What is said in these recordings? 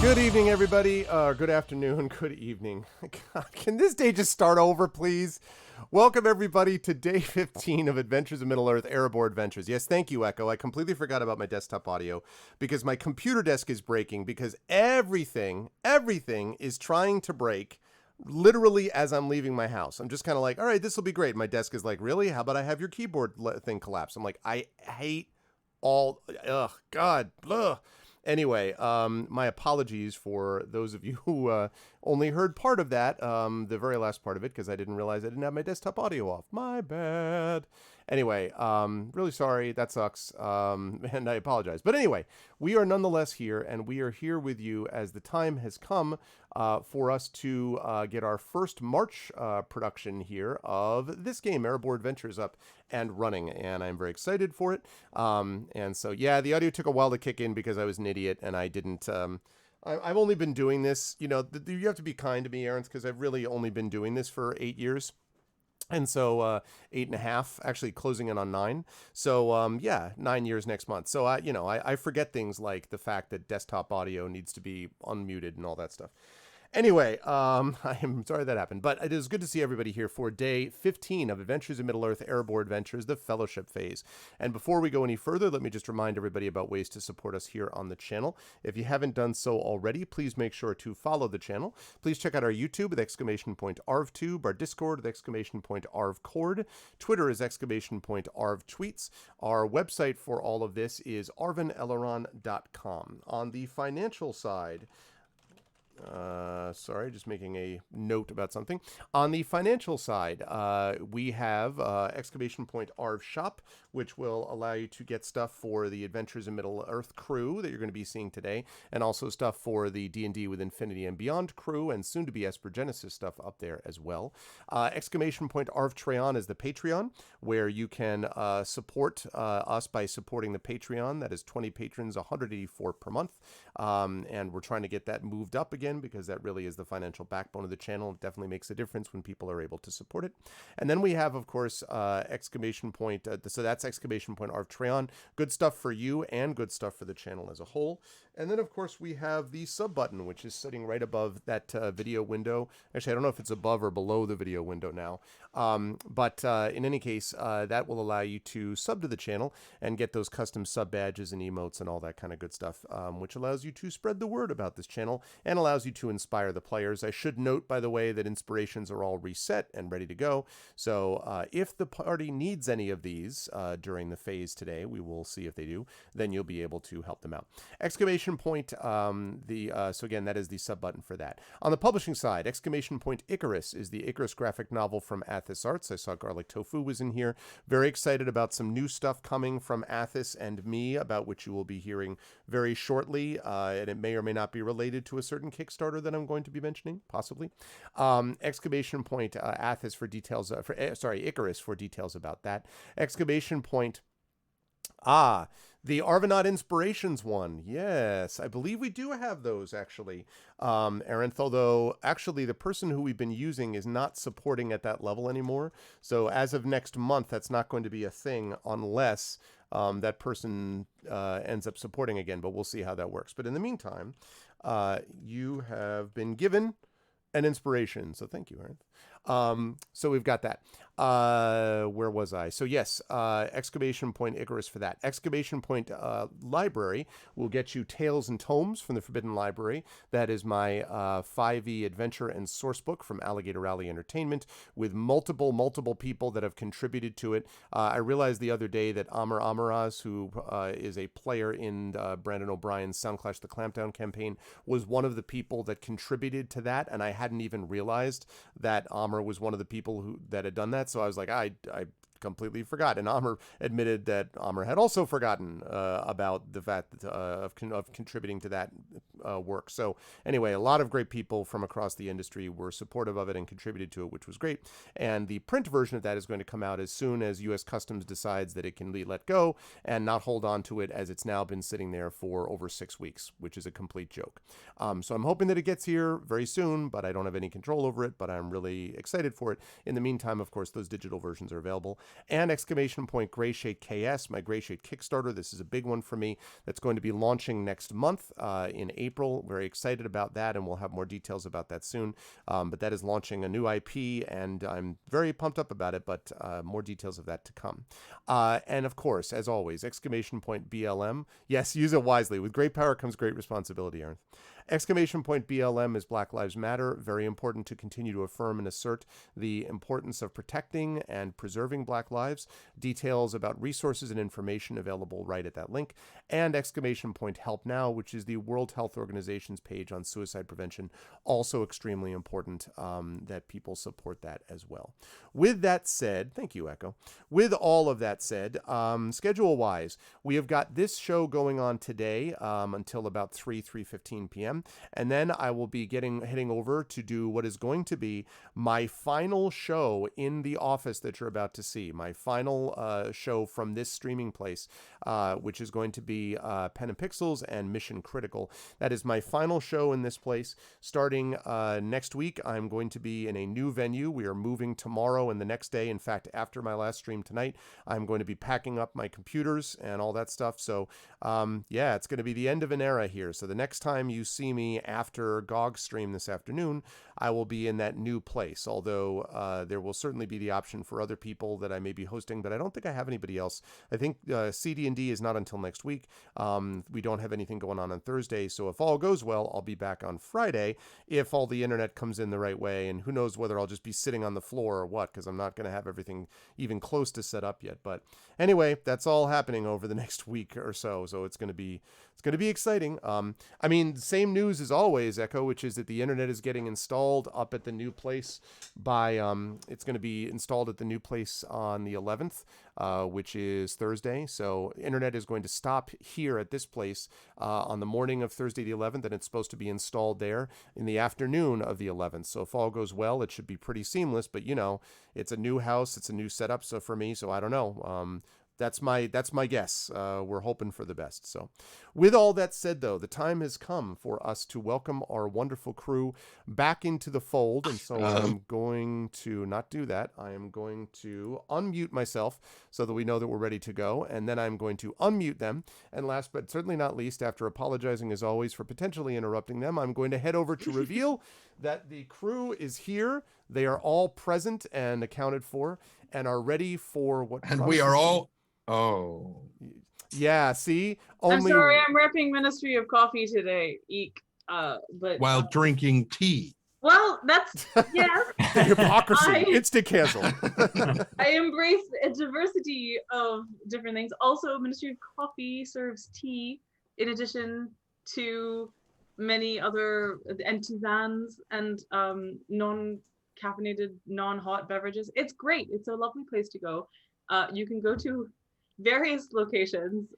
Good evening, everybody. Good afternoon. Good evening. God, can this day just start over, please? Welcome, everybody, to day 15 of Adventures in Middle-earth Erebor Adventures. Yes, thank you, Echo. I completely forgot about my desktop audio because my computer desk is breaking because everything is trying to break literally as I'm leaving my house. I'm just kind of like, all right, this will be great. My desk is like, really? How about I have your keyboard thing collapse? I'm like, I hate all, God, ugh. Anyway, my apologies for those of you who only heard part of that, the very last part of it, because I didn't realize I didn't have my desktop audio off. My bad. Anyway, really sorry. That sucks, and I apologize. But anyway, we are nonetheless here, and we are here with you as the time has come for us to get our first March production here of this game, Erebor Adventures, up and running, and I'm very excited for it. And so, yeah, the audio took a while to kick in because I was an idiot and I didn't. I've only been doing this, you know. You have to be kind to me, Aaron, because I've really only been doing this for 8 years. And so 8.5, actually closing in on 9. So yeah, 9 years next month. So I forget things like the fact that desktop audio needs to be unmuted and all that stuff. Anyway, I am sorry that happened, but it is good to see everybody here for day 15 of Adventures in Middle-earth Erebor Adventures, the Fellowship phase. And before we go any further, let me just remind everybody about ways to support us here on the channel. If you haven't done so already, please make sure to follow the channel. Please check out our YouTube with !ArvTube, our Discord with !ArvCord. Twitter is !ArvTweets. Our website for all of this is arvineleron.com. On the financial side, sorry, just making a note about something. On the financial side, we have !Arv Shop, which will allow you to get stuff for the Adventures in Middle-earth crew that you're going to be seeing today, and also stuff for the D&D with Infinity and Beyond crew, and soon to be Esper Genesis stuff up there as well. Arv Treon is the Patreon, where you can support us by supporting the Patreon. That is 20 patrons, 184 per month, and we're trying to get that moved up again, because that really is the financial backbone of the channel. It definitely makes a difference when people are able to support it. And then we have, of course, so that's Arv Treon. Good stuff for you and good stuff for the channel as a whole. And then, of course, we have the sub button, which is sitting right above that video window. Actually, I don't know if it's above or below the video window now. But in any case, that will allow you to sub to the channel and get those custom sub badges and emotes and all that kind of good stuff, which allows you to spread the word about this channel and allows you to inspire the players. I should note, by the way, that inspirations are all reset and ready to go. So if the party needs any of these during the phase today, we will see if they do, then you'll be able to help them out. So again, that is the sub button for that. On the publishing side, Icarus is the Icarus graphic novel from Athos Arts. I saw Garlic Tofu was in here. Very excited about some new stuff coming from Athos and me, about which you will be hearing very shortly, and it may or may not be related to a certain Kickstarter that I'm going to be mentioning, possibly. Athos for details, Icarus for details about that. The Arvanaut Inspirations one. Yes, I believe we do have those, actually, Aaron, although actually the person who we've been using is not supporting at that level anymore. So as of next month, that's not going to be a thing unless that person ends up supporting again, but we'll see how that works. But in the meantime, you have been given an inspiration, so thank you, Aaron. So we've got that. Where was I? So yes, Icarus for that. Library will get you Tales and Tomes from the Forbidden Library. That is my 5e adventure and source book from Alligator Alley Entertainment, with multiple people that have contributed to it. I realized the other day that Amar Amaraz, who is a player in Brandon O'Brien's Soundclash the Clampdown campaign, was one of the people that contributed to that, and I hadn't even realized that Amar was one of the people that had done that. So I was like, I completely forgot. And Amr admitted that Amr had also forgotten about the fact of contributing to that work. So anyway, a lot of great people from across the industry were supportive of it and contributed to it, which was great. And the print version of that is going to come out as soon as U.S. Customs decides that it can let go and not hold on to it, as it's now been sitting there for over 6 weeks, which is a complete joke. So I'm hoping that it gets here very soon, but I don't have any control over it, but I'm really excited for it. In the meantime, of course, those digital versions are available. and exclamation point Grayshade KS, my Grayshade Kickstarter. This is a big one for me that's going to be launching next month in April. Very excited about that, and we'll have more details about that soon. But that is launching a new IP, and I'm very pumped up about it, but more details of that to come. And of course, as always, exclamation point BLM. Yes, use it wisely. With great power comes great responsibility, Aaron. Exclamation point BLM is Black Lives Matter. Very important to continue to affirm and assert the importance of protecting and preserving Black lives. Details about resources and information available right at that link. And exclamation point Help Now, which is the World Health Organization's page on suicide prevention. Also extremely important that people support that as well. With that said, thank you, Echo. With all of that said, schedule-wise, we have got this show going on today until about 3:15 p.m. And then I will be heading over to do what is going to be my final show in the office that you're about to see. My final show from this streaming place, which is going to be Pen and Pixels and Mission Critical. That is my final show in this place. Starting next week, I'm going to be in a new venue. We are moving tomorrow and the next day. In fact, after my last stream tonight, I'm going to be packing up my computers and all that stuff. So, yeah, it's going to be the end of an era here. So the next time you see me after GOG stream this afternoon, I will be in that new place, although there will certainly be the option for other people that I may be hosting, but I don't think I have anybody else. I think CD&D is not until next week. We don't have anything going on Thursday, so if all goes well, I'll be back on Friday if all the internet comes in the right way, and who knows whether I'll just be sitting on the floor or what, because I'm not going to have everything even close to set up yet. But anyway, that's all happening over the next week or so it's going to be exciting. I mean, same news as always, Echo, which is that the internet is getting installed up at the new place by it's going to be installed at the new place on the 11th, which is Thursday. So internet is going to stop here at this place on the morning of Thursday the 11th, and it's supposed to be installed there in the afternoon of the 11th. So if all goes well, it should be pretty seamless, but it's a new house, it's a new setup, so for me, so I don't know. That's my guess. We're hoping for the best. So with all that said, though, the time has come for us to welcome our wonderful crew back into the fold. And so I'm going to not do that. I am going to unmute myself so that we know that we're ready to go. And then I'm going to unmute them. And last but certainly not least, after apologizing as always for potentially interrupting them, I'm going to head over to reveal that the crew is here. They are all present and accounted for and are ready for what. And we are all. Oh. Yeah, see? I'm sorry, I'm repping Ministry of Coffee today. Eek. But while drinking tea. Well, that's yes. The hypocrisy. Instant cancel. I embrace a diversity of different things. Also, Ministry of Coffee serves tea in addition to many other tisanes and non-caffeinated, non-hot beverages. It's great. It's a lovely place to go. You can go to various locations,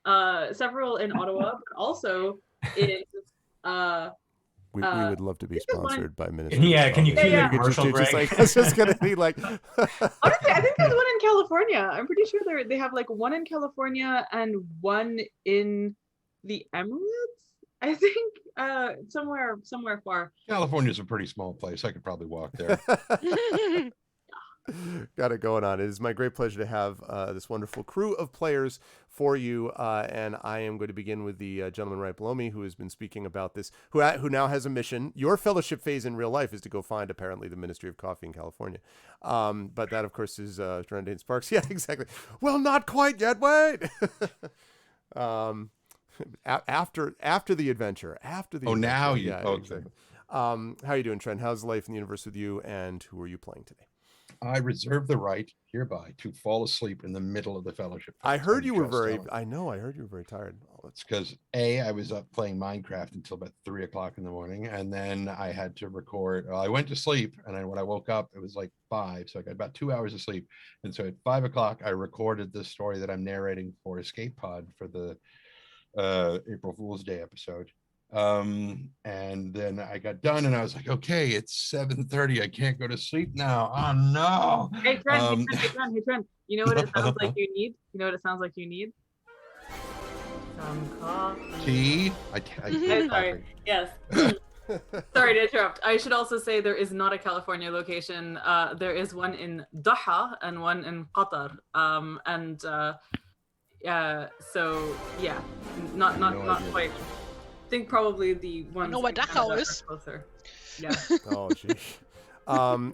several in Ottawa, but also in we would love to be sponsored by Ministry. Yeah, can you cue the commercial, Greg? It's just gonna be like. Honestly, I think there's one in California. I'm pretty sure they have like one in California and one in the Emirates. I think somewhere far. California's a pretty small place. I could probably walk there. Got it going on. It is my great pleasure to have this wonderful crew of players for you, and I am going to begin with the gentleman right below me who has been speaking about this, who now has a mission. Your fellowship phase in real life is to go find, apparently, the Ministry of Coffee in California. But that, of course, is Trendane Sparks. Yeah, exactly. Well, not quite yet. Wait. After the adventure. Now you. Yeah, okay. Exactly. How are you doing, Trent? How's life in the universe with you, and who are you playing today? I reserve the right hereby to fall asleep in the middle of the fellowship. I heard you were very. I know. I heard you were very tired. It's because I was up playing Minecraft until about 3 o'clock in the morning, and then I had to record. I went to sleep, and then when I woke up, it was like 5, so I got about 2 hours of sleep. And so at 5 o'clock, I recorded the story that I'm narrating for Escape Pod for the April Fool's Day episode. And then I got done and I was like, okay, it's 7:30. I can't go to sleep now. Oh no. Hey Trent, hey Trent. You know what it sounds like you need? You know what it sounds like you need? Some coffee. Tea? I'm sorry. Yes. Sorry to interrupt. I should also say there is not a California location. There is one in Doha and one in Qatar. So yeah, not idea. quite. I think probably the ones. I know where in Canada Dachau are is. closer. Yeah. Oh, gee.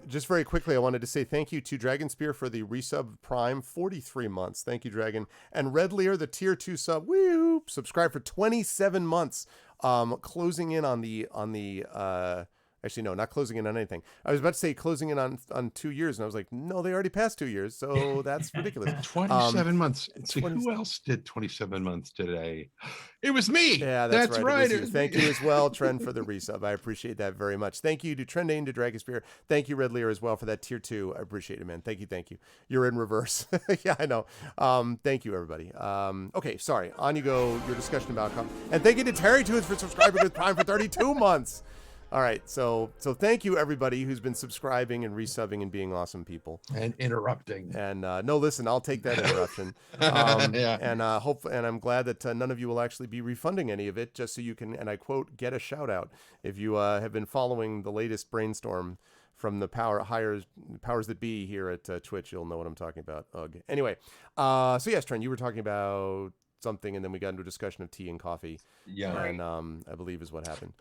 Just very quickly, I wanted to say thank you to Dragon Spear for the resub Prime, 43 months. Thank you, Dragon. And Red Lear, the tier 2 sub, whoop, subscribe for 27 months. Closing in on the actually, no, not closing in on anything. I was about to say closing in on 2 years, and I was like, no, they already passed 2 years, so that's ridiculous. 27 months. See, 20 who else did 27 months today? It was me. Yeah, that's right. It was Thank me. you as well, Trend, for the resub. I appreciate that very much. Thank you to Trendane, to Dragon Spear. Thank you, Red Lear, as well, for that tier 2. I appreciate it, man. Thank you. You're in reverse. Yeah, I know. Thank you, everybody. Okay, sorry. On you go. Your discussion about and thank you to Terry Tunes for subscribing with Prime for 32 months. All right, so thank you everybody who's been subscribing and resubbing and being awesome people And interrupting. And no, listen, I'll take that interruption. Yeah. And and I'm glad that none of you will actually be refunding any of it, just so you can, and I quote, get a shout out. If you have been following the latest brainstorm from the powers that be here at Twitch, you'll know what I'm talking about. Ugh. Anyway, so yes, Trent, you were talking about something, and then we got into a discussion of tea and coffee. Yeah. And I believe is what happened.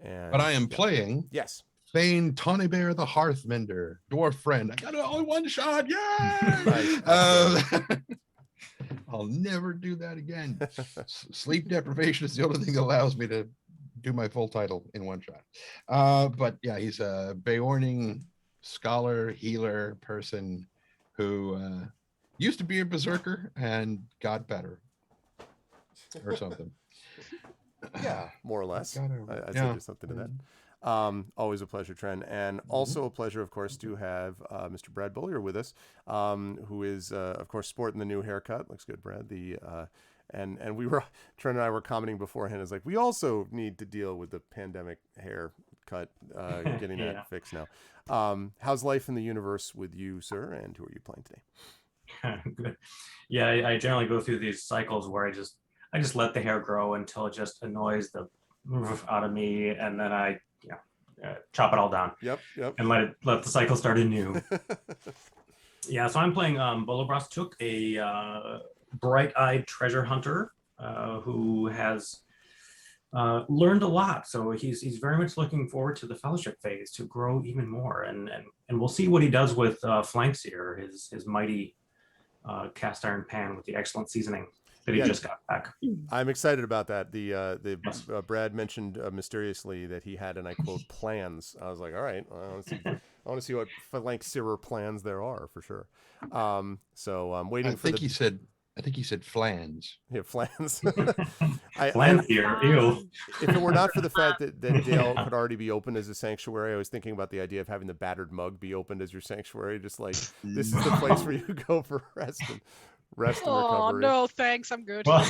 And, But I am playing Yes. Thane Tawny Bear the Hearthmender, dwarf friend. I got it all in one shot. Yay! Nice. I'll never do that again. Sleep deprivation is the only thing that allows me to do my full title in one shot. But yeah, he's a Beorning scholar, healer person who used to be a berserker and got better or something. Yeah, more or less. I'd say Yeah. there's something to that. Always a pleasure, Trent. And also a pleasure, of course, to have Mr. Brad Bullier with us, who is, of course, sporting the new haircut. Looks good, Brad. And we were, Trent and I were commenting beforehand, is like, we also need to deal with the pandemic haircut, getting that fixed now. How's life in the universe with you, sir? And who are you playing today? Good. Yeah, I generally go through these cycles where I just let the hair grow until it just annoys the roof out of me, and then I chop it all down. Yep. And let the cycle start anew. Yeah, so I'm playing Bolobras Took, a bright-eyed treasure hunter who has learned a lot. So he's very much looking forward to the fellowship phase to grow even more, and we'll see what he does with flanks here, his mighty cast iron pan with the excellent seasoning that he just got back. I'm excited about that. Brad mentioned mysteriously that he had, and I quote, plans. I was like, all right, I want to see what phalanx searer plans there are for sure. So I'm waiting for I think he said flans. Yeah, flans. Flans here, ew. If it were not for the fact that Dale could already be opened as a sanctuary, I was thinking about the idea of having the battered mug be opened as your sanctuary. Just like, this is the place where you go for rest and recovery. No, thanks, I'm good. Well,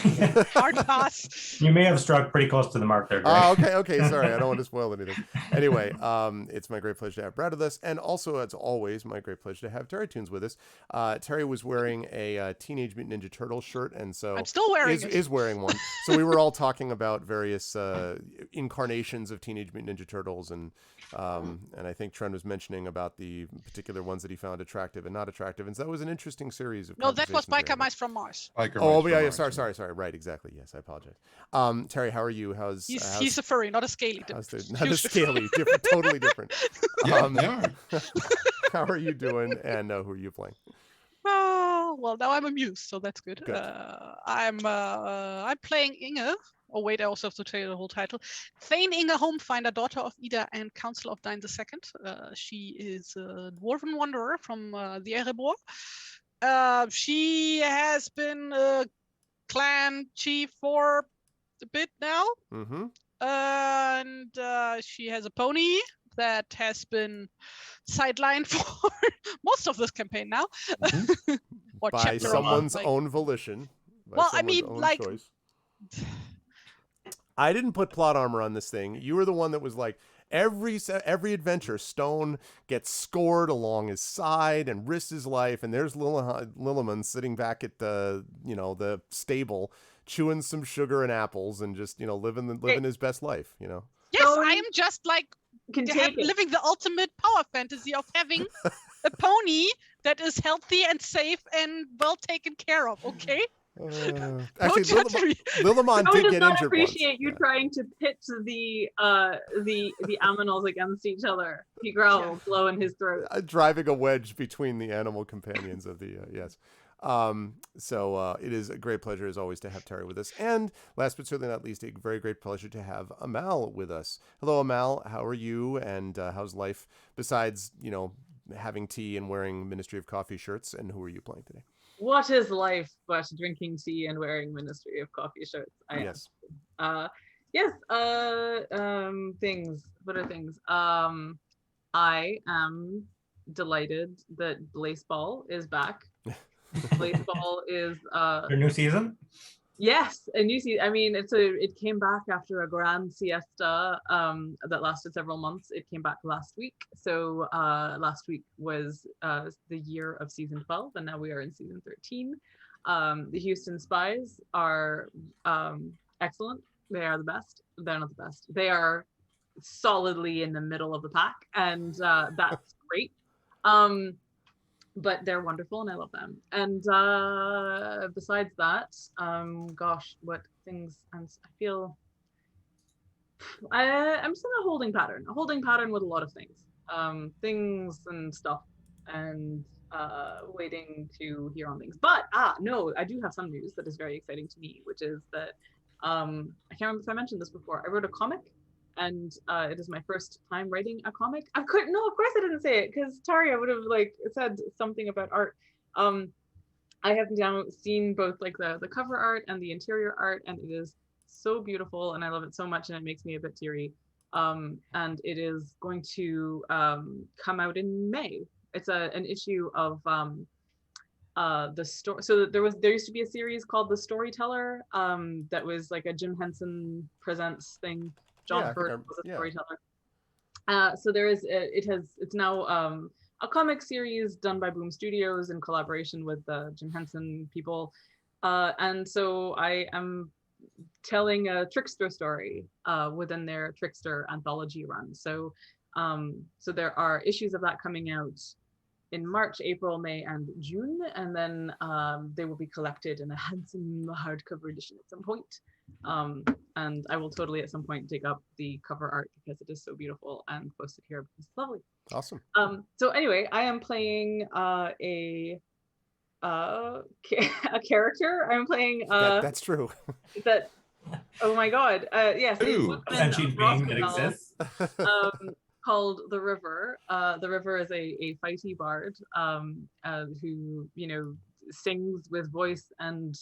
Hard pass. you may have struck pretty close to the mark there, Greg. Okay. Sorry, I don't want to spoil anything. Anyway, it's my great pleasure to have Brad with us, and also, as always, my great pleasure to have Terry Tunes with us. Terry was wearing a Teenage Mutant Ninja Turtles shirt, and so I'm still wearing it. Is wearing one. So we were all talking about various incarnations of Teenage Mutant Ninja Turtles, and I think Trent was mentioning about the particular ones that he found attractive and not attractive, and so that was an interesting series of. No, that was conversations Biker Mice from Mars. Sorry. Right, exactly. Yes, I apologize. Terry, how are you? He's a furry, not a scaly. Not a scaly, different, totally different. Yeah, they are. How are you doing? And who are you playing? Oh, well, now I'm amused, so that's good. Good. I'm playing Inge. Oh wait, I also have to tell you the whole title. Thane Inge Homefinder, daughter of Ida and Council of Dine II. She is a dwarven wanderer from the Erebor. She has been a clan chief for a bit now. Mm-hmm. And she has a pony that has been sidelined for most of this campaign now. Mm-hmm. Or By chapter someone's of, own volition. Well, I mean, like, choice. I didn't put plot armor on this thing. You were the one that was like, every adventure, Stone gets scored along his side and risks his life, and there's Lilliman sitting back at the stable, chewing some sugar and apples, and just living his best life. Yes, Stone I am just like can take it. living the ultimate power fantasy of having a pony that is healthy and safe and well taken care of. Okay. Actually, Don't judge me. Lilimon Stone did does get not injured appreciate once. you trying to pit the aminals against each other. He growls, low in his throat. Driving a wedge between the animal companions of the yes. So it is a great pleasure as always to have Terry with us, and last but certainly not least, a very great pleasure to have Amal with us. Hello, Amal. How are you? And how's life besides having tea and wearing Ministry of Coffee shirts? And who are you playing today? What is life but drinking tea and wearing Ministry of Coffee shirts? Yes. Yes. Things. What are things? I am delighted that Blaseball is back. Blaseball is Your new season? yes, a new season. I mean, it came back after a grand siesta that lasted several months. It came back last week. So last week was the year of season 12, and now we are in season 13. The Houston Spies are excellent. They are the best. They're not the best. They are solidly in the middle of the pack, and that's great. But they're wonderful and I love them. And besides that, gosh, what things I feel I'm still in a holding pattern with a lot of things and stuff, and waiting to hear on things. But no, I do have some news that is very exciting to me, which is that I can't remember if I mentioned this before. I wrote a comic, and it is my first time writing a comic. Of course I didn't say it, because Taria would have said something about art. I have now seen both the cover art and the interior art, and it is so beautiful, and I love it so much, and it makes me a bit teary. And it is going to come out in May. It's an issue of the story. So there used to be a series called The Storyteller, that was like a Jim Henson Presents thing. John Hurt was a storyteller. So there is it's now a comic series done by Boom Studios in collaboration with the Jim Henson people, and so I am telling a trickster story within their trickster anthology run. So so there are issues of that coming out in March, April, May, and June, and then they will be collected in a handsome hardcover edition at some point. And I will totally at some point dig up the cover art because it is so beautiful, and post it here because it's lovely. Awesome. So anyway, I am playing a character. I'm playing that's true. that. Oh my god. Yes. A sentient being that exists. Called the River. The River is a fighty bard who sings with voice and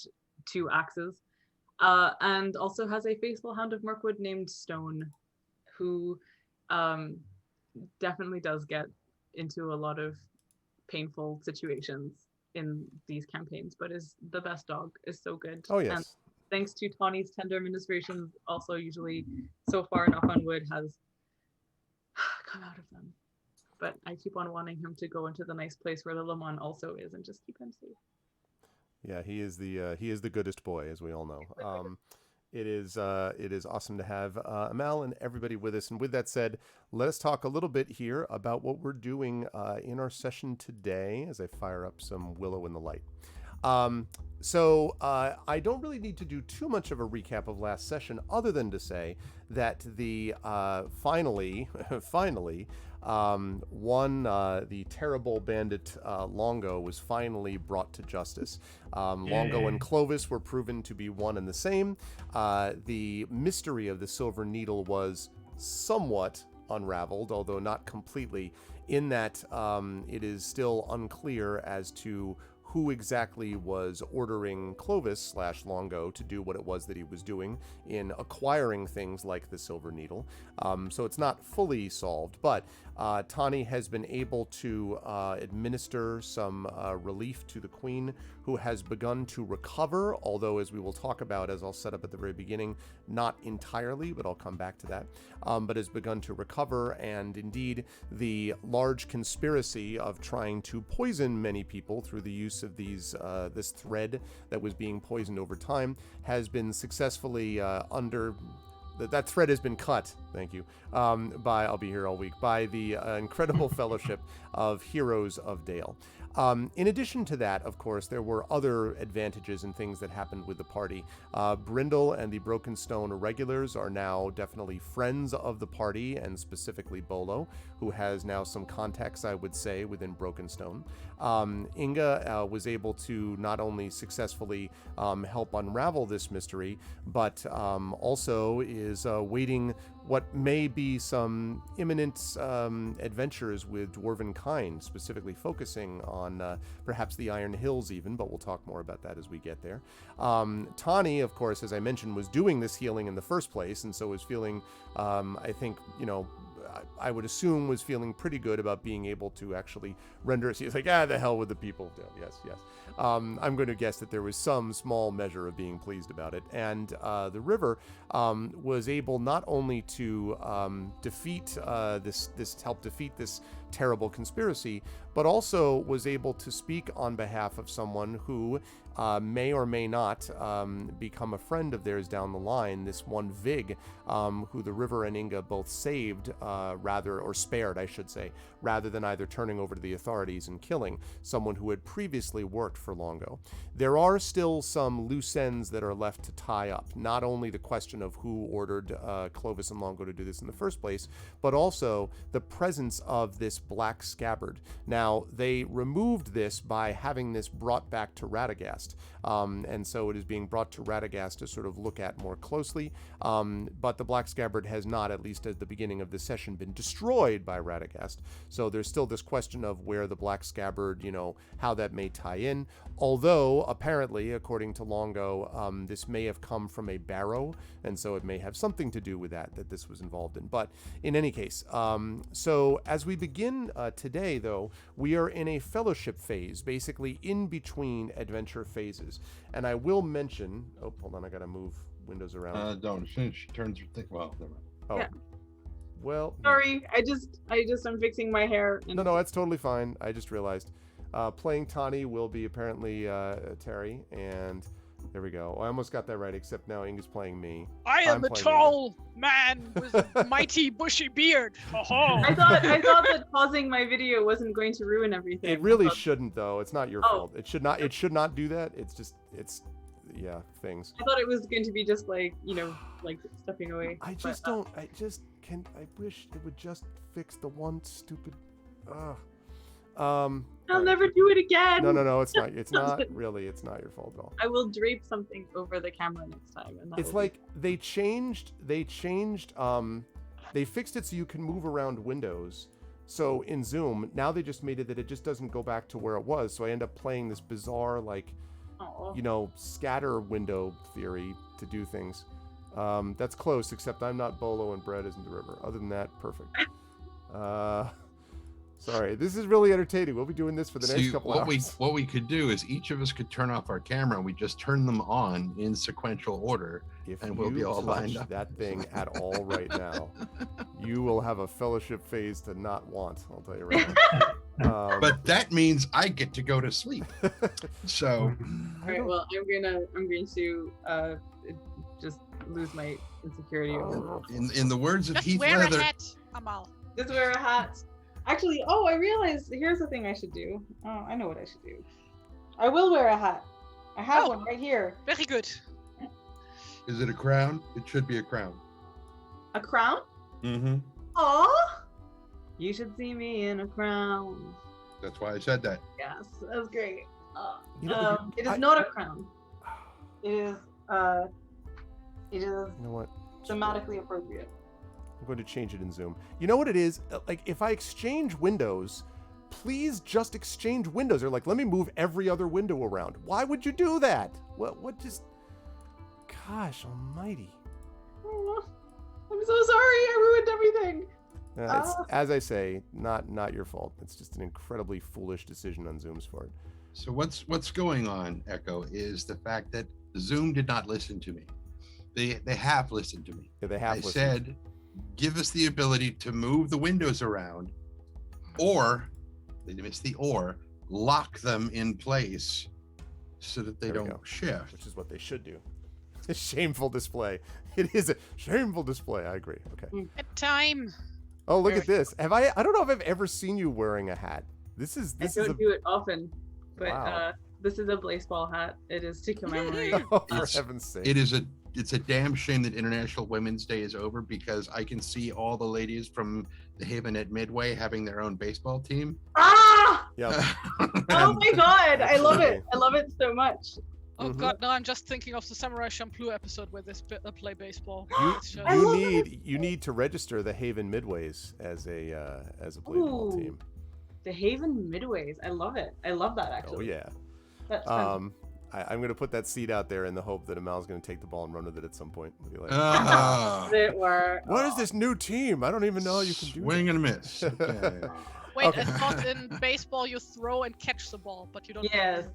2 axes, and also has a faithful hound of Mirkwood named Stone, who definitely does get into a lot of painful situations in these campaigns, but is the best dog. Is so good. Oh yes. And thanks to Tawny's tender administrations, also usually so far, knock on wood, has come out of them. But I keep on wanting him to go into the nice place where the Lemon also is, and just keep him safe. Yeah, he is the goodest boy, as we all know. It is awesome to have Amal and everybody with us. And with that said, let us talk a little bit here about what we're doing in our session today, as I fire up some Willow in the Light. So I don't really need to do too much of a recap of last session, other than to say that the finally the terrible bandit Longo was finally brought to justice. Longo and Clovis were proven to be one and the same. The mystery of the Silver Needle was somewhat unraveled, although not completely, in that it is still unclear as to who exactly was ordering Clovis / Longo to do what it was that he was doing in acquiring things like the Silver Needle. So it's not fully solved, but Tawny has been able to administer some relief to the Queen, who has begun to recover, although, as we will talk about, as I'll set up at the very beginning, not entirely, but I'll come back to that, but has begun to recover, and indeed the large conspiracy of trying to poison many people through the use of this thread that was being poisoned over time has been successfully that thread has been cut. Thank you. By I'll be here all week by the incredible fellowship of Heroes of Dale. In addition to that, of course, there were other advantages and things that happened with the party. Brindle and the Broken Stone regulars are now definitely friends of the party, and specifically Bolo, who has now some contacts, I would say, within Broken Stone. Inga was able to not only successfully help unravel this mystery, but also is waiting what may be some imminent adventures with dwarven kind, specifically focusing on perhaps the Iron Hills even, but we'll talk more about that as we get there. Tani, of course, as I mentioned, was doing this healing in the first place, and so was feeling, I think, I would assume was feeling pretty good about being able to actually render it. It's like, the hell with the people. Yes. I'm going to guess that there was some small measure of being pleased about it. And the river was able not only to defeat help defeat this terrible conspiracy, but also was able to speak on behalf of someone who may or may not become a friend of theirs down the line. This one Vig, who the River and Inga both saved, spared, I should say, rather than either turning over to the authorities and killing someone who had previously worked for Longo. There are still some loose ends that are left to tie up. Not only the question of who ordered Clovis and Longo to do this in the first place, but also the presence of this black scabbard. Now, they removed this by having this brought back to Radagast. And so it is being brought to Radagast to sort of look at more closely. But the black scabbard has not, at least at the beginning of the session, been destroyed by Radagast. So there's still this question of where the black scabbard, how that may tie in. Although, apparently, according to Longo, this may have come from a barrow, and so it may have something to do with that this was involved in. But in any case, so as we begin today, though, we are in a fellowship phase, basically in between adventure phases. And I will mention, hold on, I gotta move windows around. Don't. She turns her thing. Well, never mind. Oh. Yeah. Well. Sorry, I'm fixing my hair. No, that's totally fine. I just realized. Playing Tani will be apparently Terry, and there we go. I almost got that right, except now Inga's playing me. I am a tall man with a mighty bushy beard. I thought that pausing my video wasn't going to ruin everything. It really shouldn't, though. It's not your fault. It should not do that. It's things. I thought it was going to be just like stepping away. I wish it would just fix the one stupid. I'll never do it again. No, it's not. It's not really. It's not your fault at all. I will drape something over the camera next time. And it's like they changed. They fixed it so you can move around windows. So in Zoom, now they just made it that it just doesn't go back to where it was. So I end up playing this bizarre, scatter window theory to do things. That's close, except I'm not Bolo and Brett isn't the river. Other than that, perfect. Sorry, this is really entertaining. We'll be doing this for the next couple hours. What we could do is each of us could turn off our camera and we just turn them on in sequential order, and we'll be all lined up. That thing at all right now, you will have a fellowship phase to not want. I'll tell you right now. But that means I get to go to sleep. So. All right. Well, I'm going to just lose my insecurity. In the words of just Heath wear Ledger. a hat, Amal. Just wear a hat. Actually, I realized here's the thing I should do. Oh, I know what I should do. I will wear a hat. I have one right here. Very good. Is it a crown? It should be a crown. A crown? Mm-hmm. Aw! You should see me in a crown. That's why I said that. Yes, that's great. It is not a crown. It is You know what? thematically appropriate. I'm going to change it in Zoom. You know what it is? Like, if I exchange windows, please just exchange windows. Or let me move every other window around. Why would you do that? What just... Gosh almighty. Oh, I'm so sorry. I ruined everything. It's, as I say, not your fault. It's just an incredibly foolish decision on Zoom's part. So what's going on, Echo, is the fact that Zoom did not listen to me. They have listened to me. Yeah, they have listened. Said, give us the ability to move the windows around, or, they missed the or, lock them in place so that they don't shift. Which is what they should do. A shameful display. It is a shameful display. I agree. Okay. At time. Oh, look Very at this. Have I don't know if I've ever seen you wearing a hat. This I is don't do it often, but Wow. this is a baseball hat. It is to commemorate. Oh, for It's- heaven's sake. It's a damn shame that International Women's Day is over, because I can see all the ladies from the Haven at Midway having their own baseball team. Ah! Yep. Oh my god, I love Absolutely. it. I love it so much. Oh Mhm. god, now I'm just thinking of the Samurai Champloo episode where they play baseball. You, It's just- I you love need to register the Haven Midways as a baseball Ooh. team. The Haven Midways. I love it. I love that Oh actually. yeah. That's fun. I'm going to put that seed out there in the hope that Amal's going to take the ball and run with it at some point. Be like, Ah, It were. what is this new team? I don't even know you can do swing and a miss. Okay. Wait, Okay. I thought in baseball you throw and catch the ball, but you don't. Yes.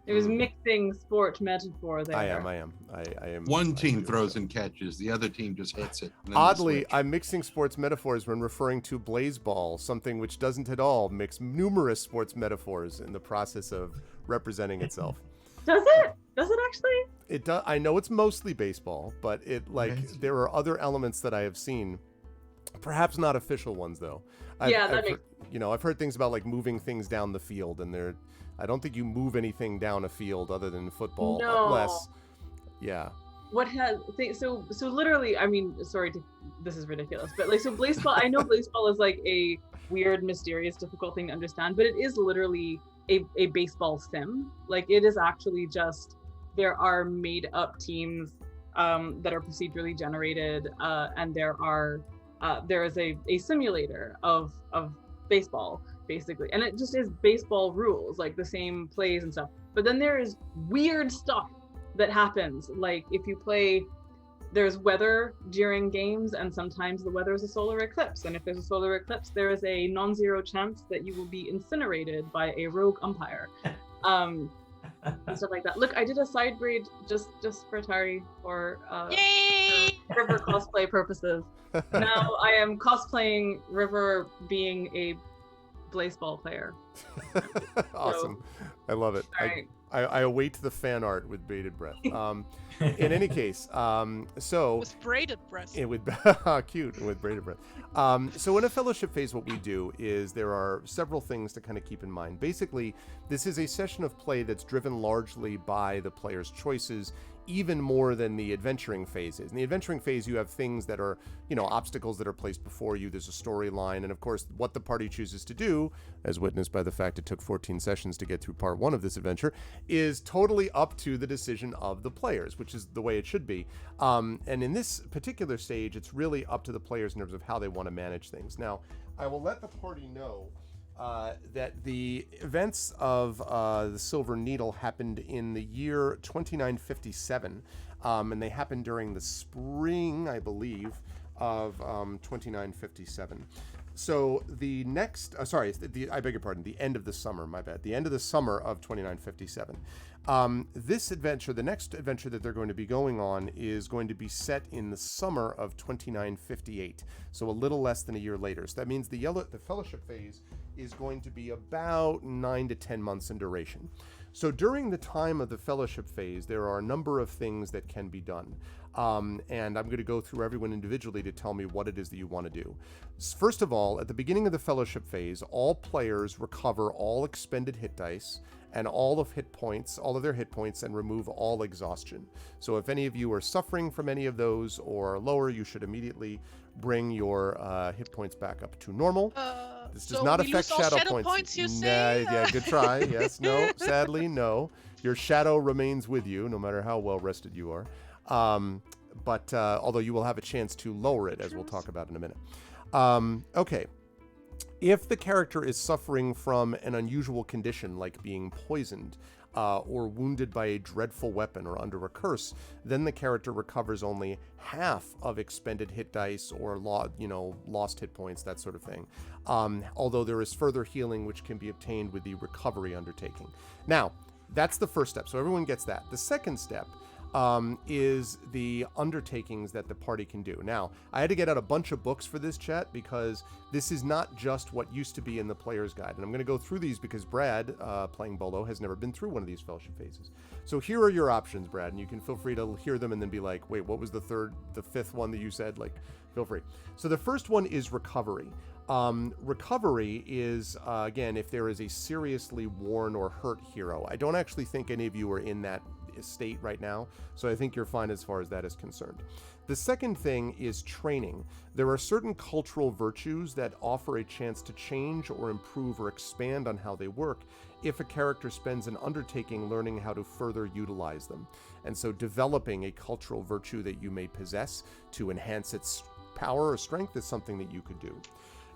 It was mixing sport metaphor there. I am. I am. One I team do throws so. and catches, the other team just hits it. and then they Oddly, switch. I'm mixing sports metaphors when referring to Blazeball, something which doesn't at all mix numerous sports metaphors in the process of representing itself. Does it? Does it actually? It does. I know it's mostly baseball, but Right. there are other elements that I have seen, perhaps not official ones though. Yeah, that makes- I've heard things about like moving things down the field, and I don't think you move anything down a field other than football, No. unless, yeah. What has so literally? I mean, sorry to this is ridiculous, but like so baseball. I know baseball is like a weird, mysterious, difficult thing to understand, but it is literally a baseball sim. Like it is actually just there are made up teams that are procedurally generated, and there is a simulator of baseball basically, and it just is baseball rules, like the same plays and stuff. But then there is weird stuff that happens, like if you play, there's weather during games, and sometimes the weather is a solar eclipse, and if there's a solar eclipse there is a non-zero chance that you will be incinerated by a rogue umpire, and stuff like that. Look, I did a side grade just for Atari for Yay! River cosplay purposes. Now I am cosplaying River being a Blazeball player. Awesome. I love it. All right. I await the fan art with bated breath. In any case, so With braided breasts. it would cute with braided breath. So in a fellowship phase, what we do is there are several things to kind of keep in mind. Basically, this is a session of play that's driven largely by the player's choices, even more than the adventuring phases. In the adventuring phase, you have things that are, obstacles that are placed before you. There's a storyline, and of course, what the party chooses to do, as witnessed by the fact it took 14 sessions to get through part 1 of this adventure, is totally up to the decision of the players, which is the way it should be. And in this particular stage, it's really up to the players in terms of how they want to manage things. Now, I will let the party know that the events of the Silver Needle happened in the year 2957, and they happened during the spring, I believe, of 2957. So the next, I beg your pardon, the end of the summer, my bad, the end of the summer of 2957. This adventure, the next adventure that they're going to be going on, is going to be set in the summer of 2958, so a little less than a year later. So that means the fellowship phase is going to be about 9 to 10 months in duration. So during the time of the fellowship phase, there are a number of things that can be done. And I'm going to go through everyone individually to tell me what it is that you want to do. First of all, at the beginning of the fellowship phase, all players recover all expended hit dice and all of their hit points, and remove all exhaustion. So if any of you are suffering from any of those or lower, you should immediately bring your hit points back up to normal. This does So not we affect lose all shadow points. you say? Yeah, good try. Yes, no, sadly, no. Your shadow remains with you, no matter how well rested you are. But although you will have a chance to lower it, as we'll talk about in a minute. Okay. If the character is suffering from an unusual condition, like being poisoned, or wounded by a dreadful weapon or under a curse, then the character recovers only half of expended hit dice or lost hit points, that sort of thing. Although there is further healing which can be obtained with the recovery undertaking. Now, that's the first step, so everyone gets that. The second step is the undertakings that the party can do. Now, I had to get out a bunch of books for this, chat, because this is not just what used to be in the player's guide. And I'm going to go through these because Brad, playing Bolo, has never been through one of these fellowship phases. So here are your options, Brad, and you can feel free to hear them and then be like, wait, what was the fifth one that you said? Like, feel free. So the first one is recovery. Recovery is, again, if there is a seriously worn or hurt hero. I don't actually think any of you are in that state right now, so I think you're fine as far as that is concerned. The second thing is training. There are certain cultural virtues that offer a chance to change or improve or expand on how they work if a character spends an undertaking learning how to further utilize them. And so developing a cultural virtue that you may possess to enhance its power or strength is something that you could do.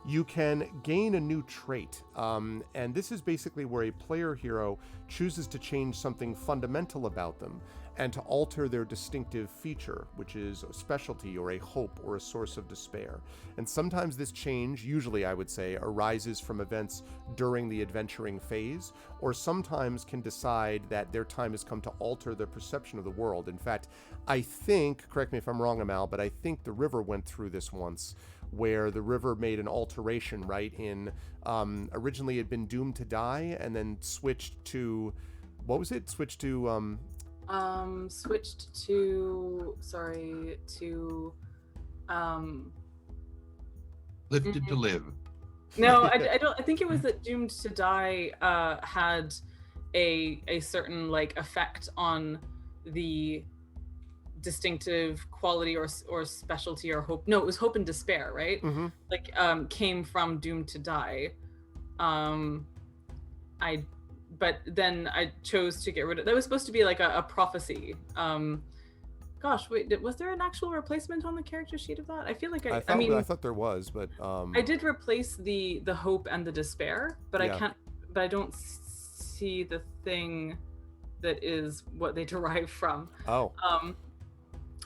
You can gain a new trait, and this is basically where a player hero chooses to change something fundamental about them and to alter their distinctive feature, which is a specialty or a hope or a source of despair. And sometimes this change, usually I would say, arises from events during the adventuring phase, or sometimes can decide that their time has come to alter their perception of the world. In fact, I think, correct me if I'm wrong, Amal, but I think the River went through this once, where the River made an alteration, right? Originally had been doomed to die and then switched to, what was it? Switched to Lifted to live. No, I don't. I think it was that Doomed to Die had a certain like effect on the distinctive quality or specialty or hope. No, it was hope and despair, right? Mm-hmm. Like came from Doomed to Die. But then I chose to get rid of that. Was supposed to be like a prophecy. Gosh, wait, was there an actual replacement on the character sheet of that? I feel like I thought there was, but I did replace the hope and the despair, but Yeah. I don't see the thing that is what they derive from. Oh.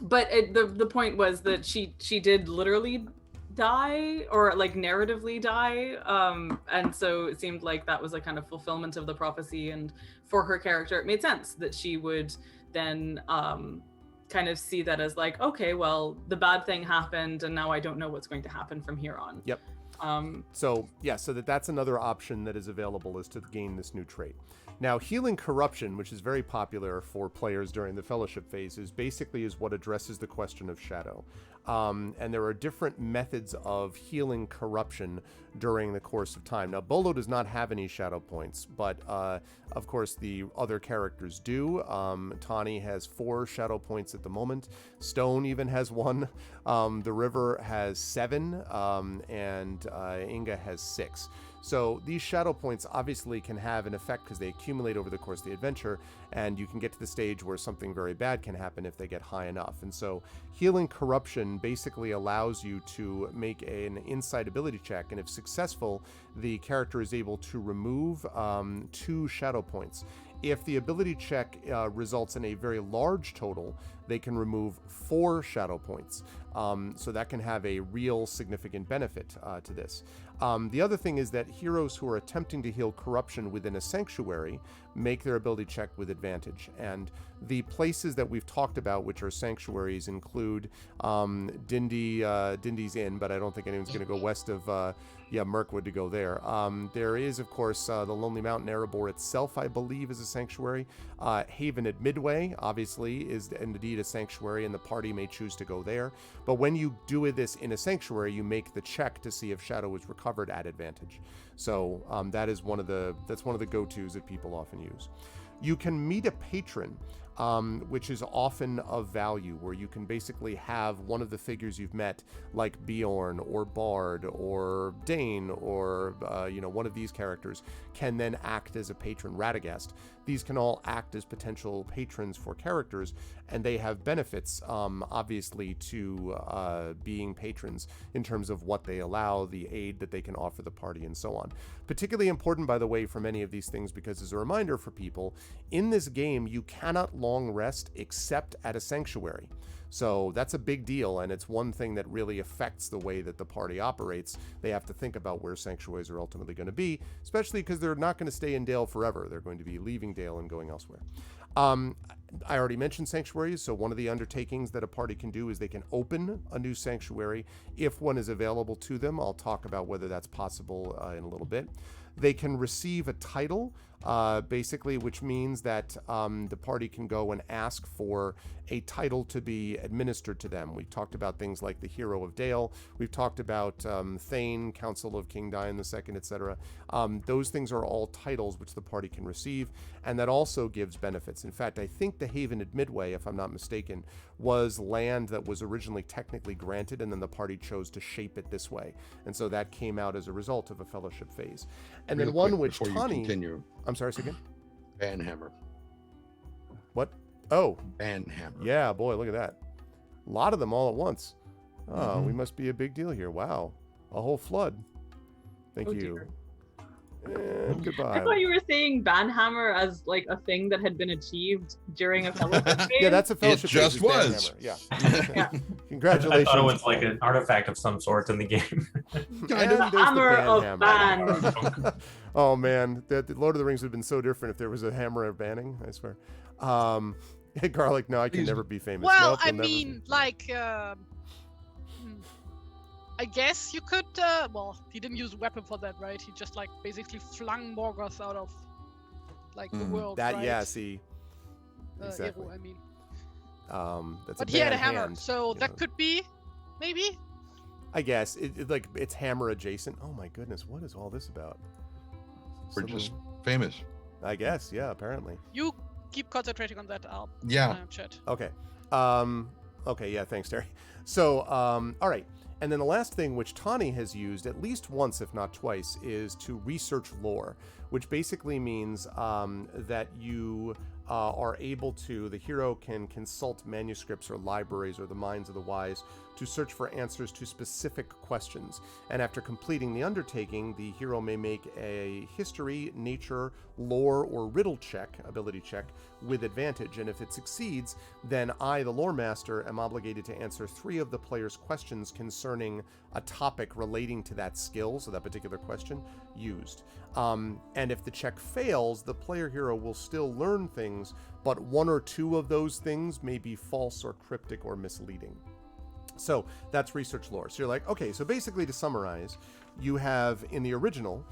But the point was that she did literally die, or like narratively die, and so it seemed like that was a kind of fulfillment of the prophecy, and for her character it made sense that she would then kind of see that as like, okay, well, the bad thing happened and now I don't know what's going to happen from here on. Yep. So that's another option that is available, is to gain this new trait. Now, healing corruption, which is very popular for players during the fellowship phase, basically what addresses the question of shadow. And there are different methods of healing corruption during the course of time. Now, Bolo does not have any shadow points, but of course the other characters do. Tani has 4 shadow points at the moment. Stone even has 1. The River has 7, and Inga has 6. So these shadow points obviously can have an effect because they accumulate over the course of the adventure, and you can get to the stage where something very bad can happen if they get high enough. And so healing corruption basically allows you to make an insight ability check, and if successful, the character is able to remove 2 shadow points. If the ability check results in a very large total, they can remove 4 shadow points. So that can have a real significant benefit to this. The other thing is that heroes who are attempting to heal corruption within a sanctuary make their ability check with advantage. And the places that we've talked about, which are sanctuaries, include Dindy's Inn, but I don't think anyone's going to go west of Mirkwood to go there. There is, of course, the Lonely Mountain. Erebor itself, I believe, is a sanctuary. Haven at Midway, obviously, is indeed a sanctuary, and the party may choose to go there. But when you do this in a sanctuary, you make the check to see if shadow is recovered at advantage. So that's one of the go-tos that people often use. You can meet a patron, which is often of value, where you can basically have one of the figures you've met, like Bjorn or Bard or Dane or one of these characters, can then act as a patron. Radagast. These can all act as potential patrons for characters, and they have benefits, obviously, to being patrons in terms of what they allow, the aid that they can offer the party, and so on. Particularly important, by the way, for many of these things, because as a reminder for people, in this game, you cannot long rest except at a sanctuary. So that's a big deal, and it's one thing that really affects the way that the party operates. They have to think about where sanctuaries are ultimately going to be, especially because they're not going to stay in Dale forever. They're going to be leaving Dale and going elsewhere. I already mentioned sanctuaries, so one of the undertakings that a party can do is they can open a new sanctuary if one is available to them. I'll talk about whether that's possible in a little bit. They can receive a title, basically, which means that the party can go and ask for a title to be administered to them. We've talked about things like the Hero of Dale. We've talked about Thane, Council of King Dion II, etc. Those things are all titles which the party can receive, and that also gives benefits. In fact, I think the Haven at Midway, if I'm not mistaken, was land that was originally technically granted, and then the party chose to shape it this way. And so that came out as a result of a fellowship phase. And then one which Tani... Continue. I'm sorry, say again? Banhammer. What? Oh. Banhammer. Yeah, boy, look at that. A lot of them all at once. Oh, Mm-hmm. we must be a big deal here. Wow. A whole flood. Thank Oh, you. dear. And goodbye. I thought you were saying Banhammer as like a thing that had been achieved during a fellowship phase. Yeah, that's a fellowship. It just phase, is was. Banhammer. Yeah. Yeah. Congratulations. I thought it was like an artifact of some sort in the game. And The there's hammer of Banhammer. ban. Oh man, the Lord of the Rings would have been so different if there was a hammer of banning, I swear. Hey, Garlic, no, I can never be famous. Well, Nope, I you'll never mean, be. like, I guess you could. Well, he didn't use a weapon for that, right? He just like basically flung Morgoth out of like the world. That, right? yeah, see. Eru, Exactly. I mean, That's but a he had a bad hammer, hand, so you that know. could be, maybe. I guess like it's hammer adjacent. Oh my goodness, what is all this about? We're Someone- just famous. I guess, yeah, apparently. You keep concentrating on that. I'll Yeah. chat. Okay. Okay, yeah, thanks, Terry. So, all right. And then the last thing, which Tani has used at least once, if not twice, is to research lore, which basically means that you are able to, the hero can consult manuscripts or libraries or the minds of the wise to search for answers to specific questions. And after completing the undertaking, the hero may make a history, nature, lore, or riddle check, ability check, with advantage. And if it succeeds, then I, the lore master, am obligated to answer 3 of the player's questions concerning a topic relating to that skill, so that particular question, used. And if the check fails, the player hero will still learn things, but 1 or 2 of those things may be false or cryptic or misleading. So that's research lore. So you're like, okay, so basically to summarize, you have in the original,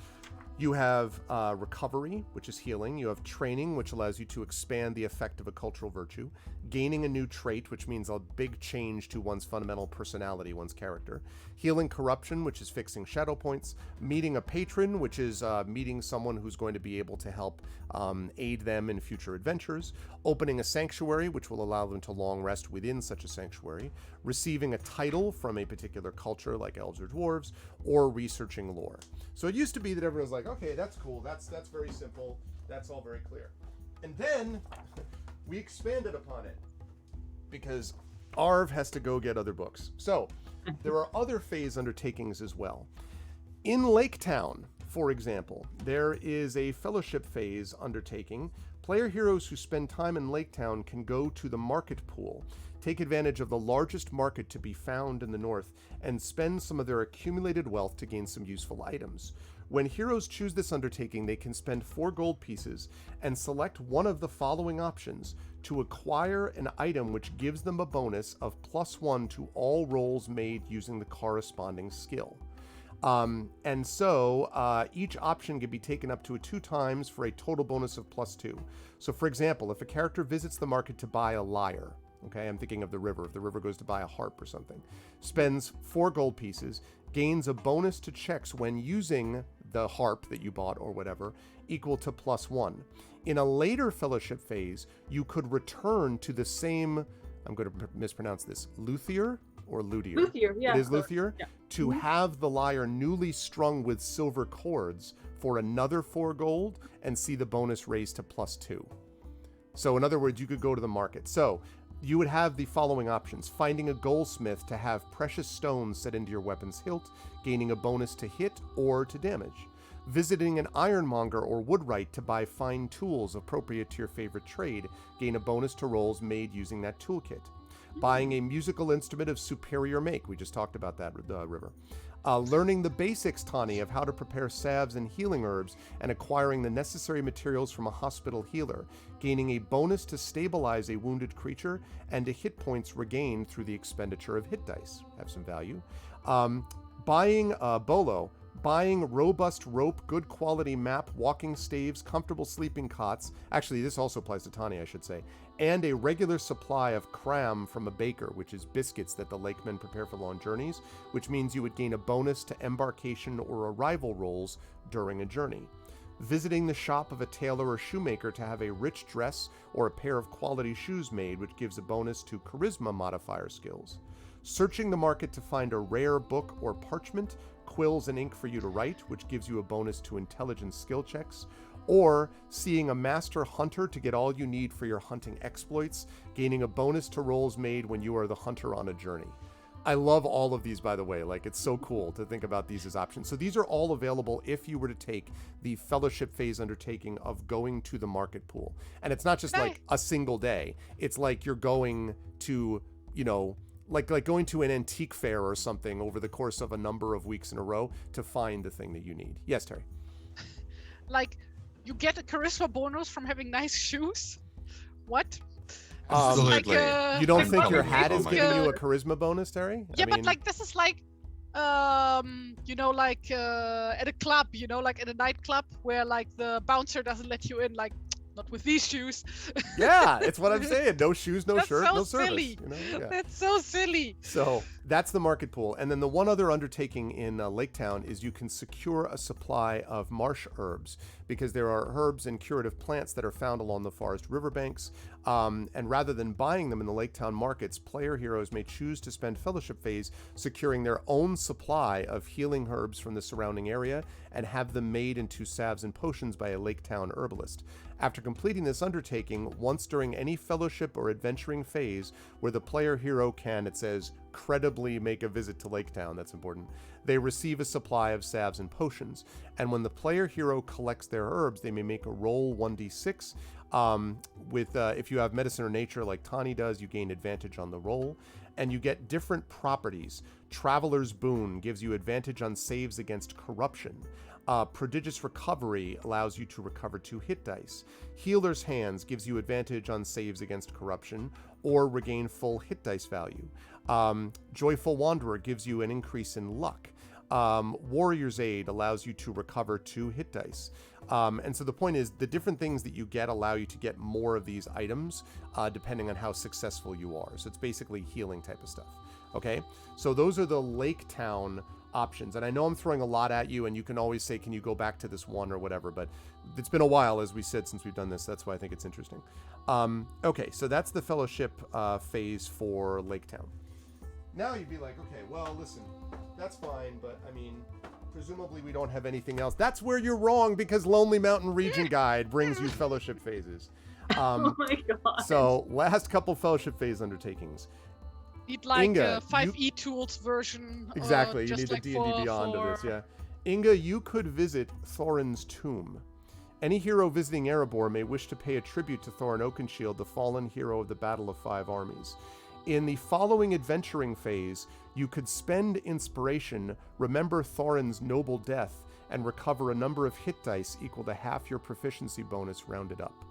you have recovery, which is healing. You have training, which allows you to expand the effect of a cultural virtue. Gaining a new trait, which means a big change to one's fundamental personality, one's character. Healing corruption, which is fixing shadow points. Meeting a patron, which is meeting someone who's going to be able to help aid them in future adventures. Opening a sanctuary, which will allow them to long rest within such a sanctuary. Receiving a title from a particular culture, like elves or dwarves, or researching lore. So it used to be that everyone was like, okay, that's cool, that's very simple, that's all very clear. And then we expanded upon it because Arv has to go get other books. So there are other phase undertakings as well. In Lake Town, for example, there is a fellowship phase undertaking. Player heroes who spend time in Lake Town can go to the market pool, take advantage of the largest market to be found in the north, and spend some of their accumulated wealth to gain some useful items. When heroes choose this undertaking, they can spend 4 gold pieces and select one of the following options to acquire an item which gives them a bonus of +1 to all rolls made using the corresponding skill. And so each option can be taken up to 2 times for a total bonus of +2. So for example, if a character visits the market to buy a lyre, okay, I'm thinking of the river. If the river goes to buy a harp or something, spends 4 gold pieces, gains a bonus to checks when using the harp that you bought or whatever, equal to +1. In a later fellowship phase, you could return to the same, I'm going to mispronounce this, luthier or luthier? Luthier, yeah. It is luthier? Yeah. To have the lyre newly strung with silver cords for another 4 gold and see the bonus raised to +2. So in other words, you could go to the market. So you would have the following options. Finding a goldsmith to have precious stones set into your weapon's hilt, gaining a bonus to hit or to damage. Visiting an ironmonger or woodwright to buy fine tools appropriate to your favorite trade, gain a bonus to rolls made using that toolkit. Buying a musical instrument of superior make, we just talked about that, River. Learning the basics, Tani, of how to prepare salves and healing herbs, and acquiring the necessary materials from a hospital healer, gaining a bonus to stabilize a wounded creature, and a hit points regained through the expenditure of hit dice. Have some value. Buying Bolo. Buying robust rope, good quality map, walking staves, comfortable sleeping cots. Actually, this also applies to Tani, I should say. And a regular supply of cram from a baker, which is biscuits that the lakemen prepare for long journeys, which means you would gain a bonus to embarkation or arrival rolls during a journey. Visiting the shop of a tailor or shoemaker to have a rich dress or a pair of quality shoes made, which gives a bonus to charisma modifier skills. Searching the market to find a rare book or parchment, quills and ink for you to write, which gives you a bonus to intelligence skill checks, or seeing a master hunter to get all you need for your hunting exploits, gaining a bonus to rolls made when you are the hunter on a journey. I love all of these, by the way. Like, it's so cool to think about these as options. So these are all available if you were to take the fellowship phase undertaking of going to the market pool. And it's not just like a single day. It's like you're going to, you know, like going to an antique fair or something over the course of a number of weeks in a row to find the thing that you need. Yes, Terry. Like, you get a charisma bonus from having nice shoes? What? Absolutely. You don't think your probably hat is so giving much. you a charisma bonus, Terry? Yeah, but like this is like, you know, like at a club, you know, like at a nightclub where like the bouncer doesn't let you in, like, not with these shoes. Yeah, it's what I'm saying. No shoes, no That's shirt, so no service. silly. You know? Yeah. That's so silly. So that's the market pool. And then the one other undertaking in Lake Town is you can secure a supply of marsh herbs, because there are herbs and curative plants that are found along the forest riverbanks. And rather than buying them in the Lake Town markets, player heroes may choose to spend Fellowship Phase securing their own supply of healing herbs from the surrounding area and have them made into salves and potions by a Lake Town herbalist. After completing this undertaking, once during any fellowship or adventuring phase where the player hero can, it says, credibly make a visit to Lake Town, that's important, they receive a supply of salves and potions. And when the player hero collects their herbs, they may make a roll 1d6. If you have medicine or nature like Tani does, you gain advantage on the roll. And you get different properties. Traveler's Boon gives you advantage on saves against corruption. Prodigious Recovery allows you to recover 2 hit dice. Healer's Hands gives you advantage on saves against corruption or regain full hit dice value. Joyful Wanderer gives you an increase in luck. Warrior's Aid allows you to recover 2 hit dice. And so the point is, the different things that you get allow you to get more of these items depending on how successful you are. So it's basically healing type of stuff. Okay, so those are the Lake Town options. And I know I'm throwing a lot at you, and you can always say, can you go back to this one or whatever, but it's been a while, as we said, since we've done this. That's why I think it's interesting. Okay, so that's the fellowship phase for Lake Town. Now you'd be like, okay, well, listen, that's fine, but I mean, presumably we don't have anything else. That's where you're wrong, because Lonely Mountain Region Guide brings you fellowship phases. Oh my god. So last couple fellowship phase undertakings. Need like Inga, a 5e tools version. Exactly, you just need like the D&D Beyond for... of this, yeah. Inga, you could visit Thorin's tomb. Any hero visiting Erebor may wish to pay a tribute to Thorin Oakenshield, the fallen hero of the Battle of 5 Armies. In the following adventuring phase, you could spend inspiration, remember Thorin's noble death, and recover a number of hit dice equal to half your proficiency bonus rounded up.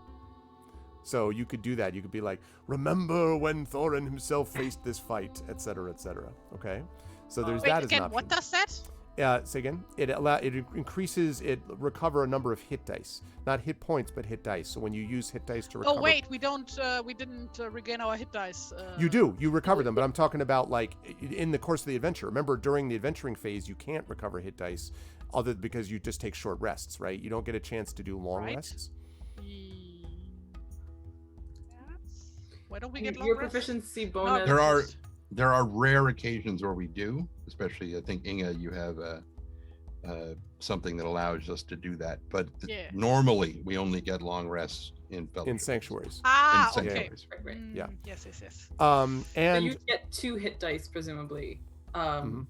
So you could do that. You could be like, remember when Thorin himself faced this fight, etc., etc. Okay? So there's Wait, that as an again, option. what does that? Say again. It increases. It recover a number of hit dice, not hit points, but hit dice. So when you use hit dice to recover. Oh wait, we didn't regain our hit dice. You do. You recover them, but I'm talking about like in the course of the adventure. Remember, during the adventuring phase, you can't recover hit dice, because you just take short rests, right? You don't get a chance to do long rests. Why don't we get long your rests? proficiency bonus? There are rare occasions where we do, especially I think Inga, you have something that allows us to do that. But normally we only get long rests in fellowship. In sanctuaries. Ah, in okay. sanctuaries. Right. Yeah. Yes. And So you get 2 hit dice, presumably. 2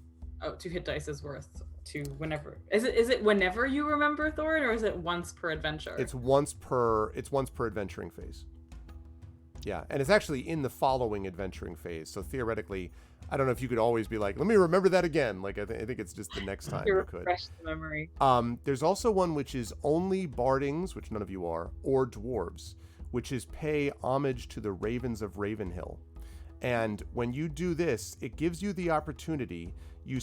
hit dice is worth 2 whenever. Is it whenever you remember Thorin, or is it once per adventure? It's once per adventuring phase. Yeah, and it's actually in the following adventuring phase. So theoretically, I don't know if you could always be like, let me remember that again. Like, I think it's just the next time To you could. refresh the memory. There's also one which is only bardings, which none of you are, or dwarves, which is pay homage to the ravens of Ravenhill. And when you do this, it gives you the opportunity. You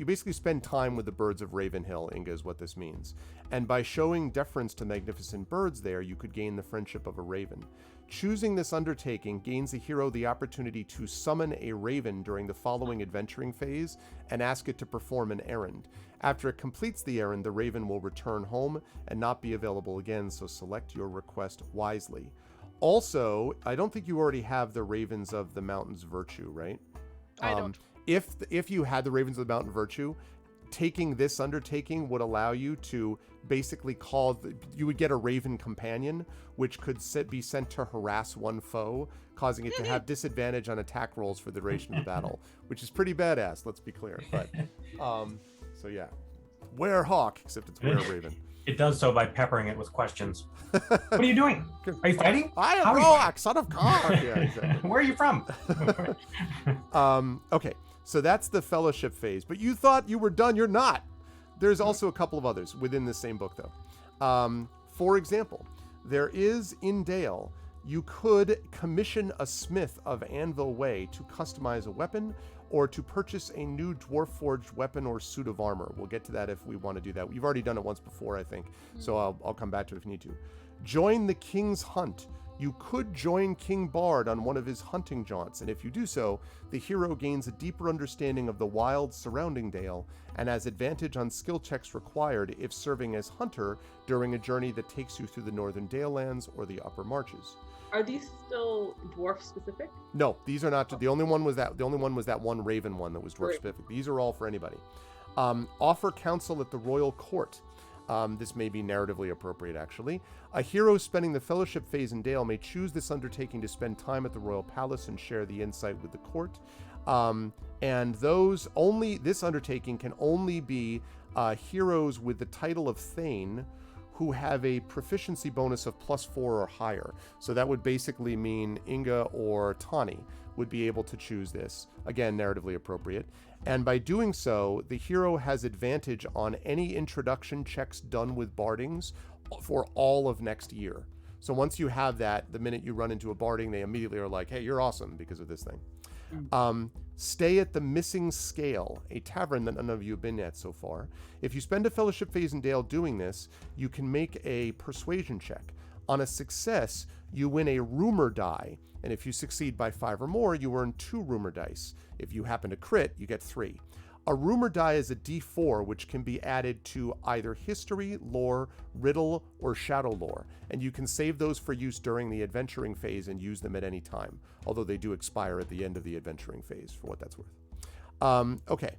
basically spend time with the birds of Ravenhill, Inga, is what this means. And by showing deference to magnificent birds there, you could gain the friendship of a raven. Choosing this undertaking gains the hero the opportunity to summon a raven during the following adventuring phase and ask it to perform an errand. After it completes the errand, the raven will return home and not be available again, so select your request wisely. Also, I don't think you already have the Ravens of the Mountain's Virtue, right? I don't. If you had the Ravens of the Mountain Virtue, taking this undertaking would allow you to basically you would get a Raven companion, which could be sent to harass one foe, causing it to have disadvantage on attack rolls for the duration of the battle, which is pretty badass, let's be clear. But, so yeah. Werehawk, except it's Were-Raven. It does so by peppering it with questions. What are you doing? Are you fighting? I am How are you Roak, son of God. Yeah, exactly. Where are you from? Okay, so that's the fellowship phase. But you thought you were done. You're not. There's also a couple of others within the same book, though. For example, there is in Dale, you could commission a smith of Anvil Way to customize a weapon or to purchase a new dwarf-forged weapon or suit of armor. We'll get to that if we want to do that. You've already done it once before, I think, so I'll come back to it if you need to. Join the King's Hunt. You could join King Bard on one of his hunting jaunts, and if you do so, the hero gains a deeper understanding of the wilds surrounding Dale and has advantage on skill checks required if serving as hunter during a journey that takes you through the northern Dale lands or the upper marches. Are these still dwarf specific? No, these are not. The only one was that one Raven one that was dwarf specific. These are all for anybody. Offer counsel at the royal court. This may be narratively appropriate, actually. A hero spending the fellowship phase in Dale may choose this undertaking to spend time at the royal palace and share the insight with the court. And this undertaking can only be heroes with the title of Thane who have a proficiency bonus of +4 or higher. So that would basically mean Inga or Tani would be able to choose this. Again, narratively appropriate. And by doing so, the hero has advantage on any introduction checks done with bardings for all of next year. So once you have that, the minute you run into a barding, they immediately are like, hey, you're awesome because of this thing. Stay at the Missing Scale, a tavern that none of you have been at so far. If you spend a fellowship phase in Dale doing this, you can make a persuasion check. On a success, you win a rumor die, and if you succeed by 5 or more, you earn 2 rumor dice. If you happen to crit, you get 3. A rumor die is a d4, which can be added to either history, lore, riddle, or shadow lore, and you can save those for use during the adventuring phase and use them at any time, although they do expire at the end of the adventuring phase, for what that's worth. Okay,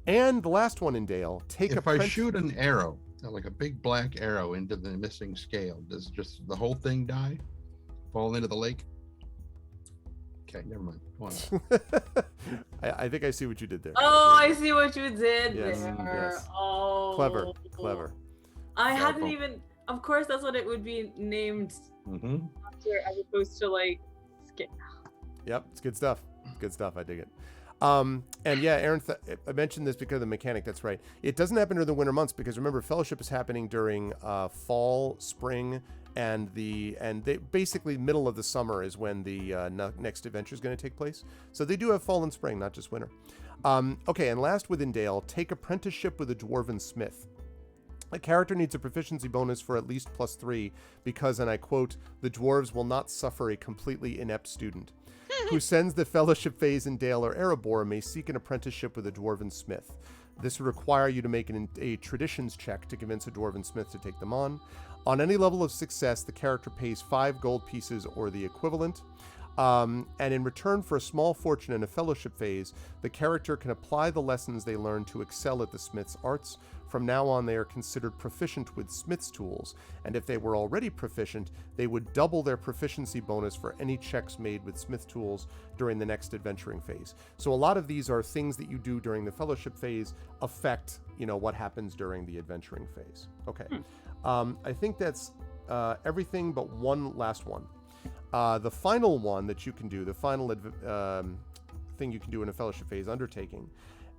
and the last one in Dale, If I shoot an arrow, like a big black arrow into the Missing Scale, does just the whole thing die? Fall into the lake? Okay, never mind. Go on. I think I see what you did there. Oh, I see what you did Yes, there. yes. Oh, Clever. I Very hadn't cool. even. Of course, that's what it would be named Mm-hmm. after, as opposed to like. Yep, it's good stuff. Good stuff. I dig it. And yeah, Aaron, I mentioned this because of the mechanic. That's right. It doesn't happen during the winter months because remember, Fellowship is happening during fall, spring, and basically middle of the summer is when the next adventure is going to take place. So they do have fall and spring, not just winter. Okay, and last within Dale, take apprenticeship with a dwarven smith. A character needs a proficiency bonus for at least +3 because, and I quote, the dwarves will not suffer a completely inept student. Who sends the fellowship phase in Dale or Erebor may seek an apprenticeship with a dwarven smith. This would require you to make a traditions check to convince a dwarven smith to take them on. On any level of success, the character pays 5 gold pieces or the equivalent. And in return for a small fortune in a fellowship phase, the character can apply the lessons they learn to excel at the smith's arts. From now on, they are considered proficient with smith's tools, and if they were already proficient, they would double their proficiency bonus for any checks made with smith tools during the next adventuring phase. So a lot of these are things that you do during the fellowship phase affect, what happens during the adventuring phase. Okay. I think that's everything but one last one. The final one that you can do, the final thing you can do in a fellowship phase undertaking,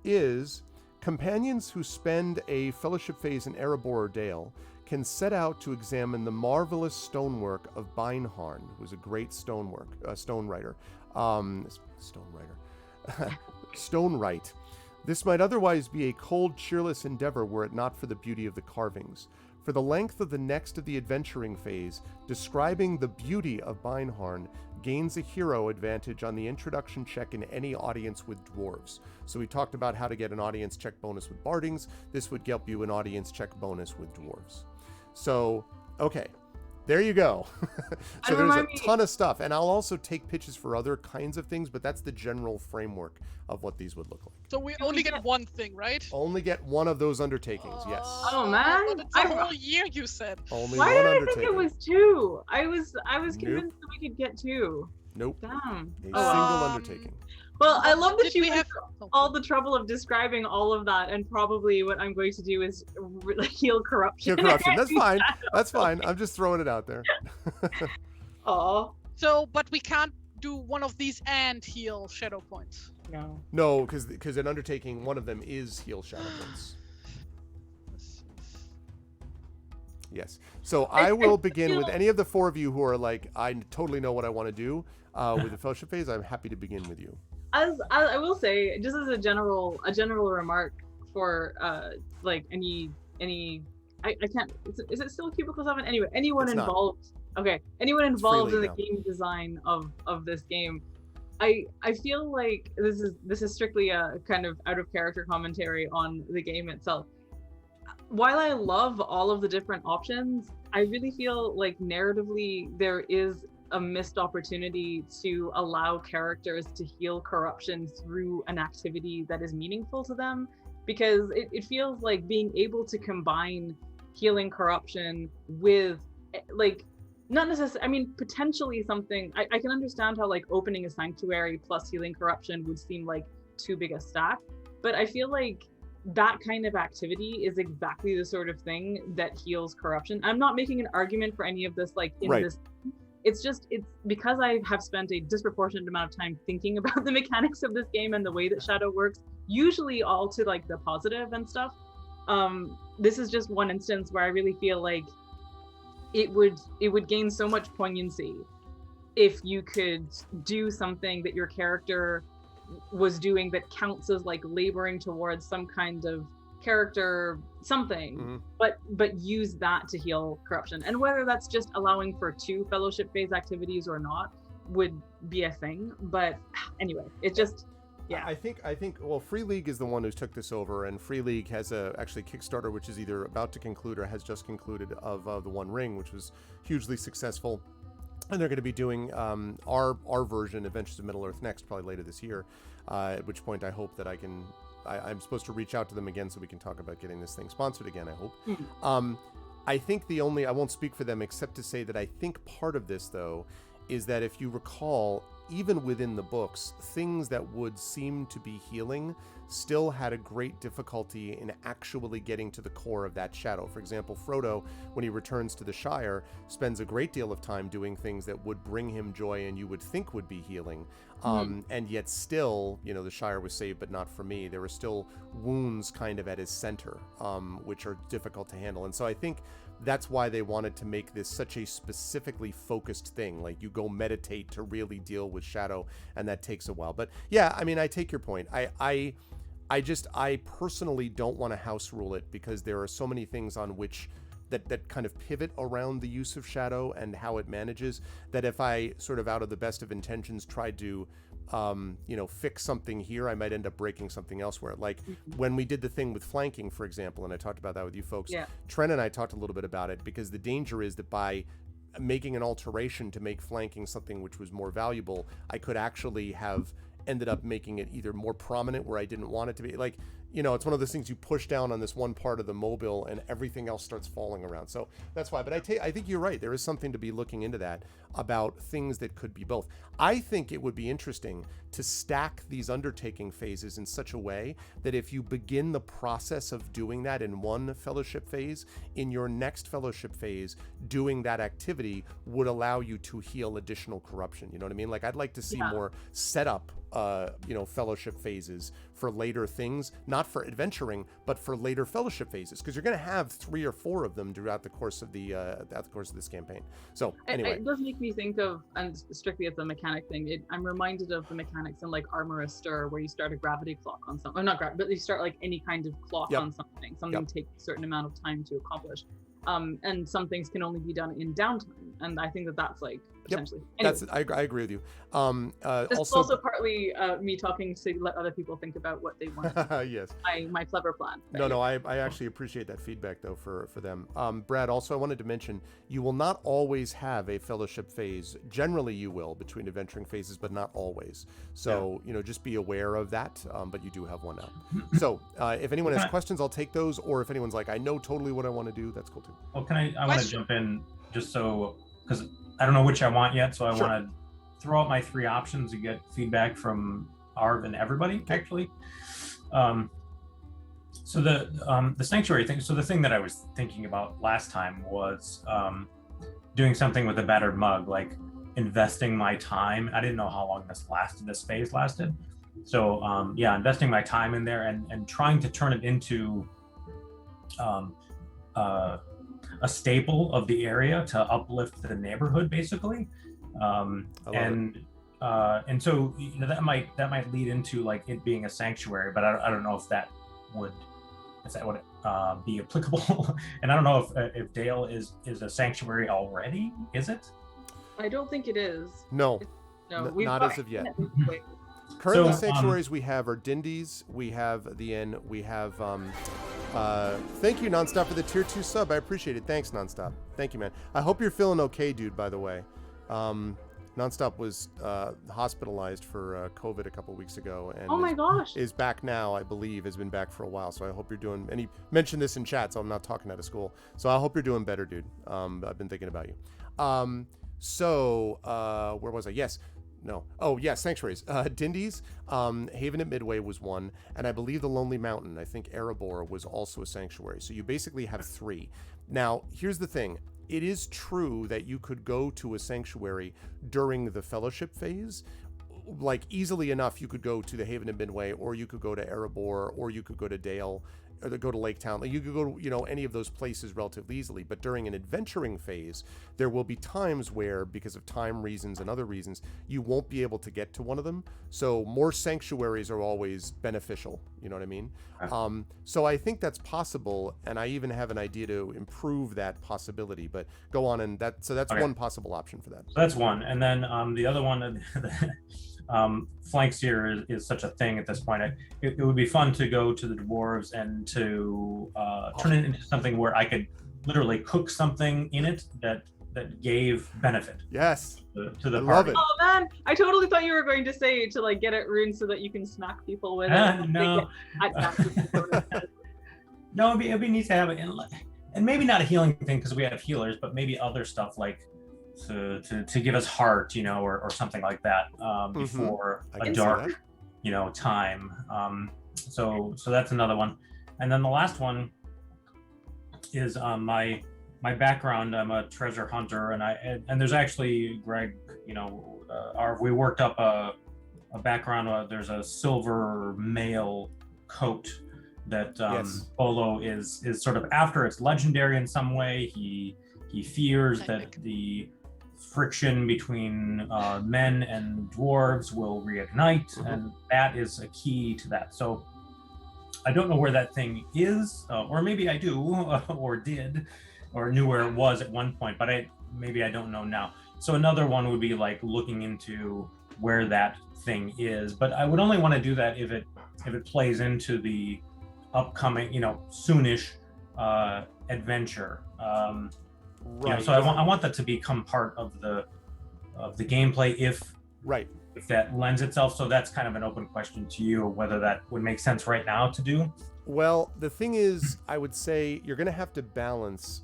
is companions who spend a fellowship phase in Erebor or Dale can set out to examine the marvelous stonework of Beinharn, who's a great stone writer. Stonewright. This might otherwise be a cold, cheerless endeavor were it not for the beauty of the carvings. For the length of the next of the adventuring phase, describing the beauty of Beinharn gains a hero advantage on the introduction check in any audience with dwarves. So we talked about how to get an audience check bonus with bardings. This would get you an audience check bonus with dwarves. So, okay. There you go. So there's a ton of stuff. And I'll also take pitches for other kinds of things, but that's the general framework of what these would look like. So we only get one thing, right? Only get one of those undertakings, yes. Oh, man. But it's a whole year, you said. Only Why one did I undertaking. think it was 2? I was Nope. convinced that we could get 2. Nope. Damn. A single Um, undertaking. Well, I love that Did you we went have through all the trouble of describing all of that, and probably what I'm going to do is heal corruption. Heal corruption. That's fine. That's fine. I'm just throwing it out there. Aw. So, but we can't do one of these and heal shadow points. No. No, because an undertaking, one of them is heal shadow points. Yes. So I will begin with any of the 4 of you who are like, I totally know what I want to do with the fellowship phase. I'm happy to begin with you. As I will say, just as a general remark for like any I can't, is it still Cubicle 7? Anyway, anyone It's not. involved. Okay, anyone involved in Free the League game design of this game, I feel like this is strictly a kind of out of character commentary on the game itself. While I love all of the different options, I really feel like narratively there is a missed opportunity to allow characters to heal corruption through an activity that is meaningful to them, because it feels like being able to combine healing corruption with, like, not necessarily, I mean, potentially something, I can understand how like opening a sanctuary plus healing corruption would seem like too big a stack, but I feel like that kind of activity is exactly the sort of thing that heals corruption. I'm not making an argument for any of this, like in Right. this. It's because I have spent a disproportionate amount of time thinking about the mechanics of this game and the way that Shadow works, usually all to like the positive and stuff. This is just one instance where I really feel like it would gain so much poignancy if you could do something that your character was doing that counts as like laboring towards some kind of character something, but use that to heal corruption. And whether that's just allowing for 2 fellowship phase activities or not would be a thing. But anyway, it just, yeah. I think well, Free League is the one who took this over, and Free League has a actually Kickstarter which is either about to conclude or has just concluded of the One Ring, which was hugely successful. And they're going to be doing our version, Adventures of Middle-earth, next, probably later this year. At which point, I hope that I'm supposed to reach out to them again so we can talk about getting this thing sponsored again, I hope. I think I won't speak for them except to say that I think part of this, though, is that if you recall, even within the books, things that would seem to be healing still had a great difficulty in actually getting to the core of that shadow. For example, Frodo, when he returns to the Shire, spends a great deal of time doing things that would bring him joy and you would think would be healing. And yet still, the Shire was saved, but not for me. There were still wounds kind of at his center, which are difficult to handle. And so I think that's why they wanted to make this such a specifically focused thing. Like, you go meditate to really deal with shadow, and that takes a while. But yeah, I mean, I take your point. I personally don't want to house rule it, because there are so many things on which that kind of pivot around the use of shadow and how it manages, that if I sort of out of the best of intentions tried to fix something here, I might end up breaking something elsewhere. Like when we did the thing with flanking, for example, and I talked about that with you folks, Trent and I talked a little bit about it, because the danger is that by making an alteration to make flanking something which was more valuable, I could actually have ended up making it either more prominent where I didn't want it to be. Like, it's one of those things you push down on this one part of the mobile and everything else starts falling around. So that's why. But I think you're right. There is something to be looking into that about things that could be both. I think it would be interesting to stack these undertaking phases in such a way that if you begin the process of doing that in one fellowship phase, in your next fellowship phase, doing that activity would allow you to heal additional corruption. You know what I mean? Like, I'd like to see more setup fellowship phases for later things, not for adventuring, but for later fellowship phases, because you're going to have 3 or 4 of them throughout the course of this campaign. So anyway, it does make me think of, and strictly as a mechanic thing, I'm reminded of the mechanics in like Armor of Stir, where you start a gravity clock on something, or not gravity, but you start like any kind of clock on something. Something takes a certain amount of time to accomplish. And some things can only be done in downtime, and I think that's like potentially. Anyway, I agree with you. this is also partly me talking to let other people think about what they want. Yes. My clever plan. No, I actually appreciate that feedback though for them. Brad, also I wanted to mention you will not always have a fellowship phase. Generally, you will between adventuring phases, but not always. So just be aware of that. But you do have one now. So if anyone has questions, I'll take those. Or if anyone's like, I know totally what I want to do, that's cool too. Well, I want to jump in just so, because I don't know which I want yet, so I want to throw out my 3 options and get feedback from Arv and everybody, actually. So the sanctuary thing, so the thing that I was thinking about last time was doing something with a battered mug, like investing my time. I didn't know how long this phase lasted. So investing my time in there and trying to turn it into a staple of the area to uplift the neighborhood, basically. And so that might lead into like it being a sanctuary, but I don't know if that would be applicable. And I don't know if Dale is a sanctuary already. Is it? I don't think it is. No, not as of yet. Currently, sanctuaries we have are Dindy's, we have the Inn, we have, thank you, Nonstop, for the tier 2 sub. I appreciate it. Thanks, Nonstop. Thank you, man. I hope you're feeling okay, dude, by the way. Nonstop was hospitalized for COVID a couple weeks ago. And oh my gosh. Is back now, I believe, has been back for a while. So I hope you're doing, and he mentioned this in chat, so I'm not talking out of school. So I hope you're doing better, dude. I've been thinking about you. Where was I? Yes. No. Oh, yeah, sanctuaries. Dindy's, Haven at Midway was one, and I believe the Lonely Mountain, I think Erebor was also a sanctuary. So you basically have 3. Now, here's the thing. It is true that you could go to a sanctuary during the fellowship phase. Like, easily enough, you could go to the Haven at Midway, or you could go to Erebor, or you could go to Dale, or go to Lake Town. Like, you could go to, any of those places relatively easily. But during an adventuring phase, there will be times where, because of time reasons and other reasons, you won't be able to get to one of them. So more sanctuaries are always beneficial. You know what I mean? So I think that's possible, and I even have an idea to improve that possibility. But go on, and that's okay. One possible option for that. So that's one, and then the other one. Flanks here is such a thing at this point. It would be fun to go to the dwarves and to turn it into something where I could literally cook something in it that gave benefit. Yes. To the party. Oh man, I totally thought you were going to say to like get it ruined so that you can smack people with it. No. No, it'd be neat to have it, and maybe not a healing thing because we have healers, but maybe other stuff like to give us heart, or something like that before a dark, time. So that's another one. And then the last one is my background. I'm a treasure hunter, and there's actually Greg, we worked up a background. There's a silver mail coat that Bolo is sort of after. It's legendary in some way. He fears that the friction between men and dwarves will reignite, and that is a key to that. So I don't know where that thing is, or maybe I do, or did, or knew where it was at one point, but maybe I don't know now. So another one would be like looking into where that thing is, but I would only want to do that if it plays into the upcoming, soonish adventure. Right. So I want that to become part of the gameplay if that lends itself. So that's kind of an open question to you, whether that would make sense right now to do. Well, the thing is, I would say you're going to have to balance.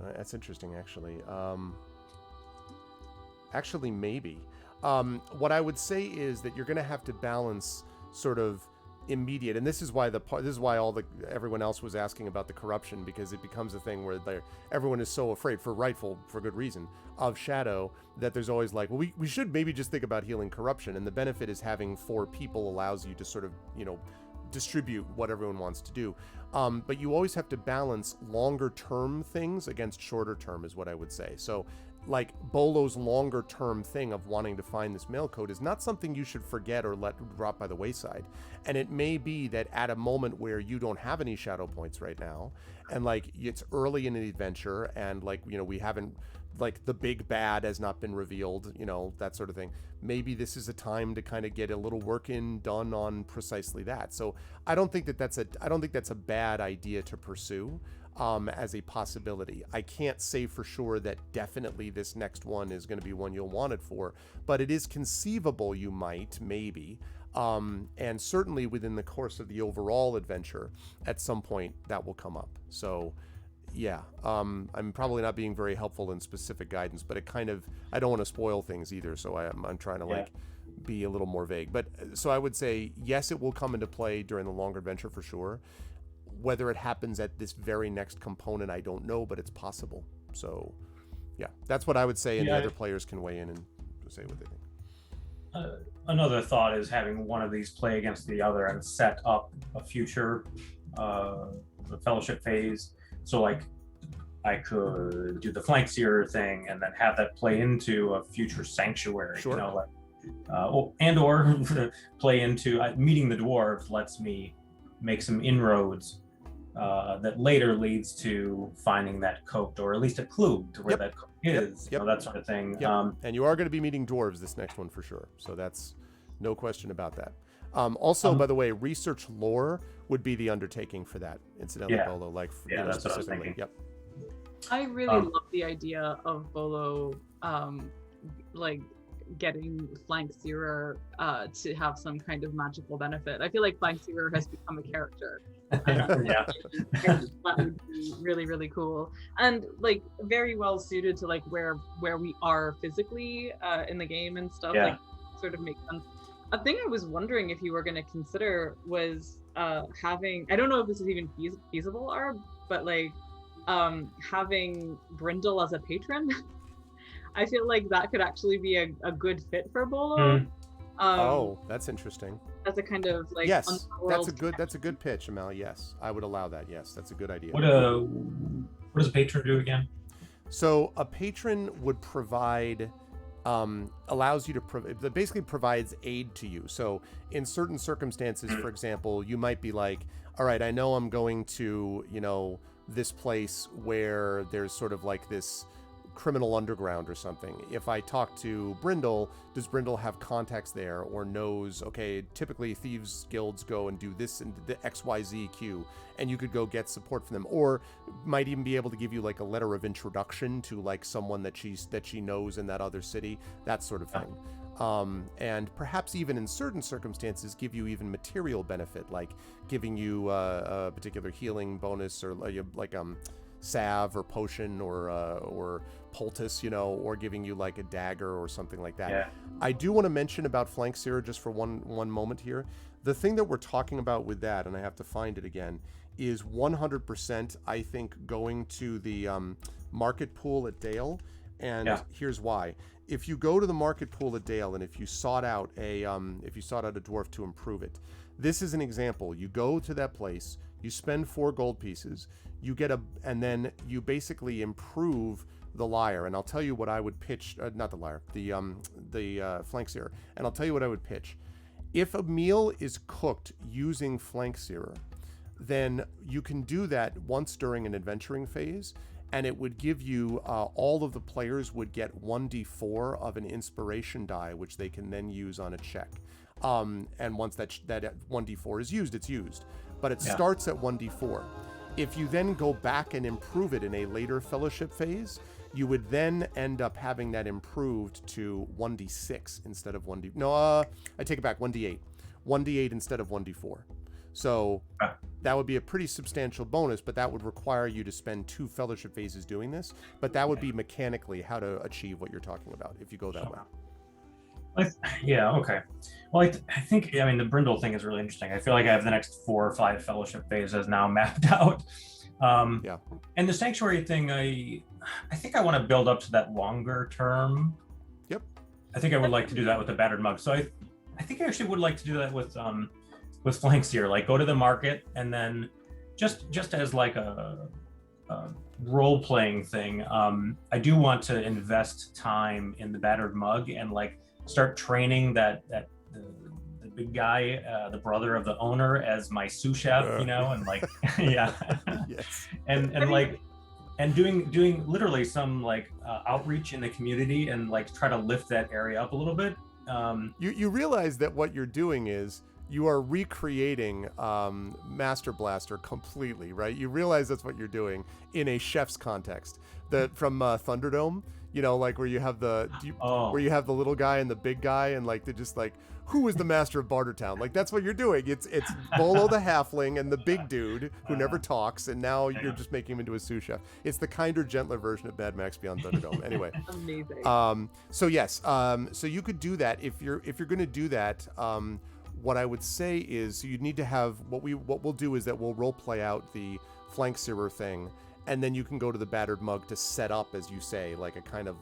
That's interesting, actually. Maybe. What I would say is that you're going to have to balance sort of immediate, and this is why everyone else was asking about the corruption, because it becomes a thing where everyone is so afraid, for good reason, of shadow, that there's always like, well, we should maybe just think about healing corruption. And the benefit is having 4 people allows you to sort of, distribute what everyone wants to do. But you always have to balance longer term things against shorter term, is what I would say. So like Bolo's longer term thing of wanting to find this mail code is not something you should forget or let drop by the wayside. And it may be that at a moment where you don't have any shadow points right now, and like it's early in the adventure, and like, we haven't, like the big bad has not been revealed, that sort of thing. Maybe this is a time to kind of get a little work done on precisely that. So I don't think that's a bad idea to pursue. As a possibility. I can't say for sure that definitely this next one is going to be one you'll want it for, but it is conceivable you might, maybe, and certainly within the course of the overall adventure, at some point that will come up. So yeah, I'm probably not being very helpful in specific guidance, but it kind of, I don't want to spoil things either, so I'm trying to like be a little more vague. But so I would say, yes, it will come into play during the longer adventure for sure. Whether it happens at this very next component, I don't know, but it's possible. So, yeah, that's what I would say, and the other players can weigh in and say what they think. Another thought is having one of these play against the other and set up a future fellowship phase. So, like, I could do the flank seer thing and then have that play into a future sanctuary. Sure. Or play into meeting the dwarves lets me make some inroads that later leads to finding that coat, or at least a clue to where that coat is, that sort of thing. And you are going to be meeting dwarves this next one for sure, so that's no question about that. Also, by the way, research lore would be the undertaking for that, incidentally, Bolo. Like, that's what I was thinking. Yep. I really love the idea of Bolo, like getting Flank Seerer to have some kind of magical benefit. I feel like Flank Seerer has become a character. Yeah. That would be really, really cool, and like very well suited to like where we are physically in the game and stuff. Like, sort of makes sense. A thing I was wondering if you were going to consider was having, I don't know if this is even feasible, but like having Brindle as a patron. I feel like that could actually be a good fit for Bolo. That's interesting. As a kind of like, yes, that's a good pitch, Amal. Yes, I would allow that. Yes, that's a good idea. What does a patron do again? So a patron would provide, allows you to basically provides aid to you. So in certain circumstances, for example, you might be like, all right, I know I'm going to, this place where there's sort of like this criminal underground or something. If I talk to Brindle, does Brindle have contacts there, or knows, okay, typically thieves guilds go and do this and the XYZ queue, and you could go get support from them, or might even be able to give you like a letter of introduction to like someone that she knows in that other city, that sort of thing. And perhaps even in certain circumstances give you even material benefit, like giving you a particular healing bonus, or like salve or potion or poultice, or giving you like a dagger or something like that. Yeah. I do want to mention about Flank Seer just for one moment here. The thing that we're talking about with that, and I have to find it again, is 100%, I think, going to the market pool at Dale. And here's why. If you go to the market pool at Dale, and if you sought out a dwarf to improve it, this is an example. You go to that place, you spend 4 gold pieces, you get and then you basically improve the lyre. And I'll tell you what I would pitch, not the lyre, the Flank Seer. And I'll tell you what I would pitch. If a meal is cooked using Flank Seer, then you can do that once during an adventuring phase, and it would give you, all of the players would get 1d4 of an inspiration die, which they can then use on a check. And once that 1d4 is used, it's used. But it starts at 1d4. If you then go back and improve it in a later fellowship phase, you would then end up having that improved to 1d6 instead of 1d... No, I take it back, 1d8. 1d8 instead of 1d4. So that would be a pretty substantial bonus, but that would require you to spend 2 fellowship phases doing this. But that would be mechanically how to achieve what you're talking about if you go that way. Yeah, okay. Well, I think, I mean, the Brindle thing is really interesting. I feel like I have the next 4 or 5 fellowship phases now mapped out. Yeah. And the Sanctuary thing, I think I want to build up to that longer term. Yep. I think I would like to do that with the Battered Mug. So I think I actually would like to do that with Flankseer, like go to the market and then just as like a role-playing thing, I do want to invest time in the Battered Mug and like start training the big guy, the brother of the owner, as my sous chef, you know, and like yeah. Yes. and like and doing literally some like outreach in the community and like try to lift that area up a little bit. You realize that what you're doing is you are recreating Master Blaster completely, right? You realize that's what you're doing in a chef's context. From Thunderdome, you know, like where you have where you have the little guy and the big guy, and like they're just like, who is the master of Bartertown? Like that's what you're doing. It's Bolo the halfling and the big dude who never talks, and now you're just making him into a sous chef. It's the kinder, gentler version of Mad Max Beyond Thunderdome. Anyway. Amazing. So yes. So you could do that if you're going to do that. What I would say is you need to have what we'll do is that we'll role play out the Flankseer thing, and then you can go to the Battered Mug to set up, as you say, like a kind of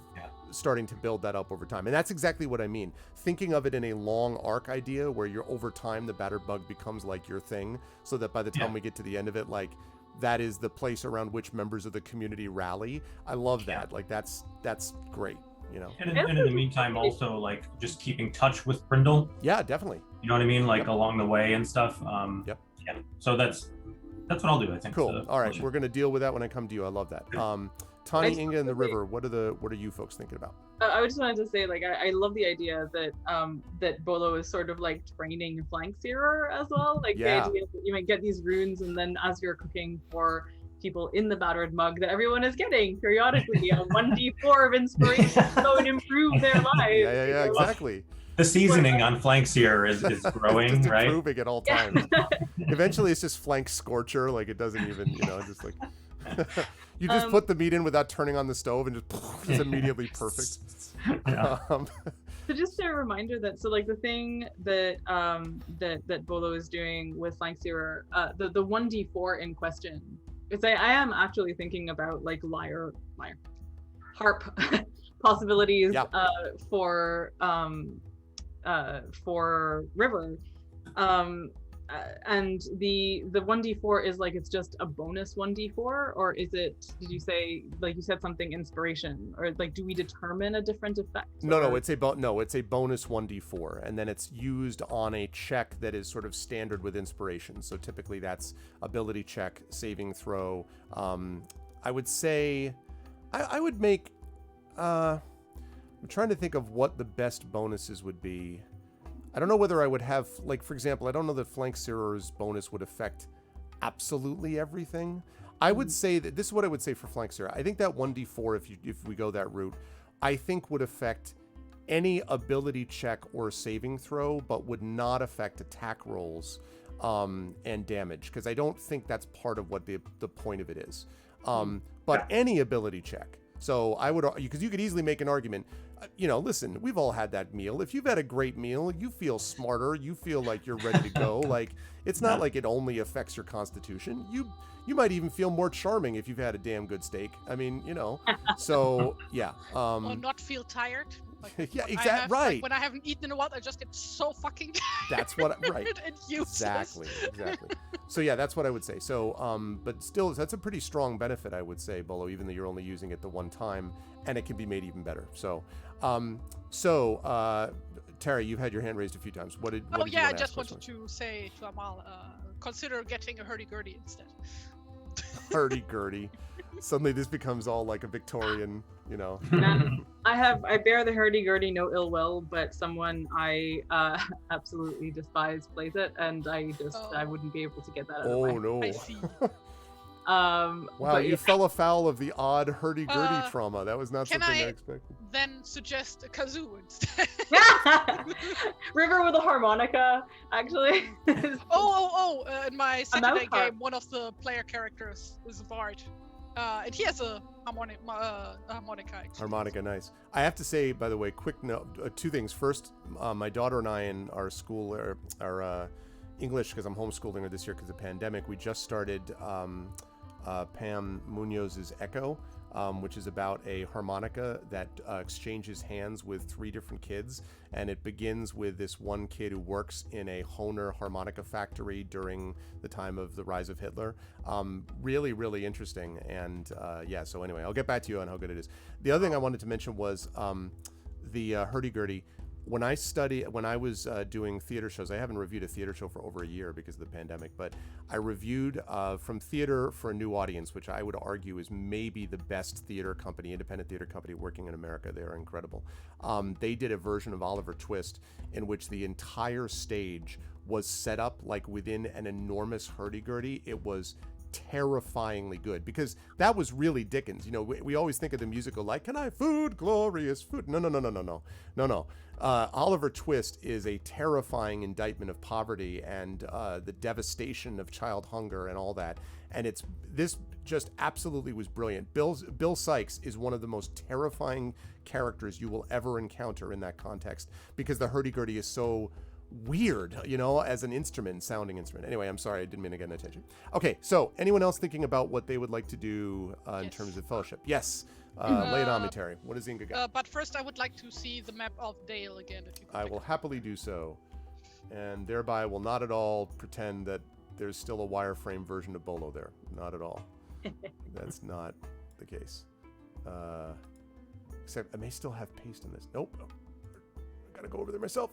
starting to build that up over time. And that's exactly what I mean. Thinking of it in a long arc idea where you're over time, the Battered Mug becomes like your thing, so that by the time we get to the end of it, like that is the place around which members of the community rally. I love that. Like that's great, you know. And in the meantime, also like just keeping touch with Brindle. Yeah, definitely. You know what I mean? Like along the way and stuff. Yep. Yeah. So that's what I'll do, I think. Cool. All right, we're gonna deal with that when I come to you. I love that. Tawny, Inga, and the River. What are you folks thinking about? I just wanted to say, like, I love the idea that that Bolo is sort of like training Flankseer as well. Like the idea that you might get these runes, and then as you're cooking for people in the Battered Mug, that everyone is getting periodically a 1d4 of inspiration to go and improve their lives. Yeah, exactly. The seasoning on Flankseer is growing, just right? Improving at all times. Eventually, it's just Flank Scorcher. Like it doesn't even, you know, just like you just put the meat in without turning on the stove, and it's immediately perfect. Yeah. So just a reminder that like the thing that that Bolo is doing with Flankseer, the 1d4 in question. It's I am actually thinking about like harp possibilities for River, and the 1d4 is like it's just a bonus 1d4, or is it? Did you say, like you said something inspiration, or like do we determine a different effect? No, it's a bonus 1d4, and then it's used on a check that is sort of standard with inspiration. So typically that's ability check, saving throw. I would say, I would make. I'm trying to think of what the best bonuses would be. I don't know whether I would have, like, for example, I don't know that Flankseer's bonus would affect absolutely everything. I would say that this is what I would say for Flankseer. I think that 1d4, if we go that route, I think would affect any ability check or saving throw, but would not affect attack rolls and damage, because I don't think that's part of what the point of it is. But any ability check. So I would, because you could easily make an argument, you know, listen, we've all had that meal. If you've had a great meal, you feel smarter, you feel like you're ready to go. Like, it's not like it only affects your constitution. You might even feel more charming if you've had a damn good steak. I mean, you know, so yeah. Or not feel tired. Like, yeah, exactly. Right. Like, when I haven't eaten in a while, I just get so fucking tired. That's what. Right. And useless. Exactly. So yeah, that's what I would say. So, but still, that's a pretty strong benefit, I would say, Bolo. Even though you're only using it the one time, and it can be made even better. So, Terry, you've had your hand raised a few times. What did? Oh yeah, I just wanted to say to Amal, consider getting a hurdy-gurdy instead. Hurdy-gurdy. Suddenly, this becomes all like a Victorian, you know. I bear the hurdy-gurdy no ill will, but someone I absolutely despise plays it, and I wouldn't be able to get that out of my head. No. I see. Wow, you fell afoul of the odd hurdy-gurdy trauma. That was not something I expected. Then suggest a kazoo instead. River with a harmonica, actually. In my second game, one of the player characters is a bard. And he has a harmonica, actually. Harmonica, nice. I have to say, by the way, quick note, two things. First, my daughter and I in our school, our English, because I'm homeschooling her this year because of the pandemic, we just started Pam Munoz's Echo, which is about a harmonica that exchanges hands with 3 different kids. And it begins with this one kid who works in a Hohner harmonica factory during the time of the rise of Hitler. Really, really interesting. And yeah, so anyway, I'll get back to you on how good it is. The other thing I wanted to mention was the hurdy-gurdy. When I was doing theater shows, I haven't reviewed a theater show for over a year because of the pandemic, but I reviewed From Theater for a New Audience, which I would argue is maybe the best theater company, independent theater company working in America. They are incredible. They did a version of Oliver Twist in which the entire stage was set up like within an enormous hurdy-gurdy. It was terrifyingly good because that was really Dickens. You know, we always think of the musical like, can I food, glorious food? No. Oliver Twist is a terrifying indictment of poverty and the devastation of child hunger and all that. And this just absolutely was brilliant. Bill Sykes is one of the most terrifying characters you will ever encounter in that context because the hurdy-gurdy is so weird, you know, as an sounding instrument. Anyway, I'm sorry, I didn't mean to get an attention. Okay, so anyone else thinking about what they would like to do in terms of fellowship? Yes, lay it on me, Terry. What does Inga got? But first, I would like to see the map of Dale again. If you could I will happily do so, and thereby will not at all pretend that there's still a wireframe version of Bolo there. Not at all. That's not the case. Except I may still have paste in this. Nope. I gotta go over there myself.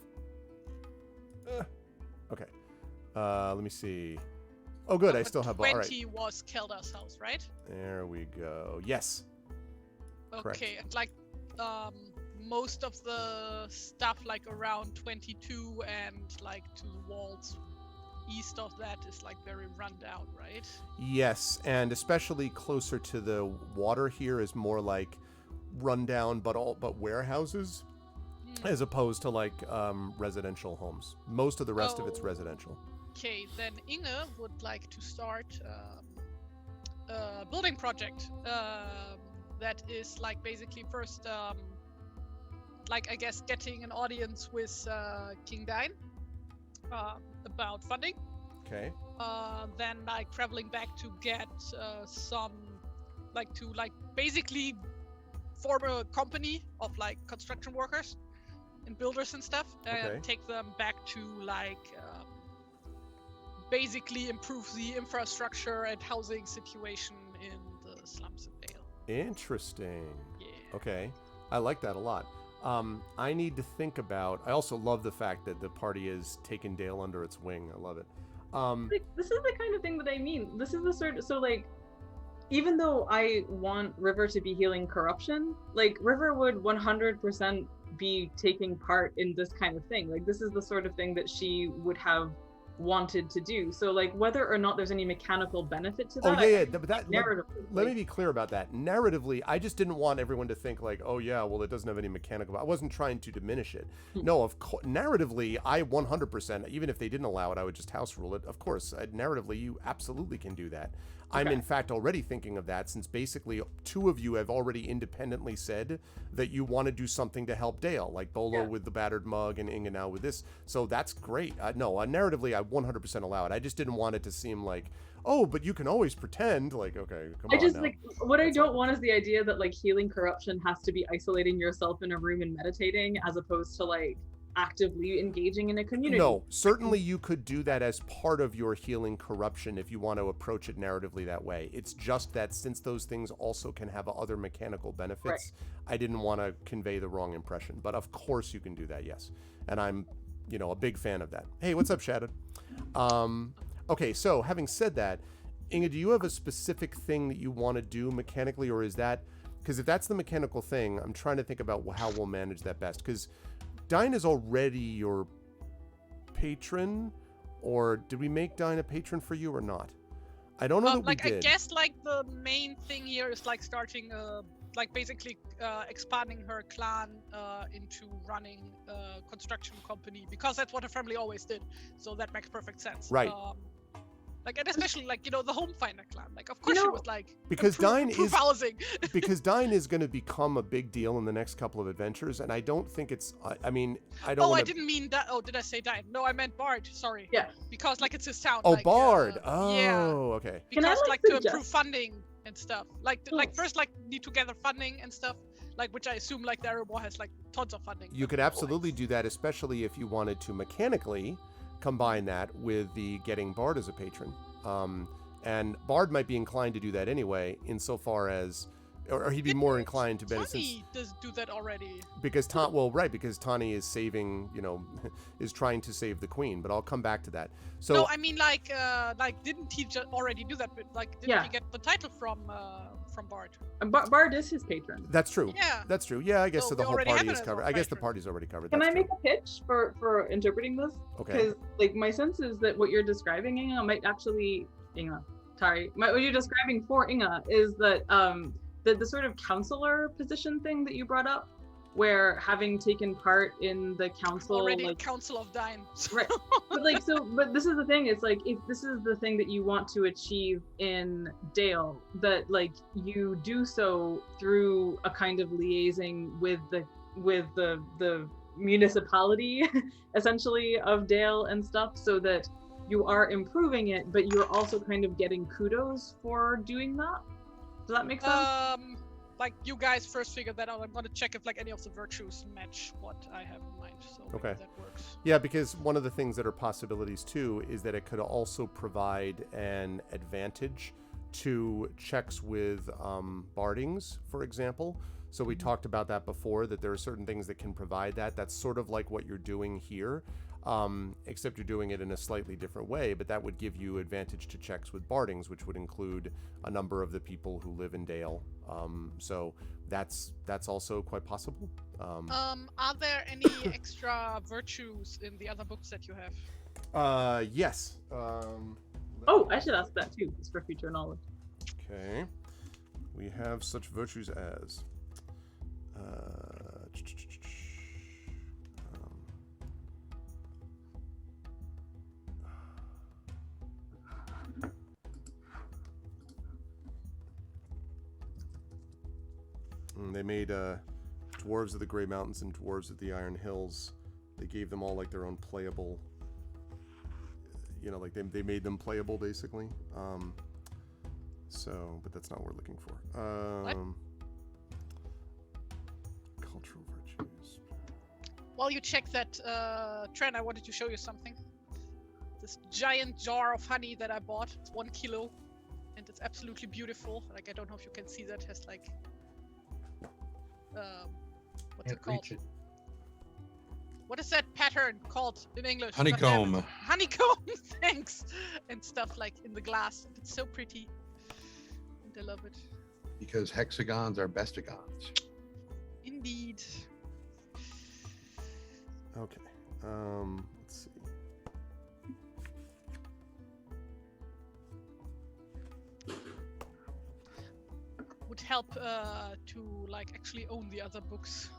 Okay. Let me see. Oh, good. I still have. 20 all right. was Keldar's house, right? There we go. Yes. Okay, Correct. and like most of the stuff like around 22 and like to the walls east of that is like very run down, right? Yes, and especially closer to the water here is more like rundown, but warehouses. As opposed to like residential homes. Most of the rest of it's residential. Okay, then Inge would like to start a building project that is like basically first, like I guess getting an audience with King Dine about funding. Okay. Then like traveling back to get some, like to like basically form a company of like construction workers and builders and stuff, and take them back to like basically improve the infrastructure and housing situation in the slums of Dale. Interesting. Yeah. Okay. I like that a lot. I need to think about. I also love the fact that the party is taking Dale under its wing. I love it. Like, this is the kind of thing that I mean. This is the sort of, so like, even though I want River to be healing corruption, like River would 100% be taking part in this kind of thing. Like, this is the sort of thing that she would have wanted to do. So like, whether or not there's any mechanical benefit to that, let me be clear about that. Narratively, I just didn't want everyone to think like, oh yeah, well, it doesn't have any mechanical. I wasn't trying to diminish it. No, of course, narratively, I 100%, even if they didn't allow it, I would just house rule it. Of course, narratively, you absolutely can do that. I'm in fact already thinking of that, since basically 2 of you have already independently said that you want to do something to help Dale, like Bolo with the battered mug and Inga now with this. So that's great. No, narratively, I 100% allow it. I just didn't want it to seem like, oh, but you can always pretend. Like, okay, come on. I just like, what I don't want is the idea that like healing corruption has to be isolating yourself in a room and meditating, as opposed to like actively engaging in a community. No, certainly you could do that as part of your healing corruption if you want to approach it narratively that way. It's just that since those things also can have other mechanical benefits, I didn't want to convey the wrong impression. But of course you can do that, yes. And I'm, a big fan of that. Hey, what's up, Shattered? Okay, so having said that, Inga, do you have a specific thing that you want to do mechanically, or is that, because if that's the mechanical thing, I'm trying to think about how we'll manage that best, because Dine is already your patron, or did we make Dine a patron for you or not? I don't know that like, we did. I guess like the main thing here is like starting like basically expanding her clan into running a construction company, because that's what her family always did. So that makes perfect sense. Right. Like, and especially like the Homefinder clan. Like, of course she was like because Dine improve is housing. because Dine is going to become a big deal in the next couple of adventures, and I don't think it's. I mean, I don't. Oh, wanna... I didn't mean that. Oh, did I say Dine? No, I meant Bard. Sorry. Yeah. Because like it's his town. Oh, like, Bard. Yeah. Okay. Can I, Because like, to suggest- improve funding and stuff. Like Yes. first like need to gather funding and stuff. Like, which I assume like the Erebor has like tons of funding. You could absolutely do that, especially if you wanted to mechanically combine that with the getting Bard as a patron. And Bard might be inclined to do that anyway, insofar as, or he'd be more inclined to benefit. Tawny does do that already. Because because Tawny is saving, is trying to save the queen. But I'll come back to that. So No, I mean like didn't he already do that? But like, didn't he get the title from Bard? Bard is his patron. that's true. Yeah. That's true. Yeah, I guess so. So The we whole already party have is it as covered. our I guess the patron. party's already covered. Can That's I true. make a pitch for interpreting this? Okay. Because like my sense is that what you're describing, Inga, might actually what you're describing for Inga is that the sort of counselor position thing that you brought up, where having taken part in the council, Already like Council of Dine. right, but this is the thing. It's like if this is the thing that you want to achieve in Dale, that like you do so through a kind of liaising with the municipality essentially of Dale and stuff, so that you are improving it, but you're also kind of getting kudos for doing that. Does that make sense? Like you guys first figured that out. I'm gonna check if like any of the virtues match what I have in mind. So maybe Okay. that works. Yeah, because one of the things that are possibilities too is that it could also provide an advantage to checks with bardings, for example. So we talked about that before, that there are certain things that can provide that. That's sort of like what you're doing here, except you're doing it in a slightly different way. But that would give you advantage to checks with bardings, which would include a number of the people who live in Dale. So that's also quite possible. Are there any extra virtues in the other books that you have? Yes. Oh, I should ask that too, just for future knowledge. Okay. We have such virtues as they made Dwarves of the Grey Mountains and Dwarves of the Iron Hills. They gave them all like their own playable, like they made them playable basically. So, but that's not what we're looking for. What? Cultural virtues. While you check that, Tren, I wanted to show you something. This giant jar of honey that I bought. It's 1 kilo, and it's absolutely beautiful. Like, I don't know if you can see that. It has like, what's it called? What is that pattern called in English? Honeycomb. Honeycomb, thanks, and stuff like in the glass. It's so pretty. I love it. Because hexagons are bestigons. Indeed. Okay. Let's see. Would help to like actually own the other books.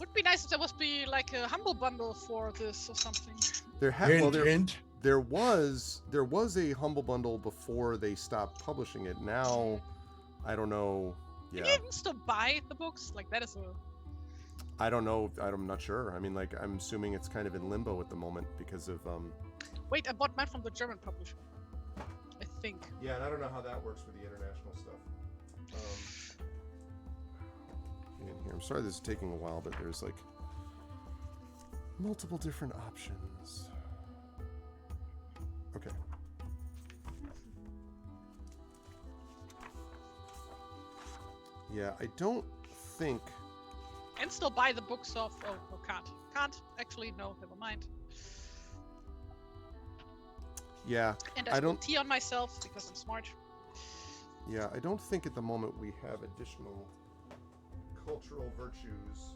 Would be nice if there was be like a humble bundle for this or something. There was a humble bundle before they stopped publishing it. Now, I don't know. Yeah. Can you even still buy the books? Like that is a. I don't know. I'm not sure. I mean, like, I'm assuming it's kind of in limbo at the moment because of. Wait, I bought mine from the German publisher. I think. Yeah, and I don't know how that works with the international stuff. In here, I'm sorry this is taking a while, but there's like multiple different options. Okay. Yeah, I don't think. And still buy the books off. Oh, no, can't. Actually, no, never mind. Yeah, And I I don't. spilled tea on myself because I'm smart. Yeah, I don't think at the moment we have additional cultural virtues.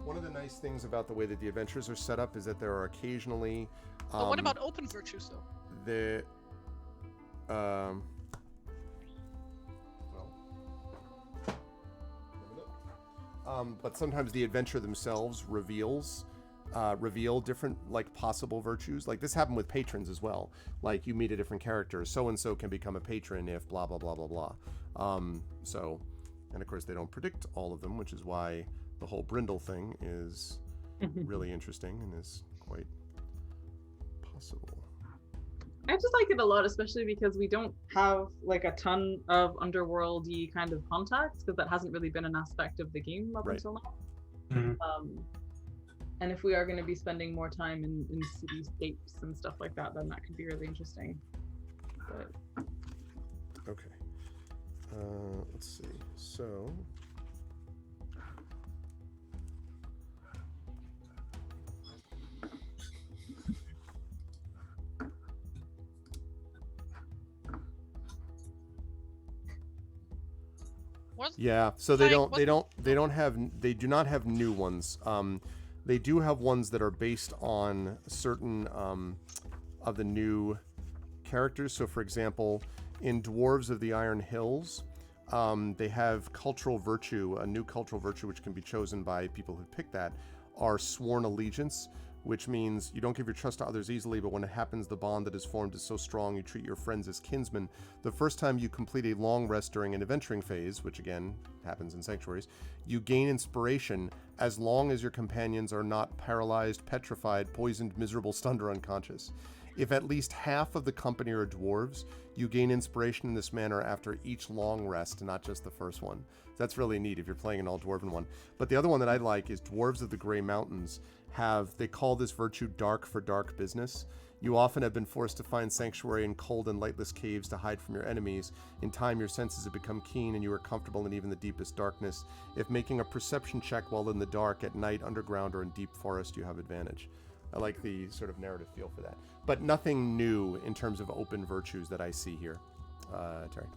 One of the nice things about the way that the adventures are set up is that there are occasionally. But what about open virtues though? The well, but sometimes the adventure themselves reveals reveal different like possible virtues. Like this happened with patrons as well. Like you meet a different character, so and so can become a patron if blah blah blah blah blah. So, and of course they don't predict all of them, which is why the whole Brindle thing is really interesting and is quite possible. I just like it a lot, especially because we don't have like a ton of underworldy kind of contacts, because that hasn't really been an aspect of the game up until now. And if we are going to be spending more time in cityscapes and stuff like that, then that could be really interesting. But... Okay. Let's see. So. Yeah, so they do not have new ones. They do have ones that are based on certain of the new characters. So for example, in Dwarves of the Iron Hills, they have cultural virtue, a new cultural virtue which can be chosen by people who pick that, are sworn allegiance, which means you don't give your trust to others easily, but when it happens, the bond that is formed is so strong you treat your friends as kinsmen. The first time you complete a long rest during an adventuring phase, which again happens in sanctuaries, you gain inspiration as long as your companions are not paralyzed, petrified, poisoned, miserable, stunned, or unconscious. If at least half of the company are dwarves, you gain inspiration in this manner after each long rest, not just the first one. That's really neat if you're playing an all-dwarven one. But the other one that I like is Dwarves of the Grey Mountains they call this virtue dark for dark business. You often have been forced to find sanctuary in cold and lightless caves to hide from your enemies. In time, your senses have become keen and you are comfortable in even the deepest darkness. If making a perception check while in the dark, at night, underground, or in deep forest, you have advantage. I like the sort of narrative feel for that. But nothing new in terms of open virtues that I see here. Terry.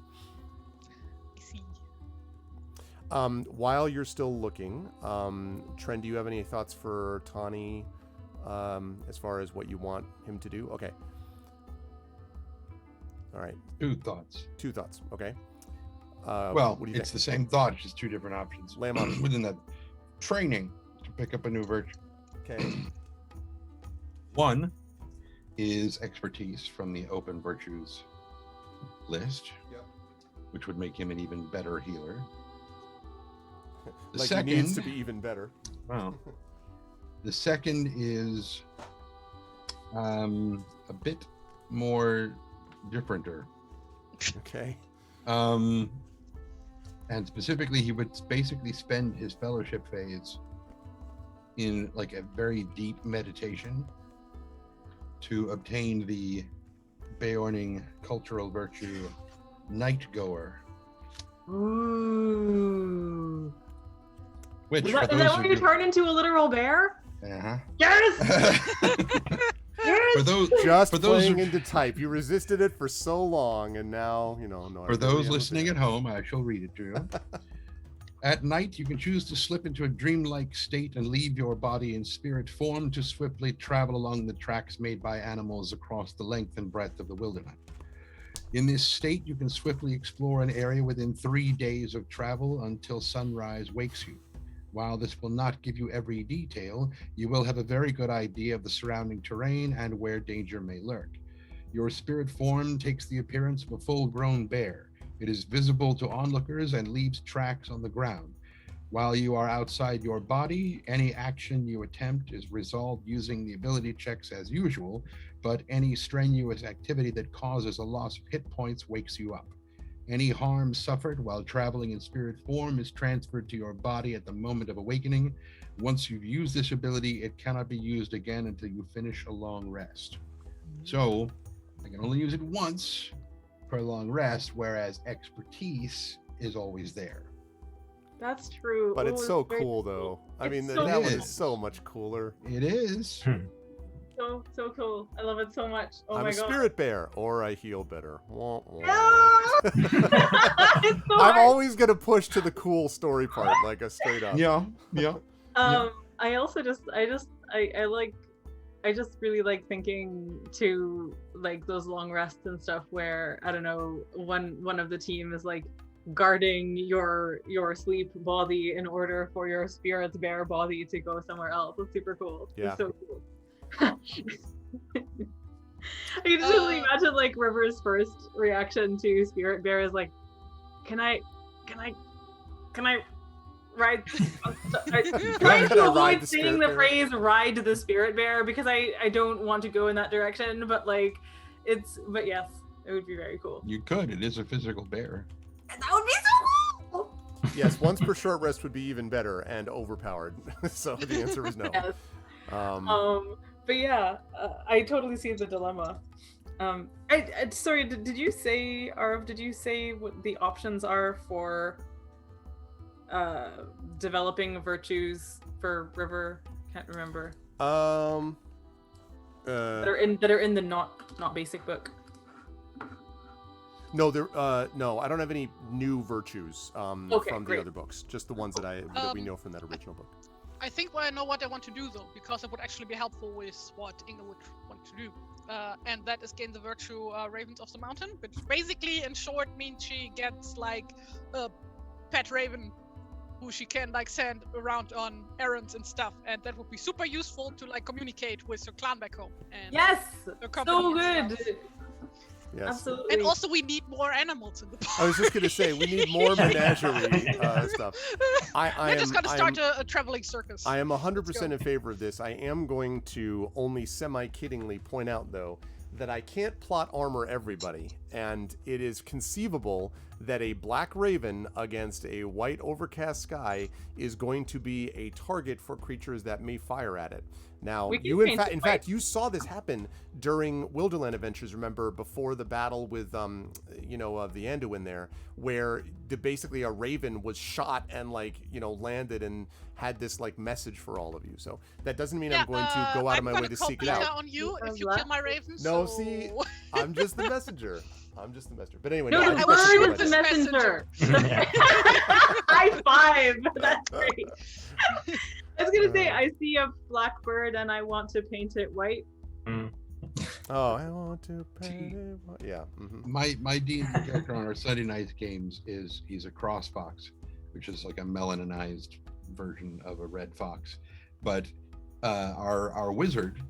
I see. While you're still looking, Tren, do you have any thoughts for Tawny as far as what you want him to do? Okay. All right. Two thoughts. Okay. Well, what do you it's think? the same thought, just two different options. Lay 'em on. Within that training to pick up a new virtue. Okay. One is expertise from the open virtues list, Yep. which would make him an even better healer. The Like second, he needs to be even better. Wow. The second is a bit more differenter. Okay. And specifically, he would basically spend his fellowship phase in like a very deep meditation to obtain the Beorning cultural virtue Night Goer. Ooh. Which Is for that those where you turn into a literal bear? uh-huh. Yes! Yes! For those Just for those playing into type. You resisted it for so long, and now, no. for those listening at home, I shall read it to you. At night, you can choose to slip into a dreamlike state and leave your body in spirit form to swiftly travel along the tracks made by animals across the length and breadth of the wilderness. In this state, you can swiftly explore an area within 3 days of travel until sunrise wakes you. While this will not give you every detail, you will have a very good idea of the surrounding terrain and where danger may lurk. Your spirit form takes the appearance of a full-grown bear. It is visible to onlookers and leaves tracks on the ground. While you are outside your body, any action you attempt is resolved using the ability checks as usual, but any strenuous activity that causes a loss of hit points wakes you up. Any harm suffered while traveling in spirit form is transferred to your body at the moment of awakening. Once you've used this ability, it cannot be used again until you finish a long rest. So, I can only use it once per long rest, whereas expertise is always there. That's true. But it's Ooh, so very cool, though. I It's mean, so that one cool. is so much cooler. It is. So cool. I love it so much. Oh I'm my a god. spirit bear, or I heal better. Wah, wah. Ah! It's so I'm hard. always gonna push to the cool story part, like a straight up. Yeah. I also I just really like thinking to like those long rests and stuff where I don't know, one of the team is like guarding your sleep body in order for your spirit bear body to go somewhere else. It's super cool. Yeah. It's so cool. I can just really imagine like River's first reaction to spirit bear is like, can I ride? I'm trying to avoid saying the phrase "ride the spirit bear" because I don't want to go in that direction. But like, but yes, it would be very cool. You could. It is a physical bear. And that would be so cool. Yes, once per short rest would be even better and overpowered. So the answer is no. Yes. But yeah, I totally see the dilemma. Sorry, did you say, Arv, did you say what the options are for developing virtues for River? Can't remember. That are in the not basic book. No, no, I don't have any new virtues from the other books. Just the ones that we know from that original book. I think I know what I want to do though, because it would actually be helpful with what Inga would want to do. And that is gain the virtue Ravens of the Mountain, which basically in short means she gets like a pet raven who she can like send around on errands and stuff, and that would be super useful to like communicate with her clan back home. And yes, so good. Yes. Absolutely. And also we need more animals in the park. I was just going to say, we need more menagerie stuff. We're just going to start a traveling circus. I am 100% in favor of this. I am going to only semi-kiddingly point out, though, that I can't plot armor everybody, and it is conceivable that a black raven against a white overcast sky is going to be a target for creatures that may fire at it. Now, you in fact, you saw this happen during Wilderland Adventures. Remember, before the battle with, the Anduin there, where basically a raven was shot and landed and had this message for all of you. So that doesn't mean I'm going to go out of my way to seek it out. on you if you kill my raven. No, see, I'm just the messenger. But anyway, no, the bird is the messenger. High five. That's great. I was gonna say, I see a black bird and I want to paint it white. Oh, I want to paint it white. Yeah. Mm-hmm. My D&D character on our Sunday night games he's a cross fox, which is like a melanized version of a red fox. But our wizard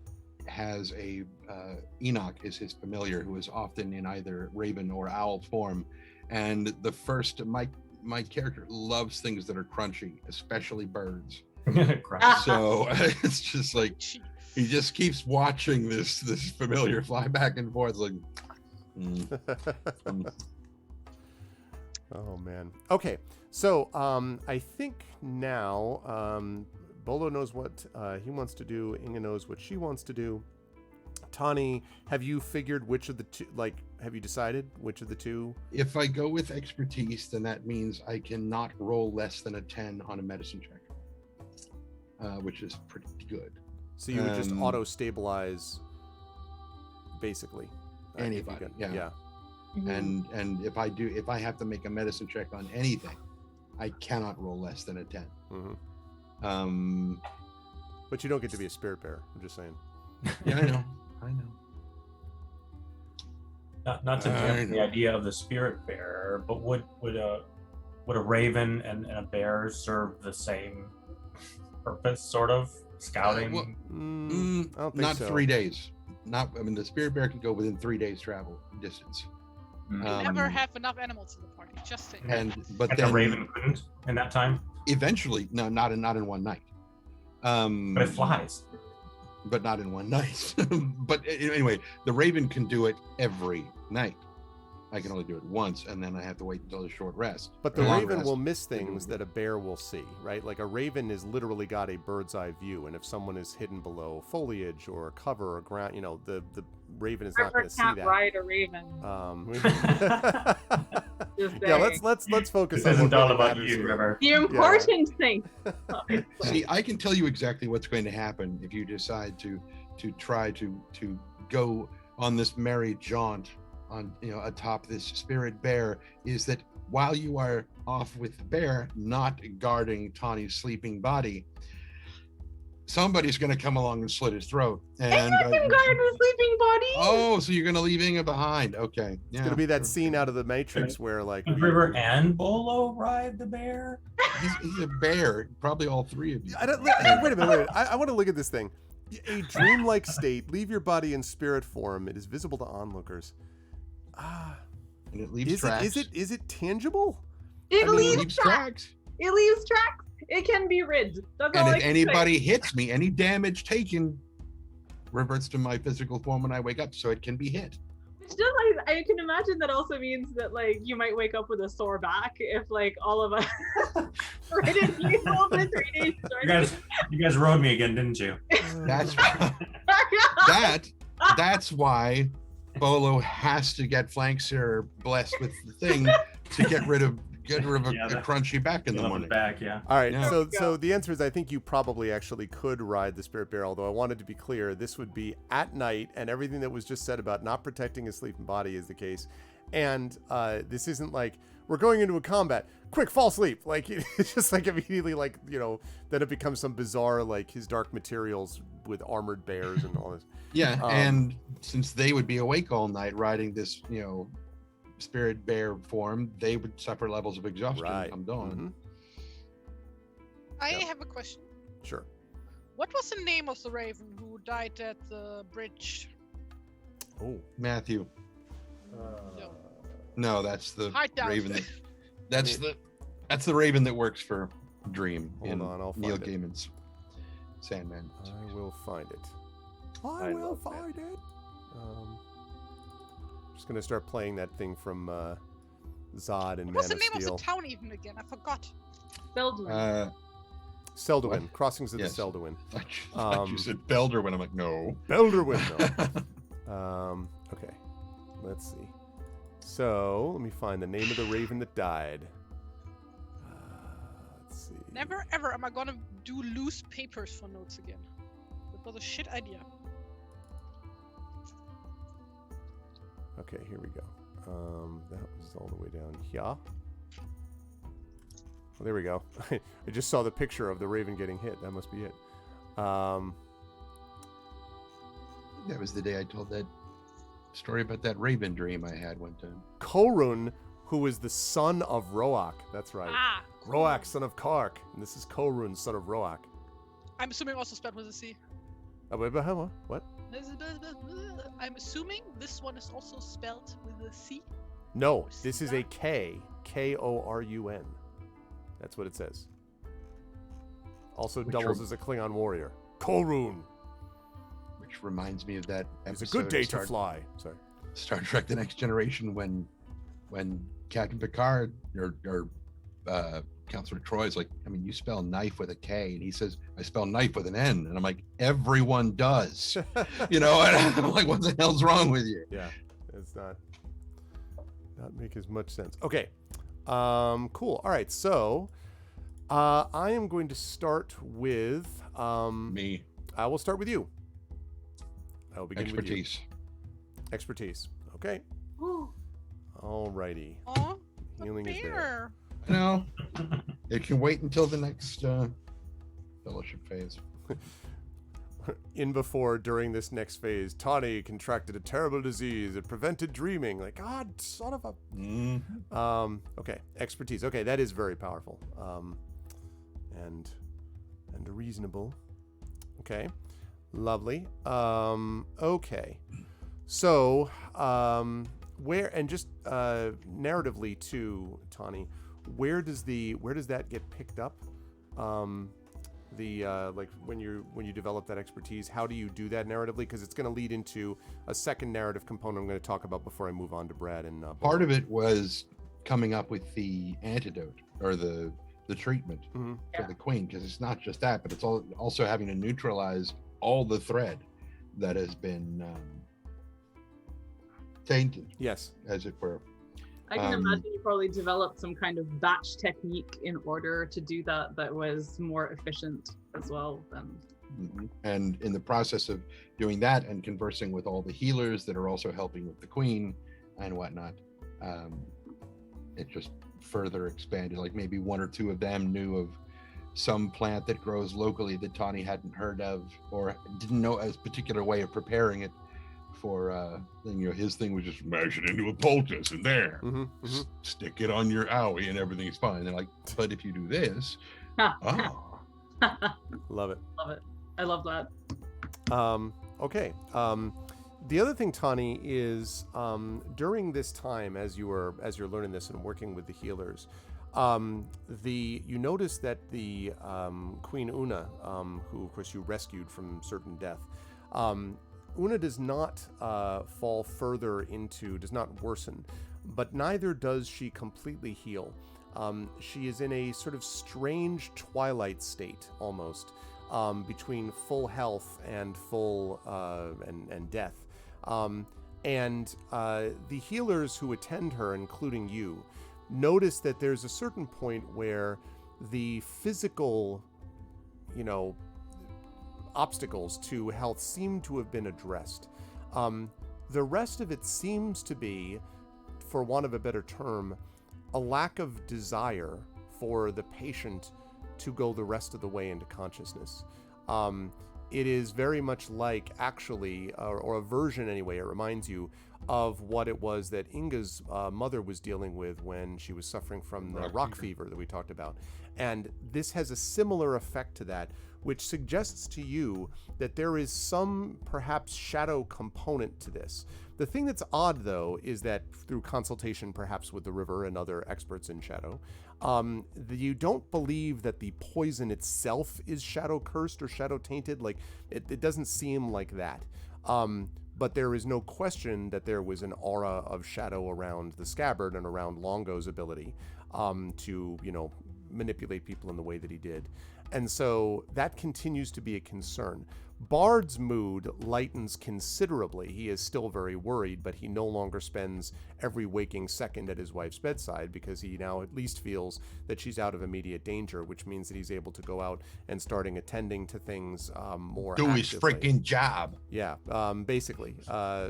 has a Enoch is his familiar, who is often in either raven or owl form. And my character loves things that are crunchy, especially birds. So it's just like he just keeps watching this familiar fly back and forth like Oh man. Okay, so I think now Bolo knows what he wants to do. Inga knows what she wants to do. Tani, have you figured which of the two, have you decided which of the two? If I go with expertise, then that means I cannot roll less than a 10 on a medicine check, which is pretty good. So you would just auto-stabilize, basically. Anybody, yeah. Mm-hmm. And if I have to make a medicine check on anything, I cannot roll less than a 10. Mm-hmm. But you don't get to be a spirit bearer. I'm just saying. Yeah, I know. Not to jump the idea of the spirit bearer, but would a raven and a bear serve the same purpose, sort of scouting? I don't think not so. 3 days. The spirit bear can go within 3 days travel distance. You never have enough animals in the party. Just saying. But the raven couldn't in that time. Eventually, no, not in one night. But it flies. But not in one night. But anyway, the raven can do it every night. I can only do it once, and then I have to wait until a short rest. But the raven will miss things that a bear will see, right? Like a raven is literally got a bird's eye view, and if someone is hidden below foliage or cover or ground, the raven is not going to see that. Ride a raven. Yeah, let's focus This on isn't all about you, River. The important thing. See, I can tell you exactly what's going to happen if you decide to try to go on this merry jaunt on atop this spirit bear, is that while you are off with the bear, not guarding Tani's sleeping body, somebody's going to come along and slit his throat. And I can guard the sleeping body. oh, so you're going to leave Inga behind? Okay, yeah. It's gonna be that scene out of the Matrix where like Would River and Bolo ride the bear? He's a bear. Probably all three of you. I don't, wait a minute. I want to look at this thing. A dreamlike state. Leave your body in spirit form. It is visible to onlookers. And it leaves tracks. Is it tangible? It I mean, leaves tracks. It leaves tracks. It can be rid. That's all And I if can anybody say. hits me, any damage taken reverts to my physical form when I wake up, so it can be hit. Which does, I can imagine that also means that like you might wake up with a sore back if like all of us ridden people for 3 days. You guys rode me again, didn't you? That's that's why Bolo has to get Flankster blessed with the thing to get rid of a crunchy back in the morning. Back, yeah. All right. Yeah. So the answer is I think you probably actually could ride the spirit bear. Although I wanted to be clear, this would be at night, and everything that was just said about not protecting his sleeping body is the case. And this isn't like we're going into a combat. Quick, fall asleep. Like it's just like immediately like then it becomes some bizarre like his dark materials with armored bears and all this. Yeah, and since they would be awake all night riding this, spirit bear form, they would suffer levels of exhaustion come dawn. Mhm. I Yep. have a question. Sure. What was the name of the raven who died at the bridge? Oh. Matthew. No. No, that's the Hide down. raven. That's the raven that works for Dream Hold in on, I'll Neil find it. Gaiman's Sandman. I will find it. I will love find it. Just gonna start playing that thing from Zod and What was Man the of name of Steel. the town even again? I forgot. Seldom. Seldwyn. What? Crossings of Yes. the Seldwyn. I thought you said Belderwin. I'm like, no. Belderwin. Okay. Let's see. So let me find the name of the raven that died. Let's see. Never ever am I gonna do loose papers for notes again. That was a shit idea. Okay, here we go. That was all the way down here. Well, there we go. I just saw the picture of the raven getting hit. That must be it. That was the day I told that story about that raven dream I had one time. Korun, who was the son of Roak. That's right. Ah, Roak, son of Kark. And this is Korun, son of Roak. I'm assuming also spelled with a C. What? I'm assuming this one is also spelled with a C. No, this is a K. Korun. That's what it says. Also Which doubles as a Klingon warrior. Korun. Which reminds me of that It's episode a good day of to fly. Sorry. Star Trek: The Next Generation when Captain Picard or Counselor Troy's like, I mean, you spell knife with a K, and he says, I spell knife with an N, and I'm like, everyone does, and I'm like, what the hell's wrong with you? Yeah, it's not make as much sense. Okay, cool. All right, so I am going to start with Me, I will start with you. I will begin expertise. with you. Expertise. Okay. Ooh. Alrighty. Oh, Healing is there. bear. No, it can wait until the next fellowship phase. During this next phase, Tawny contracted a terrible disease. It prevented dreaming. Like, God, son of a. Okay, expertise. Okay, that is very powerful. And reasonable. Okay, lovely. Okay, so where and just narratively too, Tawny, where does that get picked up? Like when you develop that expertise, how do you do that narratively? Because it's going to lead into a second narrative component I'm going to talk about before I move on to Brad and Part of it was coming up with the antidote or the treatment for the queen, because it's not just that, but it's also having to neutralize all the thread that has been tainted, Yes. as it were. I can imagine you probably developed some kind of batch technique in order to do that was more efficient as well. And in the process of doing that and conversing with all the healers that are also helping with the queen and whatnot, it just further expanded. Like maybe one or two of them knew of some plant that grows locally that Tawny hadn't heard of or didn't know a particular way of preparing it for his thing was just mash it into a poultice and there stick it on your owie and everything's fine. They're like, but if you do this, Love it. Love it. I love that. Okay. The other thing, Tawny, is during this time, as you're learning this and working with the healers, you notice that the Queen Una, who of course you rescued from certain death, Una does not fall further does not worsen, but neither does she completely heal. She is in a sort of strange twilight state almost, between full health and full and death. And the healers who attend her, including you, notice that there's a certain point where the physical, obstacles to health seem to have been addressed. The rest of it seems to be, for want of a better term, a lack of desire for the patient to go the rest of the way into consciousness. It is very much like, actually, or a version anyway, it reminds you of what it was that Inga's mother was dealing with when she was suffering from the rock fever that we talked about. And this has a similar effect to that, which suggests to you that there is some perhaps shadow component to this. The thing that's odd, though, is that through consultation perhaps with the river and other experts in shadow, you don't believe that the poison itself is shadow cursed or shadow tainted. Like, it doesn't seem like that. But there is no question that there was an aura of shadow around the scabbard and around Longo's ability to, manipulate people in the way that he did. And so that continues to be a concern. Bard's mood lightens considerably. He is still very worried, but he no longer spends every waking second at his wife's bedside because he now at least feels that she's out of immediate danger, which means that he's able to go out and starting attending to things more do actively. his freaking job. Yeah, basically.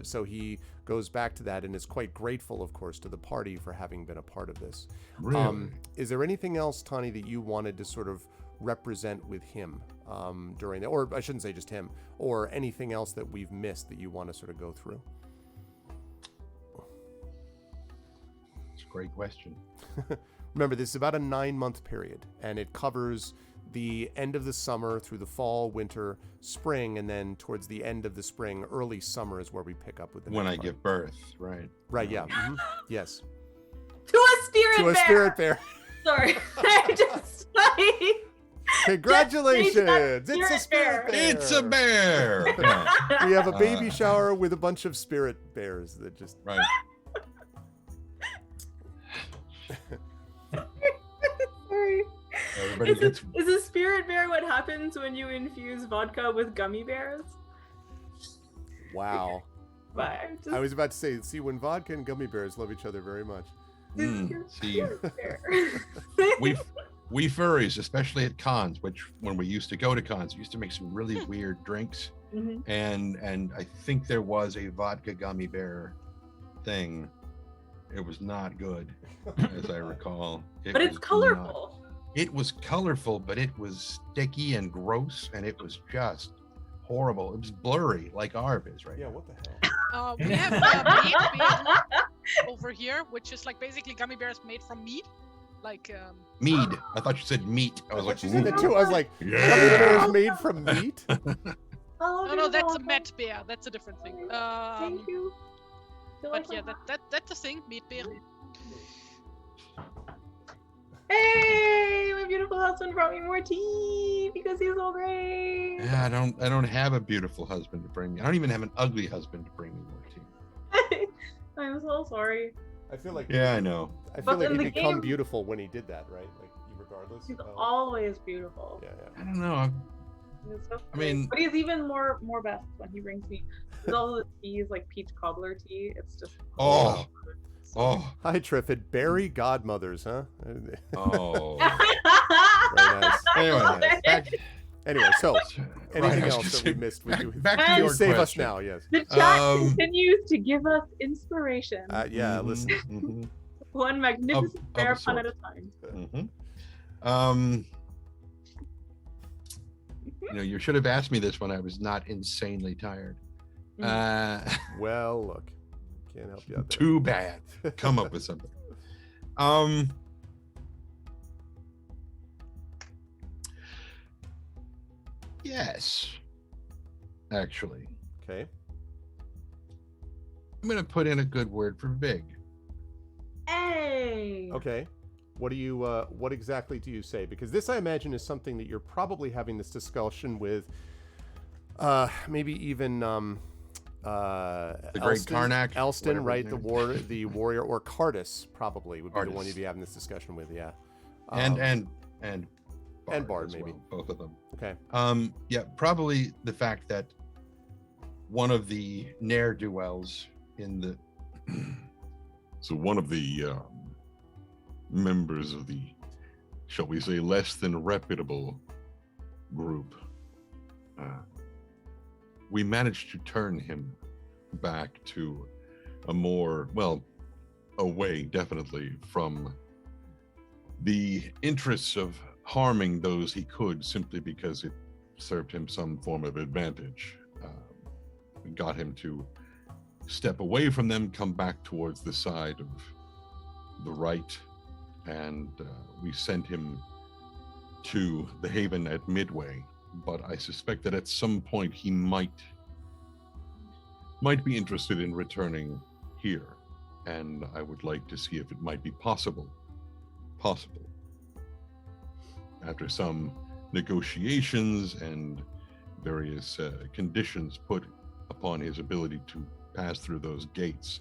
So he goes back to that and is quite grateful, of course, to the party for having been a part of this. Really? Is there anything else, Tawny, that you wanted to sort of represent with him during that, or I shouldn't say just him, or anything else that we've missed that you want to sort of go through? It's a great question. Remember, this is about a 9-month period, and it covers the end of the summer through the fall, winter, spring, and then towards the end of the spring, early summer is where we pick up with the when I next part. give birth, right? Right, yeah. Yes. To a spirit To a bear. spirit bear. Sorry. Congratulations! Just It's a spirit bear. It's a bear. We have a baby shower with a bunch of spirit bears that just... Right. Sorry. Everybody gets... Is a spirit bear what happens when you infuse vodka with gummy bears? Wow. But just, I was about to say, see, when vodka and gummy bears love each other very much. See, we furries, especially at cons, which when we used to go to cons, we used to make some really weird drinks. And I think there was a vodka gummy bear thing. It was not good, as I recall. But it's colorful. It was colorful, but it was sticky and gross, and it was just horrible. It was blurry, like Arv is right Yeah, now. what the hell? We have meat beer over here, which is like basically gummy bears made from meat. Like Mead. I thought you said meat. I was like, She said that too. I was like, gummy yeah. bears made from meat? no, that's a met bear. That's a different thing. Thank you. But yeah, that's a thing. Meat beer. Hey, my beautiful husband brought me more tea because he's so great. Yeah, I don't have a beautiful husband to bring me. I don't even have an ugly husband to bring me more tea. I'm so sorry. I feel like Yeah, I know. I But feel like in he the become game- beautiful when he did that, right? Like regardless. He's always beautiful. Yeah. I don't know. He's so I mean- great. But he's even more best when he brings me all the teas, like peach cobbler tea. It's just Oh, oh, Hi, Triffid. Berry godmothers, huh? oh. Very nice. Anyway, back, Anyway, so anything I was else gonna that say, we missed with you? back to You your save us question. now, yes. The chat Um, continues to give us inspiration. Yeah, Mhm, listen. mhm, One magnificent of bear a pun sort. at a time. mhm. You should have asked me this when I was not insanely tired. Well, look, can't help you out there. Too bad. Come up with something. Yes, actually, Okay. I'm gonna put in a good word for Vig. Hey. Okay. What exactly do you say? Because this, I imagine, is something that you're probably having this discussion with, maybe even The great Karnak, Elston, whatever right? his name is. The warrior, or Cardis probably would be the one Cardis. you'd be having this discussion with. Yeah. And Bard, as maybe. well, both of them. Okay. Yeah, probably the fact that one of the ne'er-do-wells in the So one of the members of the, shall we say, less than reputable group, we managed to turn him back to a more, well, away definitely from the interests of harming those he could simply because it served him some form of advantage. We got him to step away from them, come back towards the side of the right, and we sent him to the haven at Midway. But I suspect that at some point he might be interested in returning here, and I would like to see if it might be possible after some negotiations and various conditions put upon his ability to pass through those gates,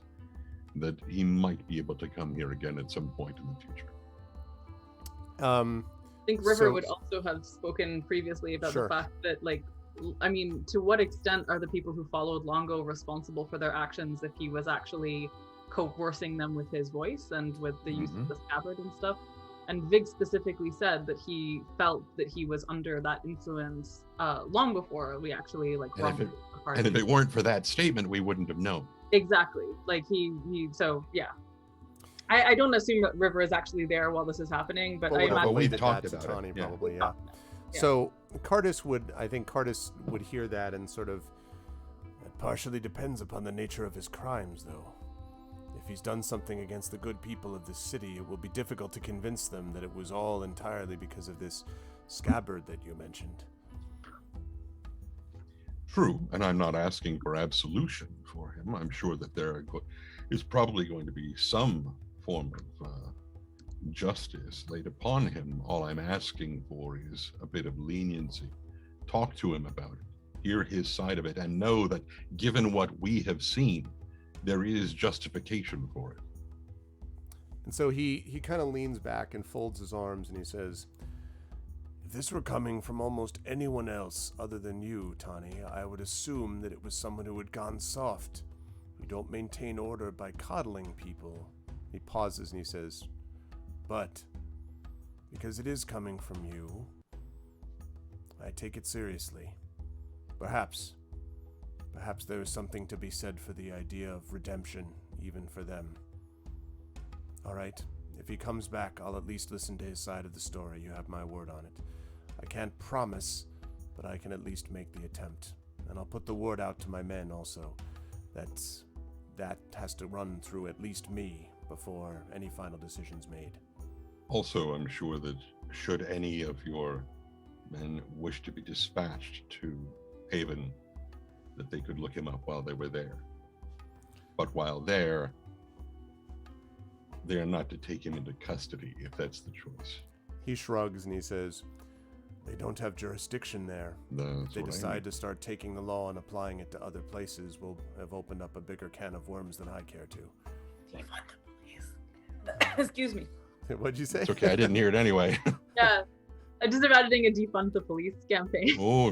that he might be able to come here again at some point in the future. I think River So- would also have spoken previously about Sure. the fact that, like, I mean, to what extent are the people who followed Longo responsible for their actions if he was actually coercing them with his voice and with the use of the scabbard and stuff? And Vig specifically said that he felt that he was under that influence long before we actually, like, And if rumbled it- the party. and if it weren't for that statement, we wouldn't have known. Exactly. Like so yeah. I don't assume that River is actually there while this is happening, but Well, I we'll imagine. we've leave it talked at that to about it, Tawny, yeah. probably, yeah. Yeah. So Cardis would hear that and sort of. It partially depends upon the nature of his crimes, though. If he's done something against the good people of this city, it will be difficult to convince them that it was all entirely because of this scabbard that you mentioned. True, and I'm not asking for absolution for him. I'm sure that there is probably going to be some form of justice laid upon him. All I'm asking for is a bit of leniency. Talk to him about it, hear his side of it, and know that given what we have seen, there is justification for it. And so he kind of leans back and folds his arms and he says, "If this were coming from almost anyone else other than you, Tani, I would assume that it was someone who had gone soft. We don't maintain order by coddling people." He pauses and he says, "But because it is coming from you, I take it seriously. Perhaps there is something to be said for the idea of redemption, even for them. All right, if he comes back, I'll at least listen to his side of the story. You have my word on it. I can't promise, but I can at least make the attempt. And I'll put the word out to my men also. That has to run through at least me before any final decision's made." Also, I'm sure that should any of your men wish to be dispatched to Haven, that they could look him up while they were there. But while there, they are not to take him into custody if that's the choice. He shrugs and he says, "They don't have jurisdiction there. That's If they what I decide mean. to start taking the law and applying it to other places, we'll have opened up a bigger can of worms than I care to." Excuse me. What'd you say? It's okay, I didn't hear it anyway. Yeah. I'm just imagining a defund the police campaign. Oh,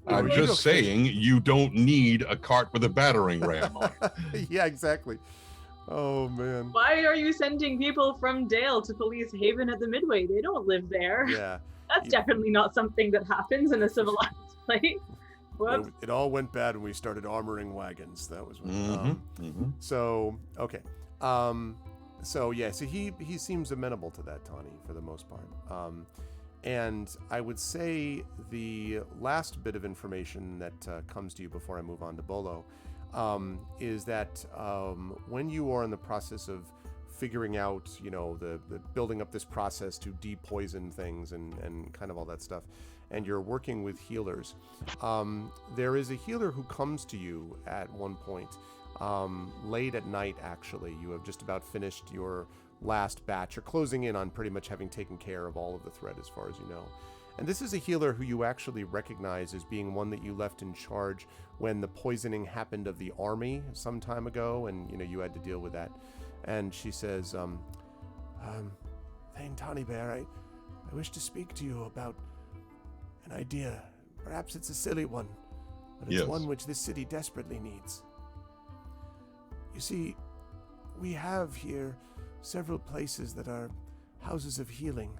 I'm Well, just saying, you don't need a cart with a battering ram on it. Yeah, exactly. Oh, man. Why are you sending people from Dale to police Haven at the Midway? They don't live there. Yeah. That's definitely not something that happens in a civilized place. Whoops. It all went bad when we started armoring wagons. That was when, Mhm. so, okay. So yeah, so he seems amenable to that, Tawny, for the most part. And I would say the last bit of information that comes to you before I move on to Bolo is that when you are in the process of figuring out, the building up this process to depoison things and kind of all that stuff, and you're working with healers, there is a healer who comes to you at one point, late at night, actually. You have just about finished your last batch. You're closing in on pretty much having taken care of all of the thread as far as you know. And this is a healer who you actually recognize as being one that you left in charge when the poisoning happened of the army some time ago, and you had to deal with that. And she says, Thane Tawny Bear, I wish to speak to you about an idea. Perhaps it's a silly one, but it's one which this city desperately needs. You see, we have here several places that are houses of healing,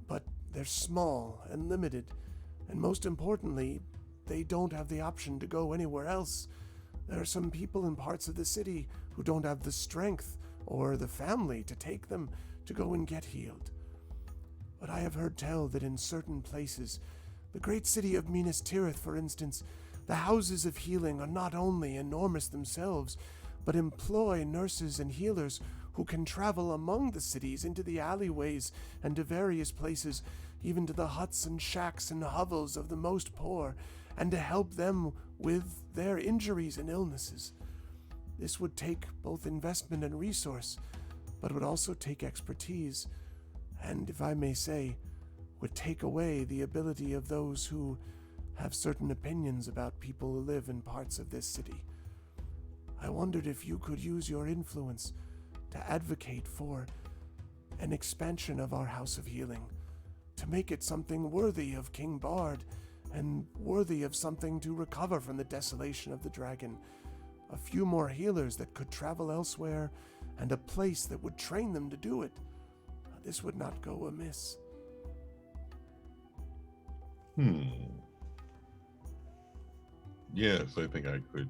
but they're small and limited, and most importantly, they don't have the option to go anywhere else. There are some people in parts of the city who don't have the strength or the family to take them to go and get healed. But I have heard tell that in certain places, the great city of Minas Tirith, for instance, the houses of healing are not only enormous themselves, but employ nurses and healers who can travel among the cities into the alleyways and to various places, even to the huts and shacks and hovels of the most poor, and to help them with their injuries and illnesses. This would take both investment and resource, but would also take expertise, and, if I may say, would take away the ability of those who have certain opinions about people who live in parts of this city. I wondered if you could use your influence to advocate for an expansion of our House of Healing, to make it something worthy of King Bard and worthy of something to recover from the desolation of the dragon. A few more healers that could travel elsewhere, and a place that would train them to do it. This would not go amiss. Yes, I think I could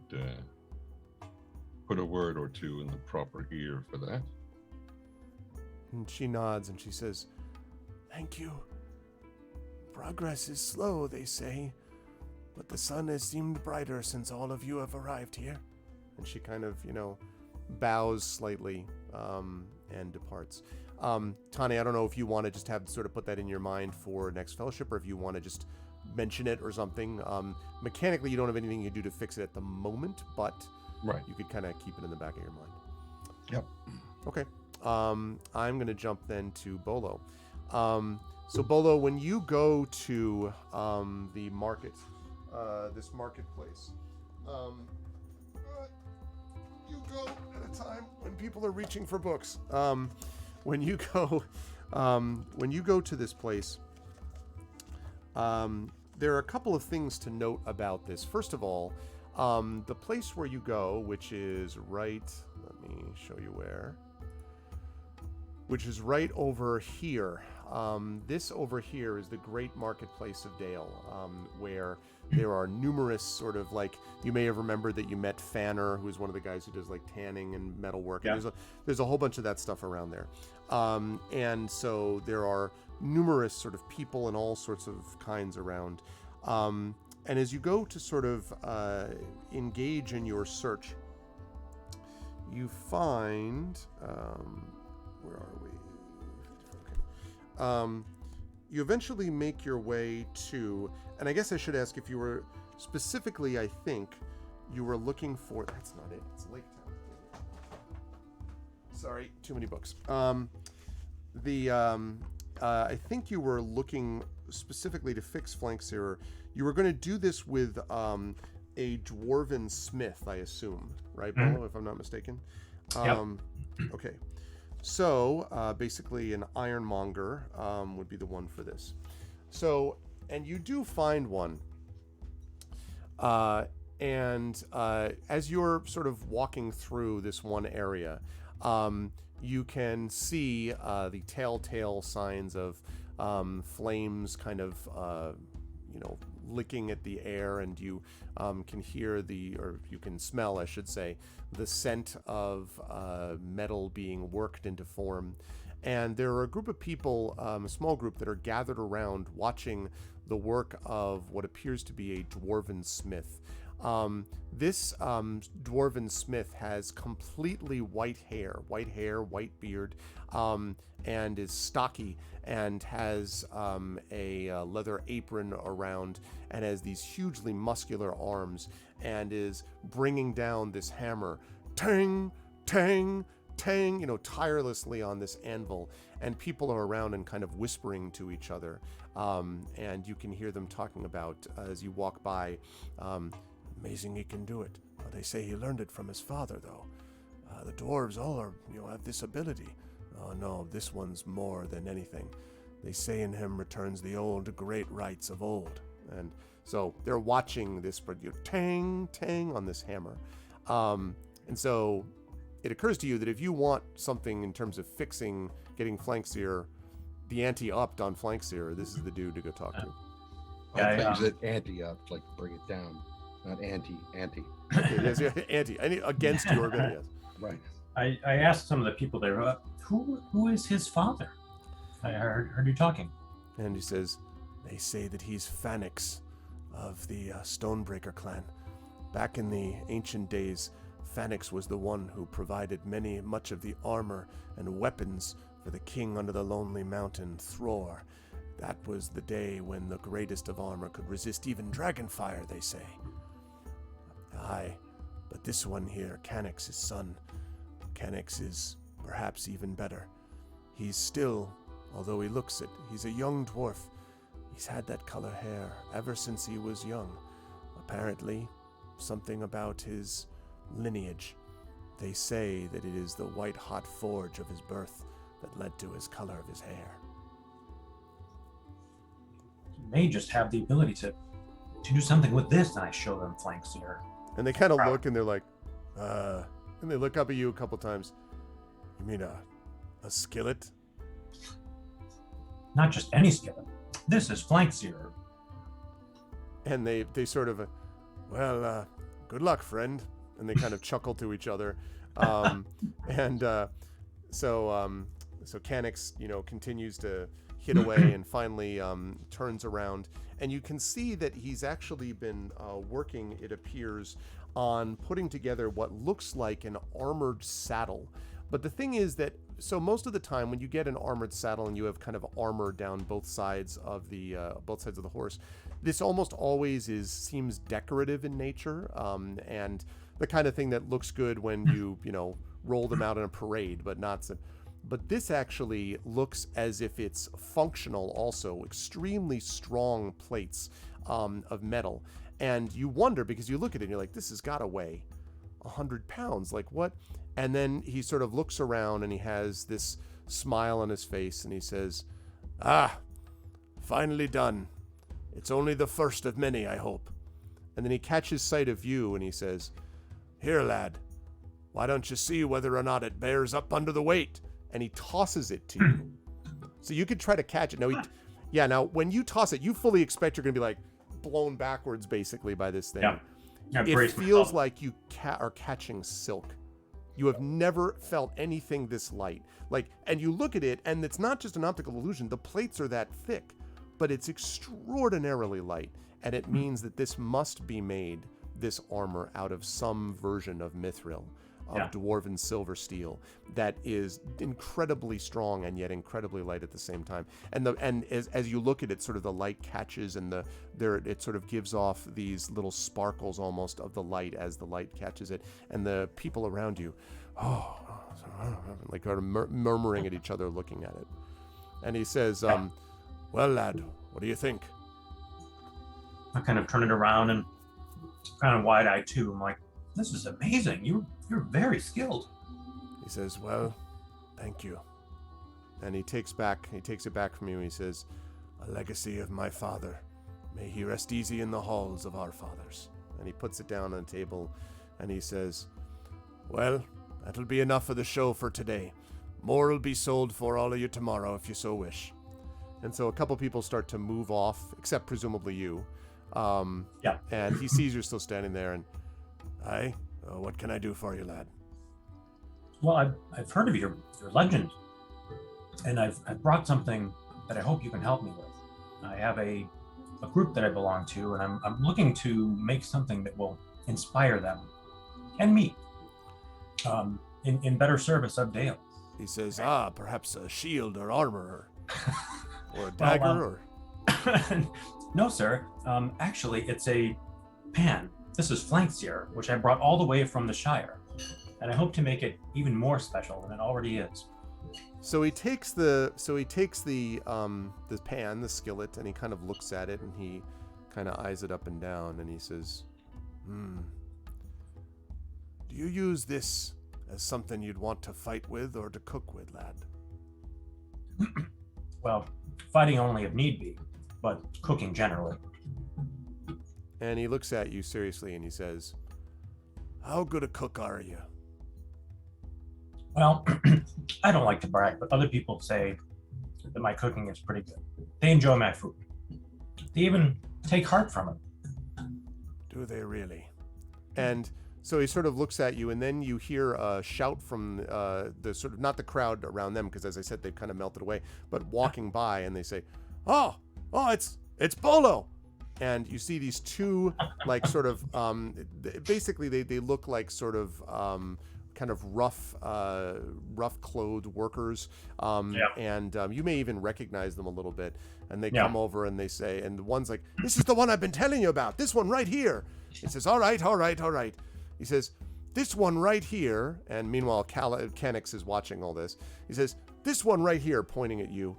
put a word or two in the proper ear for that. And she nods and she says, "Thank you. Progress is slow, they say, but the sun has seemed brighter since all of you have arrived here." And she kind of, bows slightly and departs. Tani, I don't know if you want to just have sort of put that in your mind for next fellowship, or if you want to just mention it or something. Mechanically, you don't have anything you can do to fix it at the moment, but you could kind of keep it in the back of your mind. Yep. Okay. I'm going to jump then to Bolo. So Bolo, when you go to the market, this marketplace, you go at a time when people are reaching for books. When you go to this place, there are a couple of things to note about this. First of all, the place where you go, which is right, let me show you where, which is right over here. This over here is the Great Marketplace of Dale, where there are numerous sort of, like, you may have remembered that you met Fanner, who's one of the guys who does like tanning and metalwork. Yeah. And there's a whole bunch of that stuff around there. And so there are numerous sort of people and all sorts of kinds around. And as you go to sort of engage in your search, you find, where are we? Okay. You eventually make your way to, and I guess I should ask if you were specifically, I think you were looking for, that's not it, it's Lake Town. Sorry, too many books. I think you were looking specifically to fix Flank's error. You were going to do this with a dwarven smith, I assume, right, Bolo, if I'm not mistaken? Yep. Okay. So, basically an ironmonger would be the one for this. So, and you do find one. And as you're sort of walking through this one area, you can see the telltale signs of flames kind of, licking at the air, and you can hear or you can smell, I should say, the scent of metal being worked into form. And there are a group of people, a small group, that are gathered around watching the work of what appears to be a dwarven smith. This dwarven smith has completely white hair, white beard, and is stocky and has a leather apron around and has these hugely muscular arms and is bringing down this hammer, tang, tang, tang, tirelessly on this anvil. And people are around and kind of whispering to each other. And you can hear them talking about, as you walk by, amazing he can do it. They say he learned it from his father, though. The dwarves all are, have this ability. Oh no, this one's more than anything. They say in him returns the old great rights of old. And so they're watching this, tang, tang on this hammer. And so it occurs to you that if you want something in terms of fixing, getting Flankseer, the ante upped on Flankseer, this is the dude to go talk to. I thought you said ante-up, like bring it down. Not anti. Yes, anti. Against your ability, yes. Right. I asked some of the people there, who is his father? I heard you talking. And he says, they say that he's Phanex of the Stonebreaker clan. Back in the ancient days, Phanex was the one who provided much of the armor and weapons for the king under the lonely mountain, Thror. That was the day when the greatest of armor could resist even dragonfire, they say. Aye, but this one here, Canix, his son, Canix is perhaps even better. He's still, although he looks it, he's a young dwarf. He's had that color hair ever since he was young. Apparently, something about his lineage. They say that it is the white-hot forge of his birth that led to his color of his hair. He may just have the ability to do something with this, and I show them Flankseer. And they kind of look and they're like, and they look up at you a couple times. You mean a skillet? Not just any skillet. This is Flankseer. And they sort of, good luck, friend. And they kind of chuckle to each other. So Canix, continues to hit away and finally turns around. And you can see that he's actually been working, it appears, on putting together what looks like an armored saddle. But the thing is that, so most of the time when you get an armored saddle and you have kind of armor down both sides of the horse, this almost always seems decorative in nature, and the kind of thing that looks good when you roll them out in a parade, but not so. But this actually looks as if it's functional also, extremely strong plates of metal. And you wonder, because you look at it and you're like, this has got to weigh 100 pounds. Like what? And then he sort of looks around and he has this smile on his face and he says, finally done. It's only the first of many, I hope. And then he catches sight of you and he says, here, lad, why don't you see whether or not it bears up under the weight? And he tosses it to you. So you could try to catch it. Now when you toss it, you fully expect you're going to be like blown backwards basically by this thing. Yeah. It feels like you are catching silk. You have never felt anything this light. And you look at it, and it's not just an optical illusion. The plates are that thick, but it's extraordinarily light. And it means that this must be made, this armor, out of some version of mithril, of dwarven silver steel, that is incredibly strong and yet incredibly light at the same time. And as you look at it, sort of the light catches and it sort of gives off these little sparkles almost of the light as the light catches it. And the people around you, like are murmuring at each other, looking at it. And he says, well, lad, what do you think? I kind of turn it around and kind of wide-eyed too. I'm like, this is amazing. You're very skilled. He says, well, thank you. And he takes it back from you and he says, a legacy of my father. May he rest easy in the halls of our fathers. And he puts it down on the table and he says, well, that'll be enough for the show for today. More will be sold for all of you tomorrow if you so wish. And so a couple people start to move off, except presumably you. And he sees you're still standing there and, hi, what can I do for you, lad? Well, I've heard of your legend. And I've brought something that I hope you can help me with. I have a group that I belong to, and I'm looking to make something that will inspire them and me in better service of Dale. He says, perhaps a shield or armor or a dagger No, sir. Actually, it's a pan. This is flankseer, which I brought all the way from the Shire, and I hope to make it even more special than it already is. So he takes the pan, the skillet, and he kind of looks at it and he kind of eyes it up and down and he says, Do you use this as something you'd want to fight with or to cook with, lad? Well, fighting only if need be, but cooking generally. And he looks at you seriously and he says, How good a cook are you? Well, I don't like to brag, but other people say that my cooking is pretty good. They enjoy my food. They even take heart from it. Do they really? And so he sort of looks at you, and then you hear a shout from the sort of, not the crowd around them, because as I said, they've kind of melted away, but walking by, and they say, Oh, it's Bolo. And you see these two, like, sort of, basically they look like sort of, kind of rough clothed workers, and you may even recognize them a little bit. And they come over and they say, and the one's like, This is the one I've been telling you about. This one right here. He says, All right. He says, This one right here. And meanwhile, Canix is watching all this. He says, This one right here, pointing at you,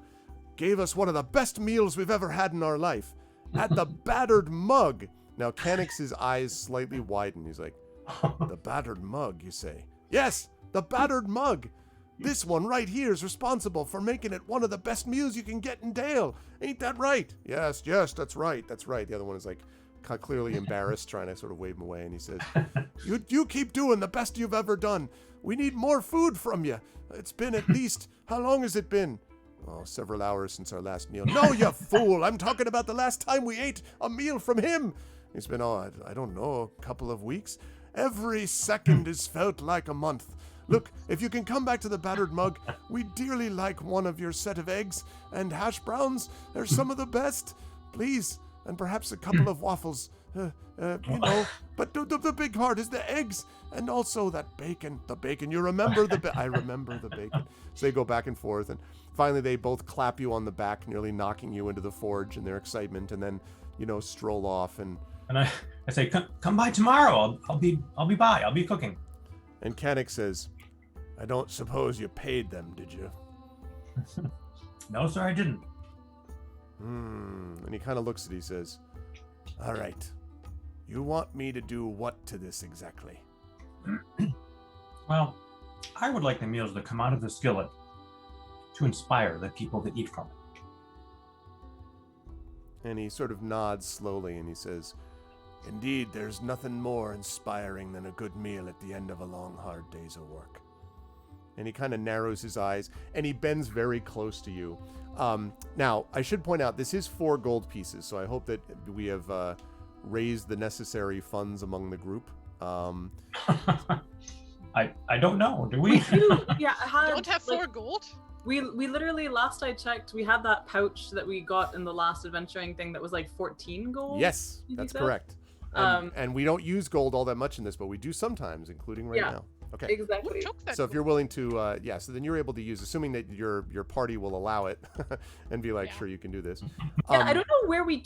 gave us one of the best meals we've ever had in our life at the Battered Mug. Now, Canix's eyes slightly widen. He's like, The Battered Mug, you say? Yes, the Battered Mug. This one right here is responsible for making it one of the best meals you can get in Dale. Ain't that right? Yes, that's right. The other one is like clearly embarrassed, trying to sort of wave him away. And he says, You keep doing the best you've ever done. We need more food from you. It's been at least, how long has it been? Oh, several hours since our last meal. No, you fool. I'm talking about the last time we ate a meal from him. It's been, I don't know, a couple of weeks. Every second is felt like a month. Look, if you can come back to the Battered Mug, we'd dearly like one of your set of eggs and hash browns. They're some of the best. Please, and perhaps a couple of waffles. But the big part is the eggs and also that bacon. The bacon, you remember I remember the bacon. So they go back and forth, and finally they both clap you on the back, nearly knocking you into the forge in their excitement, and then, stroll off. And I say, come by tomorrow. I'll be by. I'll be cooking. And Canix says, I don't suppose you paid them, did you? No, sir, I didn't. And he kind of looks at it, he says, All right. You want me to do what to this exactly? Well, I would like the meals that come out of the skillet to inspire the people that eat from it. And he sort of nods slowly and he says, Indeed, there's nothing more inspiring than a good meal at the end of a long, hard day's of work. And he kind of narrows his eyes and he bends very close to you. Now, I should point out, this is 4 gold pieces, so I hope that we have raised the necessary funds among the group. I don't know. Do we? We do. Yeah, I Don't have 4 gold? We literally, last I checked, we had that pouch that we got in the last adventuring thing that was like 14 gold. Yes, that's correct. And we don't use gold all that much in this, but we do sometimes, including right now. Okay. Exactly. So if you're willing to, so then you're able to use, assuming that your party will allow it, and be like, sure, you can do this. Yeah, I don't know where we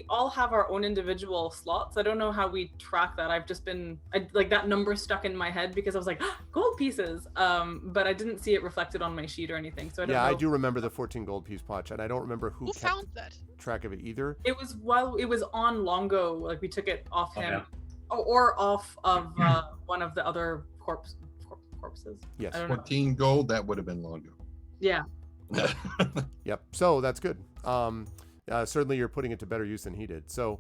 all have our own individual slots. I don't know how we track that. I've just been, that number stuck in my head because I was like, gold pieces, but I didn't see it reflected on my sheet or anything. So I don't know. I do remember the 14 gold piece pouch, and I don't remember who found that track of it either. It was while it was on Longo, like we took it off him, or off of one of the other corpses. Yes. 14 gold, that would have been Longo. Yeah. Yep. So that's good. Certainly you're putting it to better use than he did. So,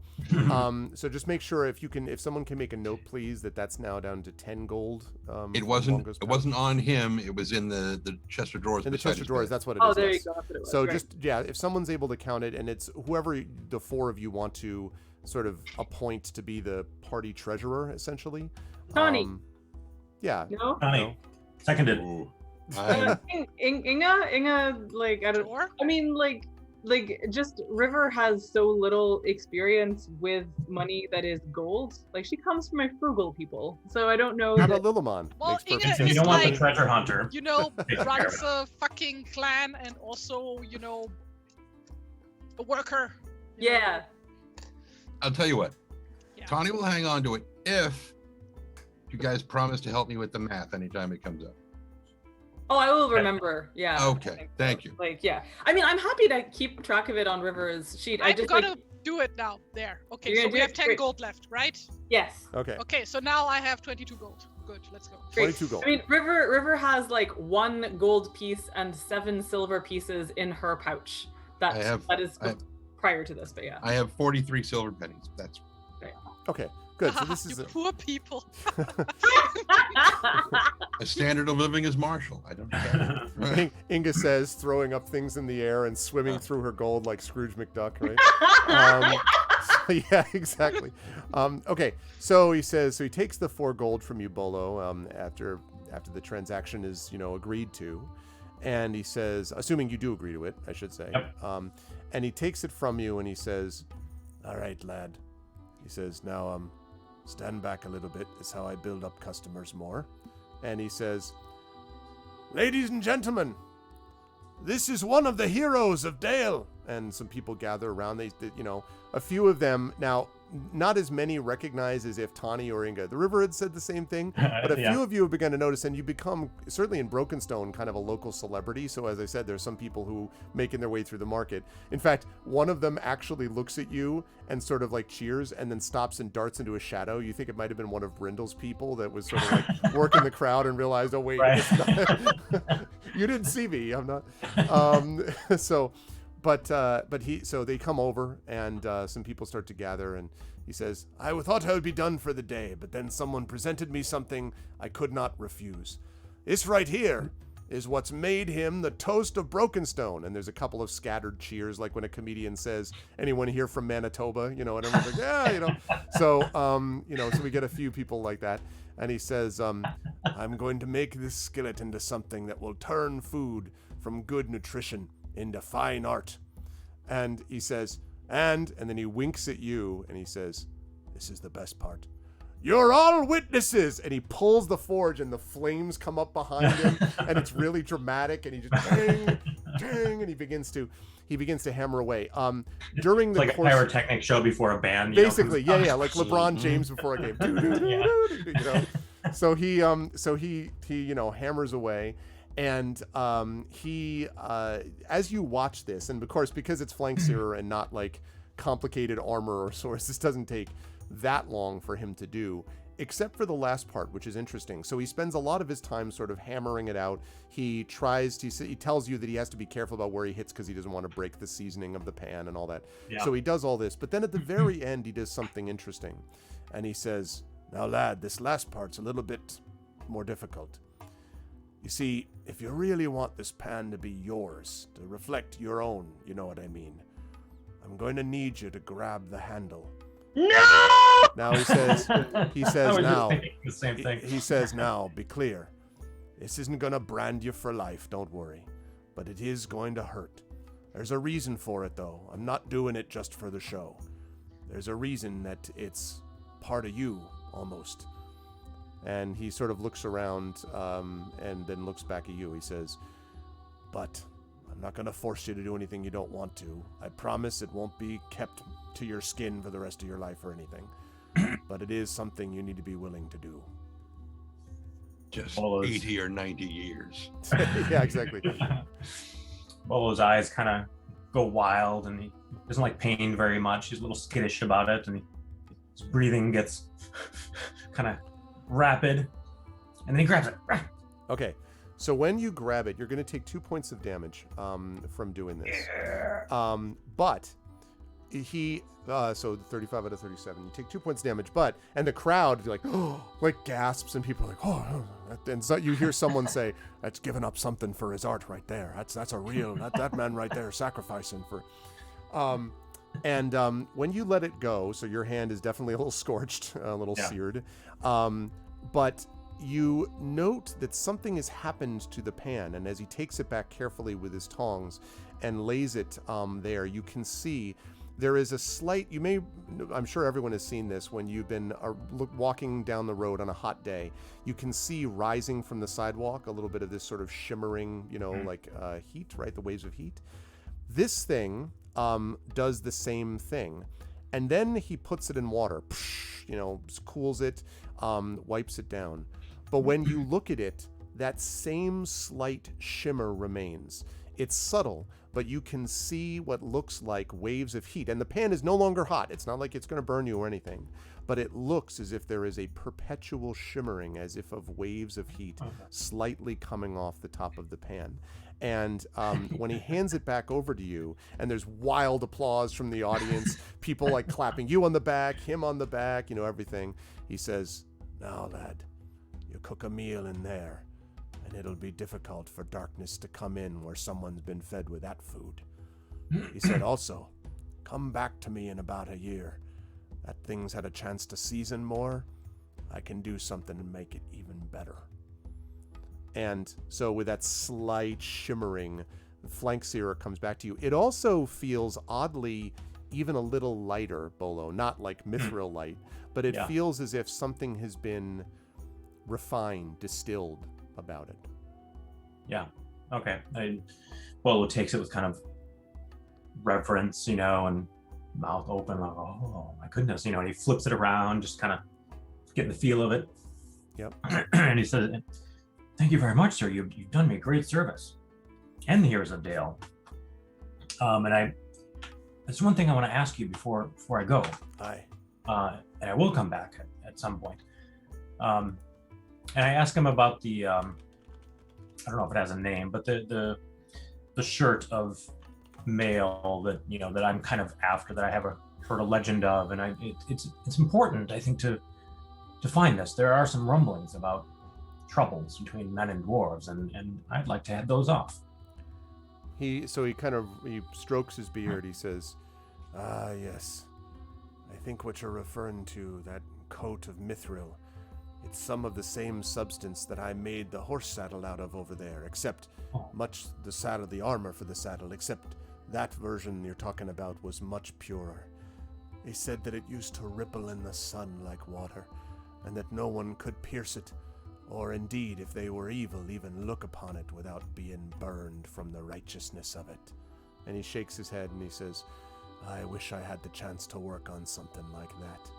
so just make sure if someone can make a note, please, that's now down to 10 gold. It wasn't on him. It was in the chest of drawers. In the chest of drawers, that's what it is. Oh, there you go. So just, if someone's able to count it, and it's whoever the 4 of you want to sort of appoint to be the party treasurer, essentially. Tony. Yeah. No? Tony. Seconded. Ooh. Inga, like I don't. Sure. I mean, like just River has so little experience with money that is gold. Like she comes from a frugal people, so I don't know. How that- about Lillimon? Well, Makes perfect Inga sense. You don't want the like- treasure hunter. You know, Take care runs of a fucking clan and also, you know, a worker. you know. Yeah. I'll tell you what. Yeah. Tawny will hang on to it if you guys promise to help me with the math anytime it comes up. Oh, I will remember. Yeah. I Okay, think so. thank you. Like, yeah. I mean, I'm happy to keep track of it on River's sheet. I I'm just gonna like, do it now. There. Okay, You're so gonna we do have it? 10 Great. gold left, right? yes. Okay, Okay, so now I have 22 gold. Good, let's go. Great. 22 gold. I mean, River has like 1 gold piece and 7 silver pieces in her pouch. That is prior to this, but yeah. I have 43 silver pennies. That's Okay, good. So this you is a, poor people. a standard of living as Marshall. I don't care. Inga says, throwing up things in the air and swimming through her gold like Scrooge McDuck, right? So, yeah, exactly. Okay, so he says, so he takes the 4 gold from you, Bolo, after the transaction is, agreed to. And he says, assuming you do agree to it, I should say. Yep. And he takes it from you and he says, all right, lad. He says, now, stand back a little bit. Is how I build up customers more. And he says, ladies and gentlemen, this is one of the heroes of Dale. And some people gather around. They a few of them now. Not as many recognize as if Tawny or Inga. The River had said the same thing, but a few of you have begun to notice, and you become, certainly in Brokenstone, kind of a local celebrity. So as I said, there's some people who making their way through the market. In fact, one of them actually looks at you and sort of like cheers and then stops and darts into a shadow. You think it might have been one of Brindle's people that was sort of like working the crowd and realized, oh wait, Right. you didn't see me. I'm not. So they come over and some people start to gather and he says, I thought I would be done for the day, but then someone presented me something I could not refuse. This right here is what's made him the toast of Brokenstone. And there's a couple of scattered cheers, like when a comedian says, anyone here from Manitoba, and everyone's like, yeah, So, so we get a few people like that. And he says, I'm going to make this skillet into something that will turn food from good nutrition into fine art. And he says, and then he winks at you and he says, this is the best part. You're all witnesses. And he pulls the forge and the flames come up behind him and it's really dramatic and he just ding, ding, and he begins to hammer away. During the like course, a pyrotechnic show before a band. Basically, yeah, like LeBron James before a game. So he hammers away. And he, as you watch this, and of course, because it's flank searer and not like complicated armor or swords, this doesn't take that long for him to do, except for the last part, which is interesting. So he spends a lot of his time sort of hammering it out. He tells you that he has to be careful about where he hits because he doesn't want to break the seasoning of the pan and all that. Yeah. So he does all this. But then at the very end, he does something interesting. And he says, now, lad, this last part's a little bit more difficult. You see, if you really want this pan to be yours, to reflect your own, you know what I mean, I'm going to need you to grab the handle. No! Now he says I was now, just thinking the same thing. he says now, be clear. This isn't going to brand you for life, don't worry. But it is going to hurt. There's a reason for it, though. I'm not doing it just for the show. There's a reason that it's part of you, almost. And he sort of looks around and then looks back at you. He says, but I'm not going to force you to do anything you don't want to. I promise it won't be kept to your skin for the rest of your life or anything. But it is something you need to be willing to do. Just Bolo's 80 or 90 years. Yeah, exactly. Bolo's eyes kind of go wild and he doesn't like pain very much. He's a little skittish about it and his breathing gets kind of rapid, and then he grabs it. Okay, so when you grab it, you're going to take 2 points of damage from doing this. But he, so 35 out of 37, you take 2 points damage. But and the crowd like like gasps, and people are like, oh, and so you hear someone say, "That's giving up something for his art right there. That's a real that man right there sacrificing for." And when you let it go, so your hand is definitely a little scorched, a little seared, but you note that something has happened to the pan, and as he takes it back carefully with his tongs and lays it there, you can see there is a slight, I'm sure everyone has seen this when you've been walking down the road on a hot day, you can see rising from the sidewalk a little bit of this sort of shimmering, like heat, right? The waves of heat. This thing does the same thing. And then he puts it in water, cools it, wipes it down. But when you look at it, that same slight shimmer remains. It's subtle, but you can see what looks like waves of heat. And the pan is no longer hot. It's not like it's going to burn you or anything. But it looks as if there is a perpetual shimmering, as if of waves of heat slightly coming off the top of the pan. And when he hands it back over to you, and there's wild applause from the audience, people like clapping you on the back, him on the back, everything. He says, "Now, lad, you cook a meal in there, and it'll be difficult for darkness to come in where someone's been fed with that food." He said also, "Come back to me in about a year. That thing's had a chance to season more. I can do something to make it even better." And so with that slight shimmering, flank searer comes back to you. It also feels oddly even a little lighter, Bolo. Not like mithril light, but it feels as if something has been refined, distilled about it. Yeah. Okay. Bolo takes it with kind of reverence, and mouth open, like, oh my goodness, and he flips it around, just kind of getting the feel of it. Yep. And he says, "Thank you very much, sir. You've done me great service." And here's a Dale. And there's one thing I want to ask you before I go. Aye. And I will come back at some point. And I ask him about the I don't know if it has a name, but the shirt of mail that that I'm kind of after, that I have heard a legend of, and it's important, I think, to find this. There are some rumblings about troubles between men and dwarves, and I'd like to head those off. He strokes his beard. He says, "Ah, yes. I think what you're referring to, that coat of mithril, it's some of the same substance that I made the horse saddle out of over there, except the armor for the saddle, except that version you're talking about was much purer. They said that it used to ripple in the sun like water, and that no one could pierce it, or indeed, if they were evil, even look upon it without being burned from the righteousness of it." And he shakes his head and he says, "I wish I had the chance to work on something like that.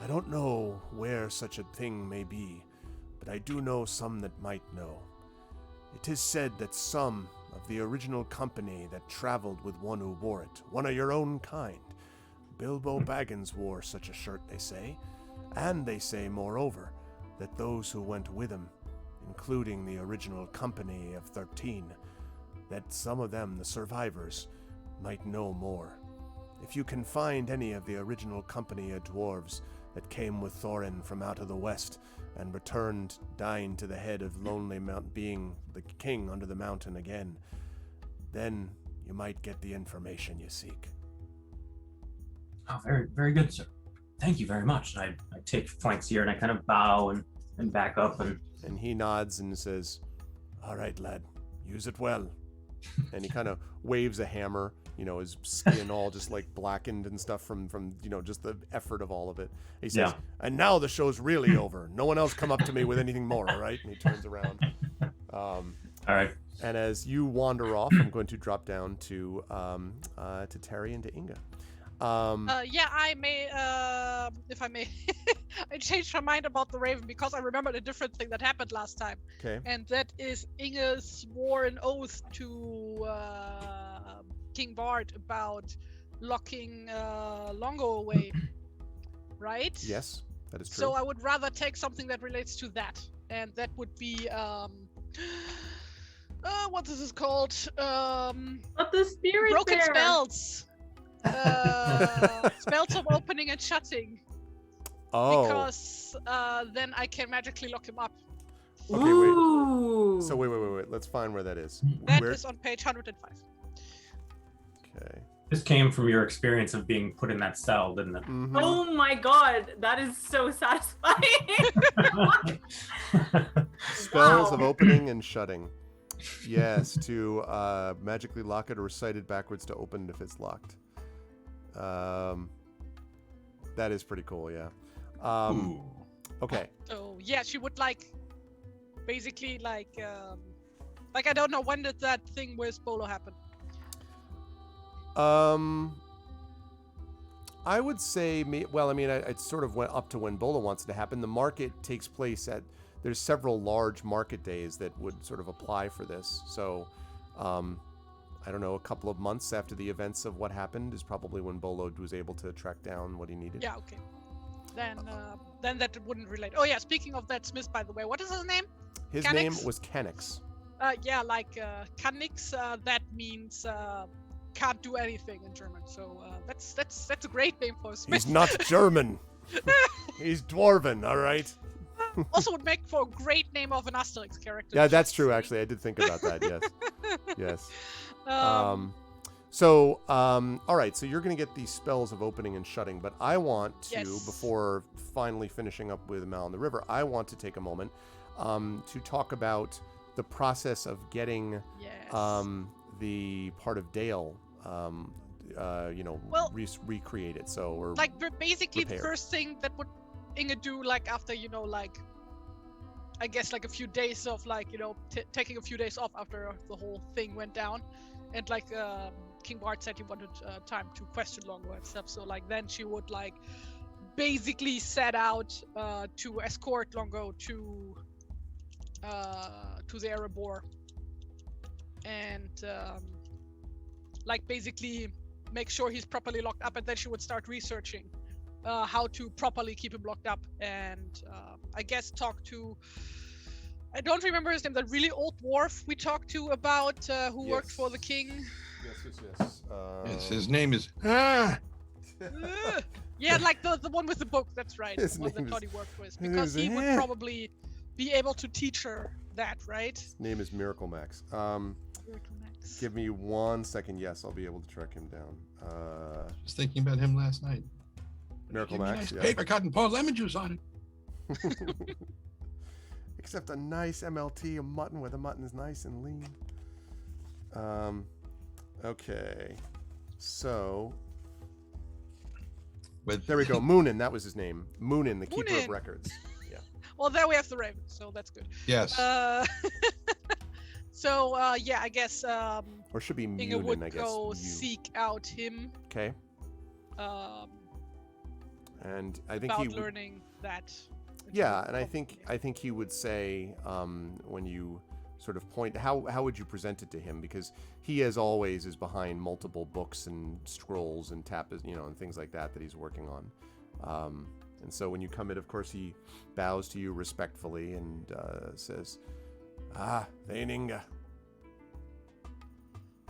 I don't know where such a thing may be, but I do know some that might know. It is said that some of the original company that traveled with one who wore it, one of your own kind, Bilbo Baggins wore such a shirt, they say, and they say, moreover, that those who went with him, including the original company of 13, that some of them, the survivors, might know more. If you can find any of the original company of dwarves that came with Thorin from out of the west and returned dying to the head of Lonely Mountain, being the king under the mountain again, then you might get the information you seek." Oh, very, very good, sir. Thank you very much. And I take flanks here and I kind of bow and back up. And he nods and says, "All right, lad, use it well." And he kind of waves a hammer, his skin all just like blackened and stuff from just the effort of all of it. He says, "And now the show's really over. No one else come up to me with anything more, all right?" And he turns around. All right. And as you wander off, I'm going to drop down to Terry and to Inga. I may, if I may, I changed my mind about the Raven because I remembered a different thing that happened last time. Okay. And that is Inge swore an oath to King Bard about locking Longo away, right? Yes, that is true. So I would rather take something that relates to that, and that would be what is this called? But the spirit broken there. spells. Spells of opening and shutting. Oh. Because then I can magically lock him up. Okay, Ooh. wait. So wait. Let's find where that is. That Where? is on page 105. Okay. This came from your experience of being put in that cell, didn't it? Mhm. Oh my god, that is so satisfying. and shutting. Yes, to magically lock it or recite it backwards to open if it's locked. That is pretty cool, yeah. Ooh. Okay. So yeah, she would basically I don't know, when did that thing with Bolo happen? I would say, well, I mean, it sort of went up to when Bola wants it to happen. The market takes place there's several large market days that would sort of apply for this. So, I don't know, a couple of months after the events of what happened is probably when Bolo was able to track down what he needed. Yeah, okay. Then that wouldn't relate. Oh yeah, speaking of that Smith, by the way, what is his name? His Canix? name was Kenix. Canix, that means can't do anything in German. So that's a great name for a Smith. He's not German. He's Dwarven, all right? Also would make for a great name of an Asterix character. Yeah, that's true, actually. I did think about that, yes. Yes. All right, so you're going to get these spells of opening and shutting, but I want to, before finally finishing up with Mal in the River, I want to take a moment to talk about the process of getting the part of Dale, recreated. So, or basically repaired. The first thing that would Inge do, after, I guess, a few days of, taking a few days off after the whole thing went down. And, King Bart said he wanted time to question Longo and stuff. So, then she would, basically set out to escort Longo to the Erebor. And, basically make sure he's properly locked up. And then she would start researching how to properly keep him locked up. And, I guess talk to... I don't remember his name, that really old dwarf we talked to about who worked for the king. Yes. Yes, his name is. Yeah, the one with the book, that's right. His The one name that Toddy is- worked with. his name Because is- he would probably be able to teach her that, right? His name is Miracle Max. Miracle Max. Give me 1 second. Yes, I'll be able to track him down. Was thinking about him last night. Miracle Give me Max, nice yeah. paper cut and pour lemon juice on it. Except a nice MLT, a mutton where the mutton is nice and lean. Okay. So, But there we go. Moonin, that was his name. Moonin, the keeper of Moonin. records. Yeah. Well, there we have the Raven, so that's good. Yes. I guess Or it should be Inge Munin, would I guess. go You. seek out him Okay. And I think about he would, learning that. yeah, and I think he would say when you sort of point, how would you present it to him? Because he, as always, is behind multiple books and scrolls and and things like that he's working on. And so when you come in, of course, he bows to you respectfully and says, "Ah, Thane Inge,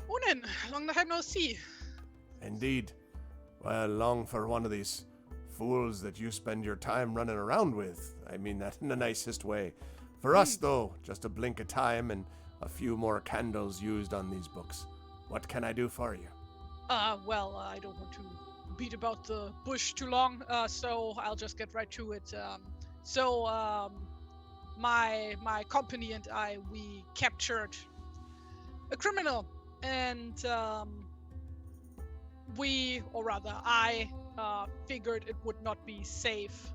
Unin, long time no see. indeed. Well, long for one of these fools that you spend your time running around with. I mean that in the nicest way. For us, though, just a blink of time and a few more candles used on these books. What can I do for you?" Well, I don't want to beat about the bush too long, so I'll just get right to it. My company and I, we captured a criminal, and I figured it would not be safe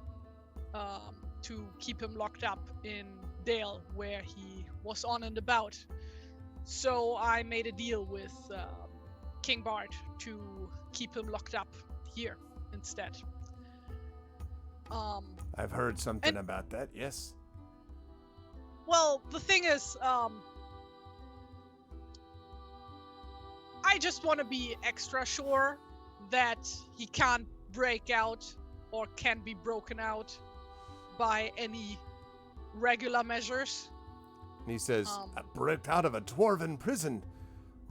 to keep him locked up in Dale, where he was on and about. So I made a deal with King Bart to keep him locked up here instead. I've heard something about that, yes. Well, the thing is, I just want to be extra sure that he can't break out or can be broken out by any regular measures. And he says, "I break out of a dwarven prison.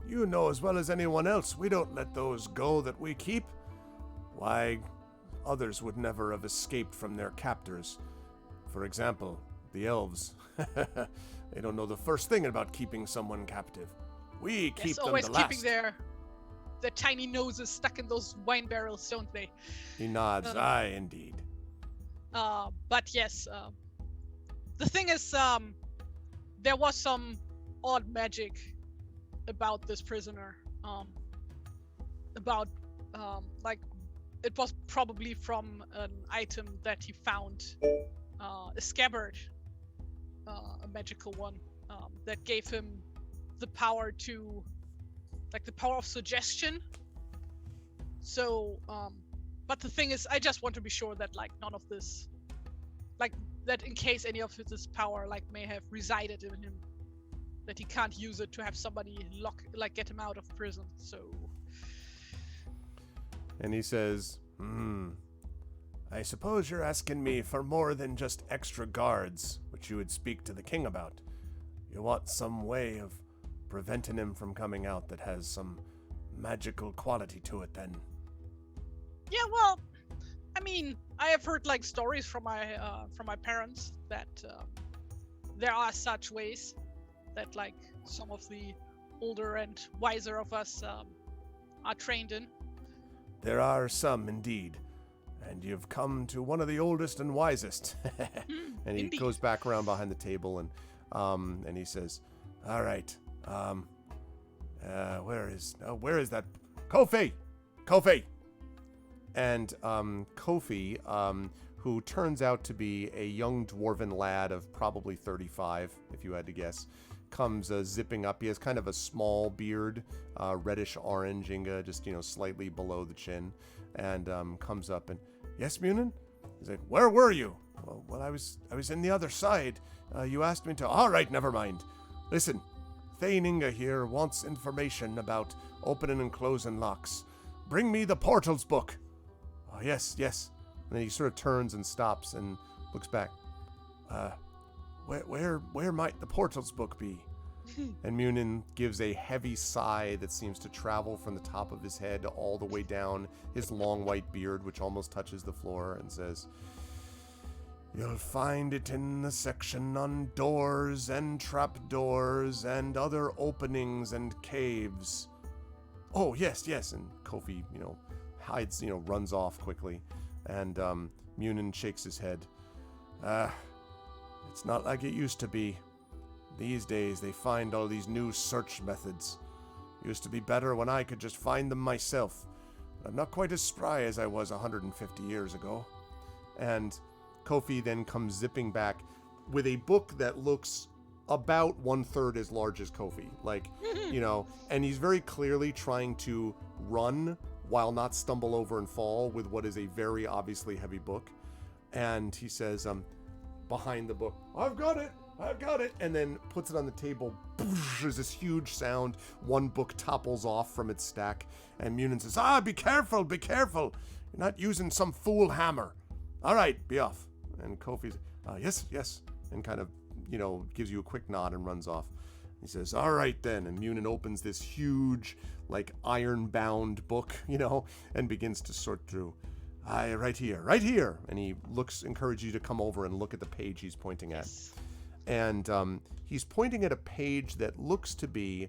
You know as well as anyone else, we don't let those go that we keep. Why, others would never have escaped from their captors. For example, the elves. They don't know the first thing about keeping someone captive. We keep them always to last." keeping their tiny noses stuck in those wine barrels, don't they? He nods. Aye, indeed. But yes, the thing is, there was some odd magic about this prisoner. Like it was probably from an item that he found, a scabbard, a magical one, that gave him the power to, like the power of suggestion. So, but the thing is, I just want to be sure that like none of this, like that in case any of this power like may have resided in him, that he can't use it to have somebody get him out of prison. So. And he says, I suppose you're asking me for more than just extra guards, which you would speak to the king about. You want some way of preventing him from coming out that has some magical quality to it, then? Yeah, well, I mean, I have heard like stories from my parents that there are such ways that like some of the older and wiser of us are trained in. There are some indeed, and you've come to one of the oldest and wisest. And he Indeed. goes back around behind the table and he says, "All right, where is that Kofi? Kofi!" And Kofi, who turns out to be a young dwarven lad of probably 35, if you had to guess, comes zipping up. He has kind of a small beard, reddish orange, Inga, just slightly below the chin, and comes up and, "Yes, Munin?" He's like, "Where were you?" Well, I was in the other side. You asked me to. All right, never mind. Listen, Thane Inga here wants information about opening and closing locks. Bring me the portals book. Oh, yes. And then he sort of turns and stops and looks back. Where might the portals book be? And Munin gives a heavy sigh that seems to travel from the top of his head all the way down his long white beard, which almost touches the floor, and says, "You'll find it in the section on doors and trapdoors and other openings and caves." Oh, yes. And Kofi, hides, runs off quickly. And Munin shakes his head. It's not like it used to be. These days, they find all these new search methods. Used to be better when I could just find them myself. But I'm not quite as spry as I was 150 years ago. And Kofi then comes zipping back with a book that looks about 1/3 as large as Kofi. And he's very clearly trying to run while not stumble over and fall with what is a very obviously heavy book. And he says, behind the book, I've got it, and then puts it on the table. There's this huge sound. One book topples off from its stack, and Munin says, be careful, you're not using some fool hammer. All right, be off. And Kofi's, yes, and kind of, gives you a quick nod and runs off. He says, all right then, and Munin opens this huge, iron-bound book, and begins to sort through. Right here. And he encourages you to come over and look at the page he's pointing at. And he's pointing at a page that looks to be,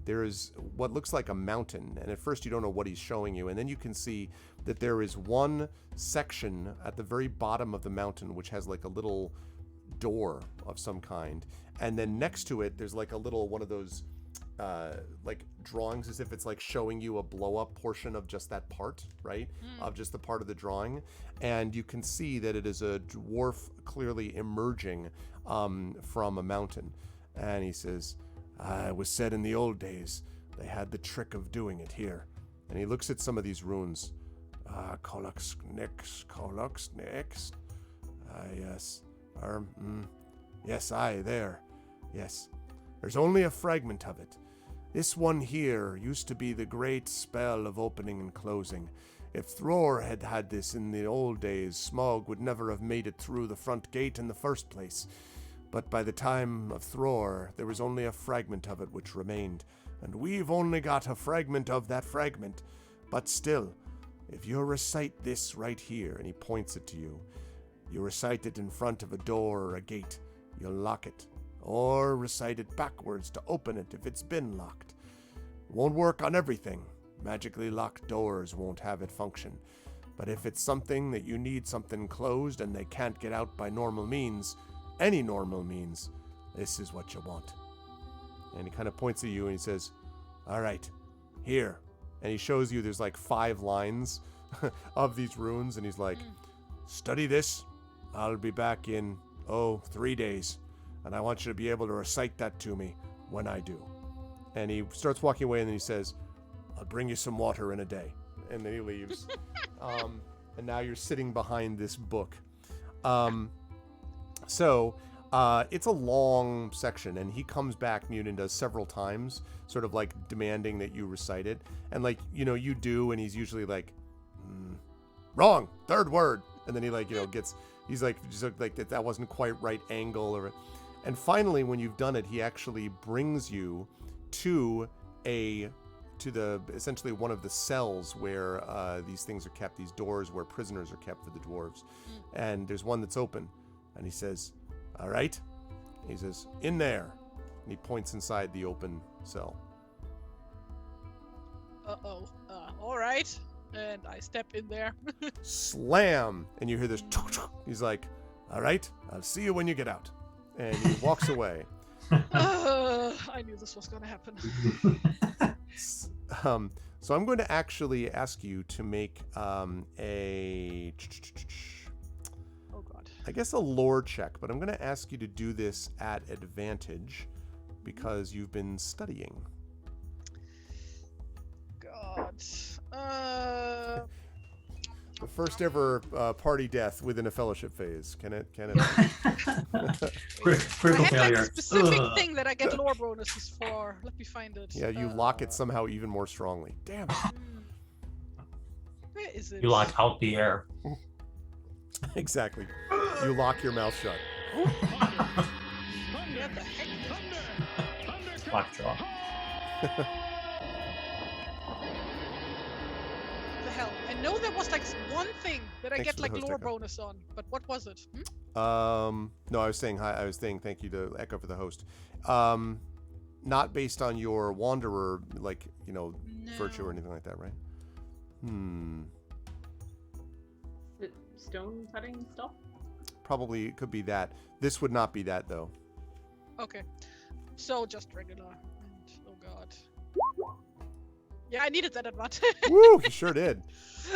there's what looks like a mountain. And at first you don't know what he's showing you. And then you can see that there is one section at the very bottom of the mountain which has a little door of some kind. And then next to it, there's a little one of those drawings, as if it's showing you a blow up portion of just that part, right? Of just the part of the drawing. And you can see that it is a dwarf clearly emerging from a mountain. And he says, it was said in the old days, they had the trick of doing it here. And he looks at some of these runes. Kolux Nix. Yes. Yes, there. Yes. There's only a fragment of it. This one here used to be the great spell of opening and closing. If Thror had had this in the old days, Smaug would never have made it through the front gate in the first place. But by the time of Thror, there was only a fragment of it which remained, and we've only got a fragment of that fragment. But still, if you recite this right here, and he points it to you, you recite it in front of a door or a gate, you'll lock it. Or recite it backwards to open it if it's been locked. It won't work on everything. Magically locked doors won't have it function. But if it's something that you need something closed and they can't get out by normal means, any normal means, This is what you want. And he kind of points at you and he says, all right, here. And he shows you there's like 5 lines of these runes. And he's like, study this. I'll be back in, 3 days. And I want you to be able to recite that to me when I do. And he starts walking away and then he says, I'll bring you some water in a day. And then he leaves. And now you're sitting behind this book. It's a long section, and he comes back, Munin does, several times, sort of like demanding that you recite it. And like, you do, and he's usually like, wrong, 3rd word. And then he like, he's like, just like that wasn't quite right angle. And finally, when you've done it, he actually brings you to essentially one of the cells where these things are kept, these doors where prisoners are kept for the dwarves. And there's one that's open. And he says, all right. He says, in there. And he points inside the open cell. All right. And I step in there. Slam. And you hear this. He's like, all right, I'll see you when you get out. And he walks away. I knew this was going to happen. So I'm going to actually ask you to make a... Oh, God. I guess a lore check, but I'm going to ask you to do this at advantage because you've been studying. God. The first ever party death within a fellowship phase. Can it? Critical I had failure. like a specific thing that I get lore bonuses for. Let me find it. Yeah, you lock it somehow even more strongly. Damn it. Where is it? You lock out the air. Exactly. You lock your mouth shut. Where the heck? Lockjaw. The hell? I know there was like one thing that I Thanks get for the like host, lore Echo. bonus on, but what was it? No, I was saying hi. I was saying thank you to Echo for the host. Not based on your wanderer, like, virtue or anything like that, right? Is it stone cutting stuff? Probably it could be that. This would not be that though. Okay. So just regular. And oh god. Yeah, I needed that advantage. Woo! You sure did.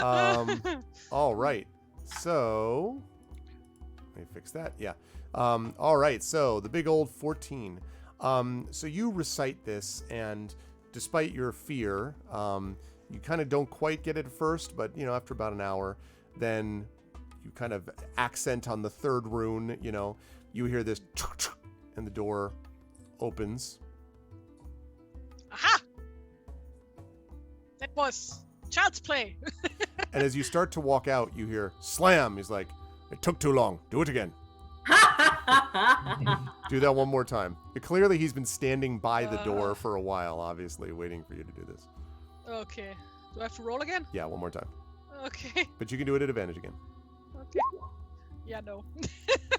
All right. So let me fix that. Yeah. All right. So the big old 14. So you recite this, and despite your fear, you kind of don't quite get it at first, but after about an hour, then you kind of accent on the 3rd rune. You hear this, and the door opens. Aha! That was child's play. And as you start to walk out, you hear slam. He's like, it took too long. Do it again. Do that one more time. Clearly, he's been standing by the door for a while, obviously, waiting for you to do this. Okay. Do I have to roll again? Yeah, one more time. Okay. But you can do it at advantage again. Okay. Yeah, no.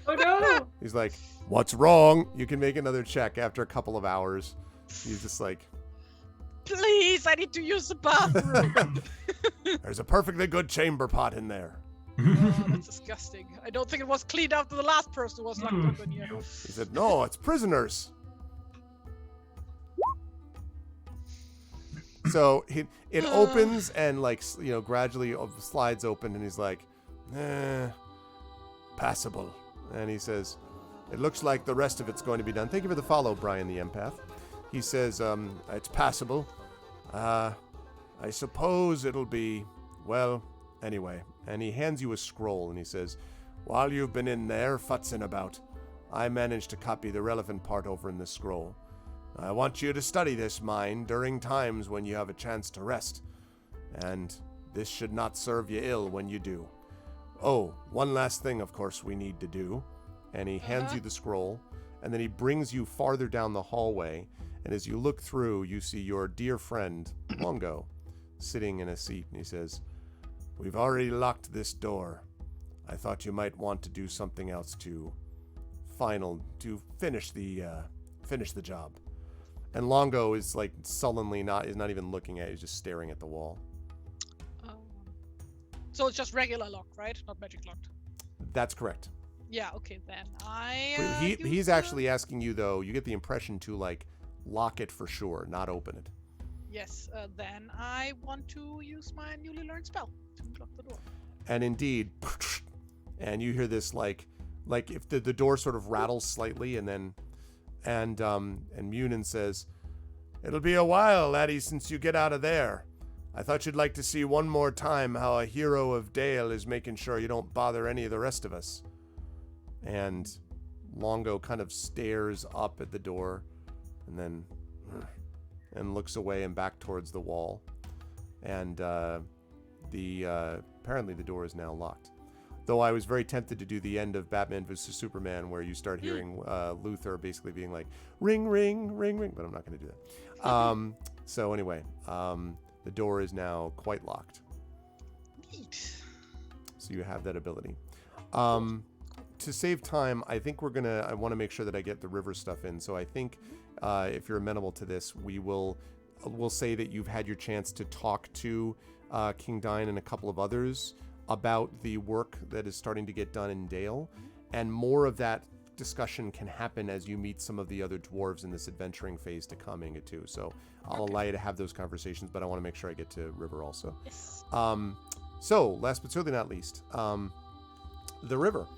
Oh no! He's like, what's wrong? You can make another check after a couple of hours. He's just like, Please, I need to use the bathroom. there's a perfectly good chamber pot in there. Oh, that's disgusting. I don't think it was cleaned after the last person was locked up in here. He said, no, it's prisoners. So it opens and gradually slides open, and he's like, passable. And he says, it looks like the rest of it's going to be done. Thank you for the follow, Brian the Empath. He says, it's passable. I suppose it'll be, well, anyway. And he hands you a scroll, and he says, while you've been in there futzing about, I managed to copy the relevant part over in this scroll. I want you to study this mind during times when you have a chance to rest, and this should not serve you ill when you do. Oh, one last thing, of course, we need to do. And he hands you the scroll, and then he brings you farther down the hallway, and as you look through, you see your dear friend, Longo, sitting in a seat, and he says, we've already locked this door. I thought you might want to do something else to finish the job. And Longo is like sullenly is not even looking at you, he's just staring at the wall. So it's just regular lock, right? Not magic locked. That's correct. Yeah, okay, then I. He's use, actually asking you though. You get the impression to like lock it for sure, not open it. Yes, then I want to use my newly learned spell to lock the door. And indeed, and you hear this like if the door sort of rattles slightly, and then and Munin says, "It'll be a while, laddie, since you get out of there. I thought you'd like to see one more time how a hero of Dale is making sure you don't bother any of the rest of us." And Longo kind of stares up at the door, and then and looks away and back towards the wall. And apparently the door is now locked. Though I was very tempted to do the end of Batman vs Superman, where you start hearing Luthor basically being like, "Ring, ring, ring, ring," but I'm not going to do that. So anyway, the door is now quite locked. Neat. So you have that ability. To save time, I think I want to make sure that I get the river stuff in. So I think if you're amenable to this, we'll say that you've had your chance to talk to King Dine and a couple of others about the work that is starting to get done in Dale, and more of that discussion can happen as you meet some of the other dwarves in this adventuring phase to come, Inga, too. So I'll allow you to have those conversations, but I want to make sure I get to River also. Yes. So last but certainly not least, the River.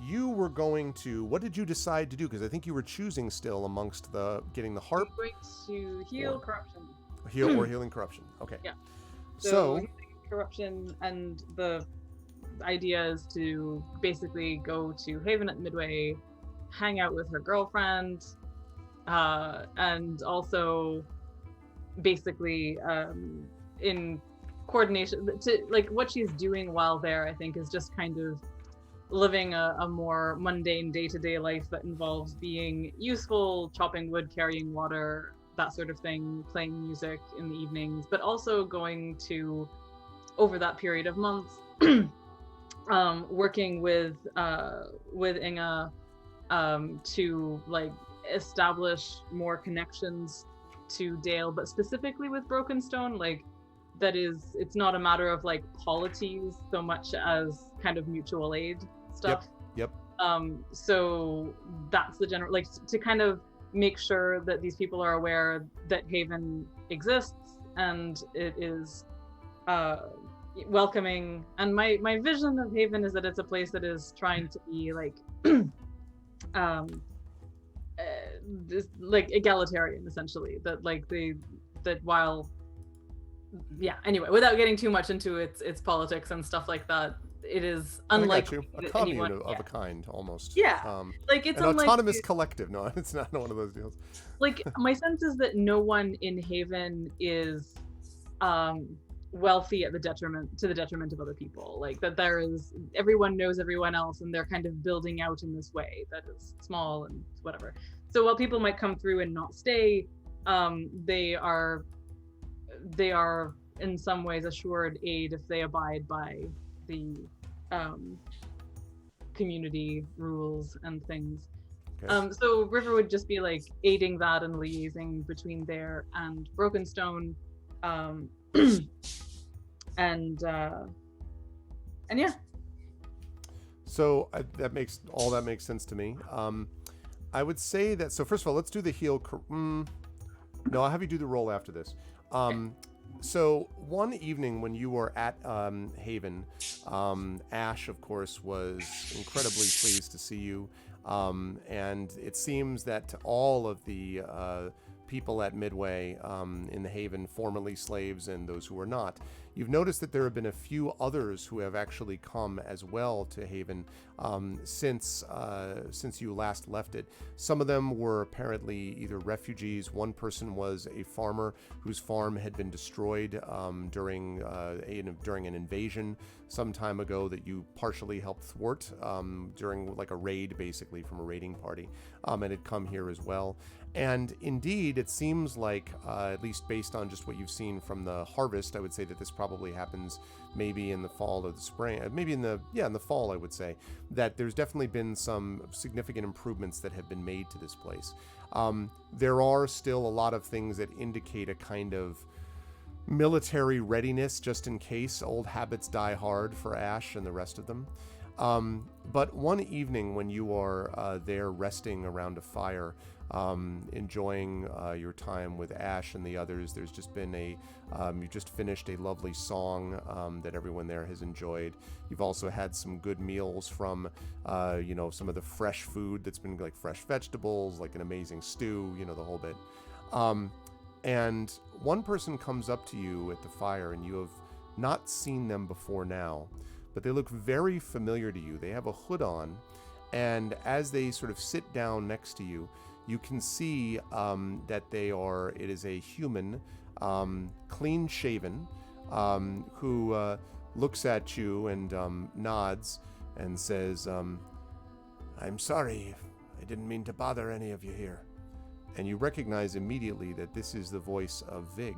You were going to, what did you decide to do? Because I think you were choosing still amongst getting the harp. I'm going to heal corruption. Healing corruption. Okay. Yeah. So healing corruption, and the idea is to basically go to Haven at Midway, hang out with her girlfriend, and also basically in coordination to like what she's doing while there, I think, is just kind of living a more mundane day-to-day life that involves being useful, chopping wood, carrying water, that sort of thing, playing music in the evenings, but also going to, over that period of months, working with Inga to like establish more connections to Dale, but specifically with Brokenstone, like that is, it's not a matter of like polities so much as kind of mutual aid stuff. Yep. So that's the general, like, to kind of make sure that these people are aware that Haven exists and it is welcoming. And my vision of Haven is that it's a place that is trying to be like like egalitarian, essentially, that like anyway, without getting too much into its politics and stuff like that, it is unlike a commune of a kind, almost. Yeah, like it's an unlike autonomous collective. No, it's not one of those deals. Like my sense is that no one in Haven is wealthy at the detriment of other people. Like that everyone knows everyone else, and they're kind of building out in this way that is small and whatever. So while people might come through and not stay, they are in some ways assured aid if they abide by the community rules and things. Okay. So River would just be like aiding that and liaising between there and Brokenstone, and yeah. So that makes sense to me. I would say that. So first of all, let's do the heal. No, I'll have you do the roll after this. So one evening when you were at Haven, Ash, of course, was incredibly pleased to see you. And it seems that all of the people at Midway in the Haven, formerly slaves and those who were not, you've noticed that there have been a few others who have actually come as well to Haven since you last left it. Some of them were apparently either refugees. One person was a farmer whose farm had been destroyed during an invasion some time ago that you partially helped thwart during like a raid, basically from a raiding party, and had come here as well. And indeed, it seems like, at least based on just what you've seen from the harvest, I would say that this probably happens maybe in the fall or the spring, maybe in the fall, I would say, that there's definitely been some significant improvements that have been made to this place. There are still a lot of things that indicate a kind of military readiness just in case old habits die hard for Ash and the rest of them. But one evening when you are there resting around a fire, enjoying your time with Ash and the others, there's just been you just finished a lovely song that everyone there has enjoyed. You've also had some good meals from, some of the fresh food that's been like fresh vegetables, like an amazing stew, the whole bit. And one person comes up to you at the fire, and you have not seen them before now, but they look very familiar to you. They have a hood on, and as they sort of sit down next to you, you can see that it is a human, clean shaven, who looks at you and nods and says, I'm sorry, I didn't mean to bother any of you here. And you recognize immediately that this is the voice of Vig,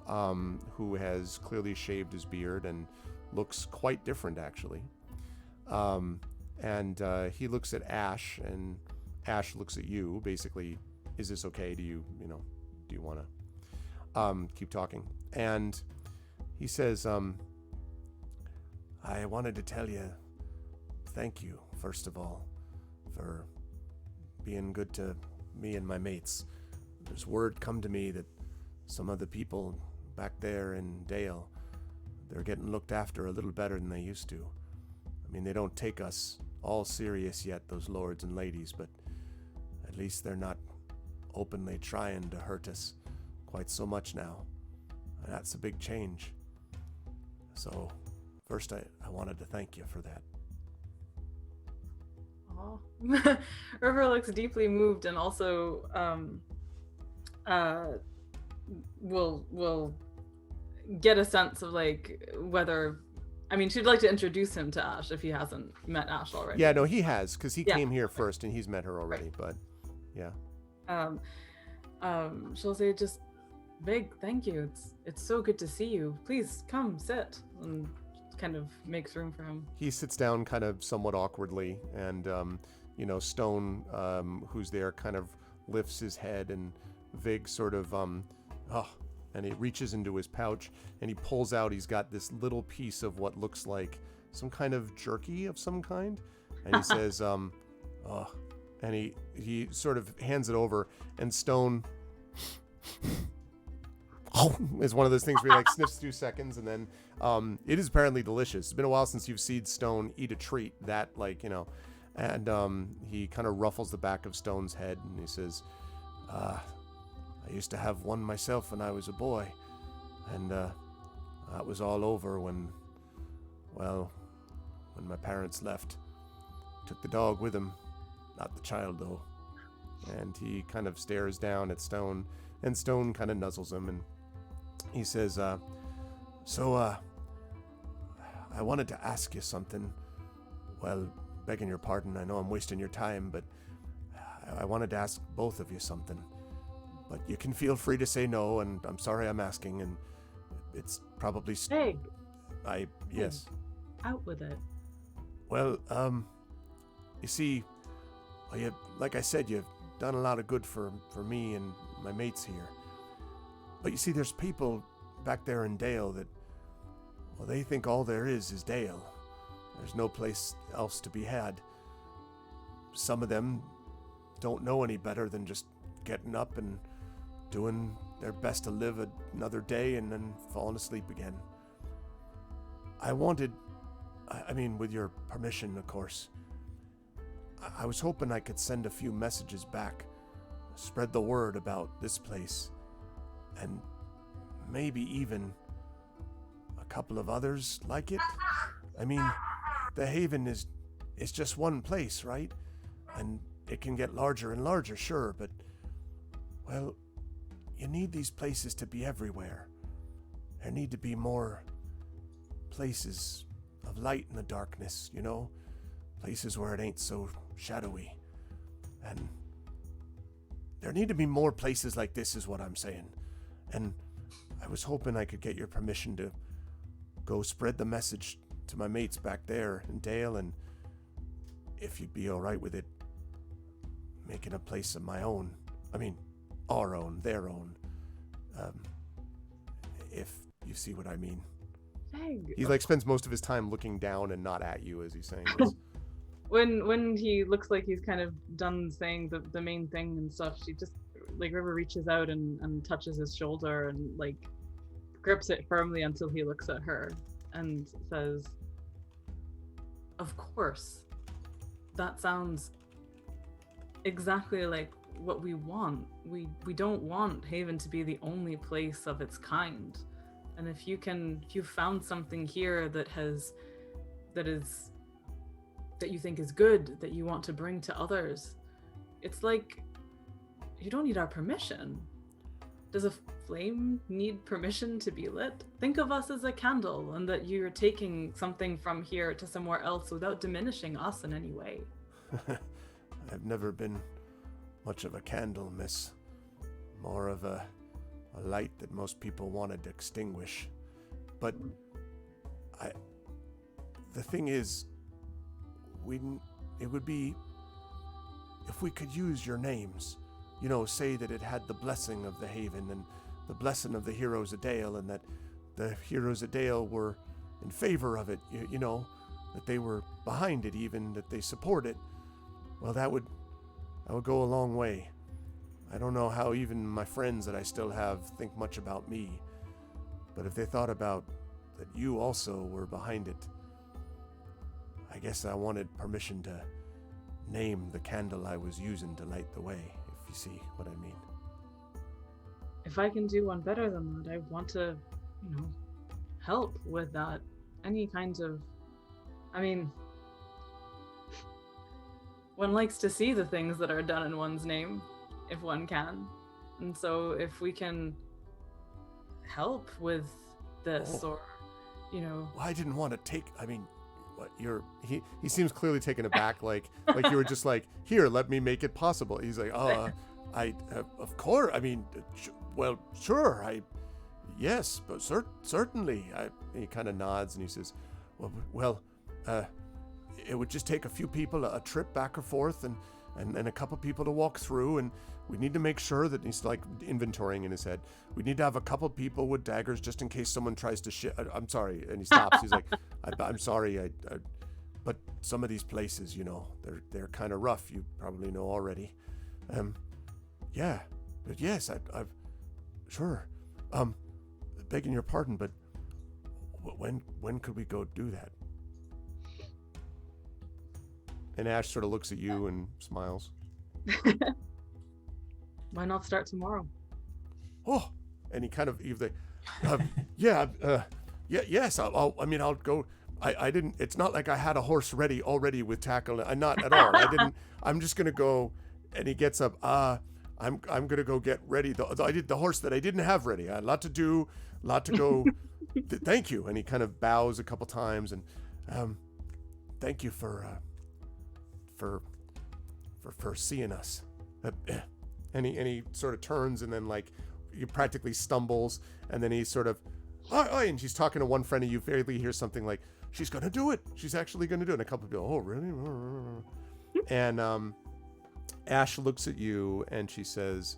who has clearly shaved his beard and looks quite different, actually. And he looks at Ash, and Ash looks at you. Basically, is this okay? Do you want to keep talking? And he says, I wanted to tell you, thank you, first of all, for being good to me and my mates. There's word come to me that some of the people back there in Dale, they're getting looked after a little better than they used to. I mean, they don't take us all serious yet, those lords and ladies, but at least they're not openly trying to hurt us quite so much now. And that's a big change. So, first, I wanted to thank you for that. River looks deeply moved, and also will get a sense of like whether, I mean, she'd like to introduce him to Ash if he hasn't met Ash already. Yeah, no, he has, because he came here first and he's met her already. But yeah. She'll say, just Vig, thank you. It's so good to see you. Please come sit, and kind of makes room for him. He sits down kind of somewhat awkwardly, and Stone, who's there, kind of lifts his head, and Vig sort of and he reaches into his pouch and he pulls out, he's got this little piece of what looks like some kind of jerky of some kind, and he says, and he sort of hands it over, and Stone is one of those things where he like sniffs 2 seconds, and then it is apparently delicious. It's been a while since you've seen Stone eat a treat that, and he kind of ruffles the back of Stone's head, and he says, I used to have one myself when I was a boy, and that was all over when my parents left. Took the dog with him, not the child though. And he kind of stares down at Stone, and Stone kind of nuzzles him, and he says, I wanted to ask you something. Well, begging your pardon, I know I'm wasting your time, but I wanted to ask both of you something. But you can feel free to say no, and I'm sorry I'm asking, and it's probably... Hey! Yes. Out with it. Well, you see, like I said, you've done a lot of good for me and my mates here. But you see, there's people back there in Dale that, they think all there is Dale. There's no place else to be had. Some of them don't know any better than just getting up and doing their best to live another day and then falling asleep again. I wanted, with your permission, of course, I was hoping I could send a few messages back, spread the word about this place, and maybe even a couple of others like it. I mean, the Haven is just one place, right? And it can get larger and larger, sure, but, you need these places to be everywhere. There need to be more places of light in the darkness, places where it ain't so shadowy. And there need to be more places like this, is what I'm saying. And I was hoping I could get your permission to go spread the message to my mates back there in Dale, and if you'd be all right with it, making a place of my own. Our own, their own. If you see what I mean. beg. He like spends most of his time looking down and not at you as he's saying this. When he looks like he's kind of done saying the main thing and stuff, she just like River reaches out and touches his shoulder and like grips it firmly until he looks at her and says, "Of course, that sounds exactly like what we want. We don't want Haven to be the only place of its kind. And if you've found something here that you think is good, that you want to bring to others, it's like you don't need our permission. Does a flame need permission to be lit? Think of us as a candle, and that you're taking something from here to somewhere else without diminishing us in any way." I've never been much of a candle, miss. More of a light that most people wanted to extinguish. But the thing is, it would be, if we could use your names, say that it had the blessing of the Haven and the blessing of the Heroes of Dale, and that the Heroes of Dale were in favor of it, that they were behind it, even that they support it. Well, that would go a long way. I don't know how even my friends that I still have think much about me, but if they thought about that you also were behind it, I guess I wanted permission to name the candle I was using to light the way, if you see what I mean. If I can do one better than that, I want to, help with that. Any kind of, one likes to see the things that are done in one's name, if one can. And so if we can help with this, or, Well, I didn't want to take, what he seems clearly taken aback, like you were just like, here, let me make it possible. He's like, of course, well, sure, yes, but certainly. He kind of nods and he says, well, it would just take a few people, a trip back or forth, and a couple people to walk through, and we need to make sure that, he's like inventorying in his head, we need to have a couple people with daggers just in case someone tries to I'm sorry, and he stops. He's like, I'm sorry, but some of these places, they're kind of rough. You probably know already. Yeah, but yes, I've sure. Begging your pardon, but when could we go do that? And Ash sort of looks at you and smiles. Why not start tomorrow? Oh, and he kind of, yes, I'll go. I didn't, it's not like I had a horse ready already with tackle. Not at all. I'm just going to go. And he gets up. I'm going to go get ready. I did the horse that I didn't have ready. I had a lot to do, a lot to go. Thank you. And he kind of bows a couple times and, thank you for seeing us. And he sort of turns and then like he practically stumbles, and then he sort of and she's talking to one friend, and you vaguely hear something like, she's gonna do it, she's actually gonna do it, and a couple of people, oh really? And Ash looks at you and she says,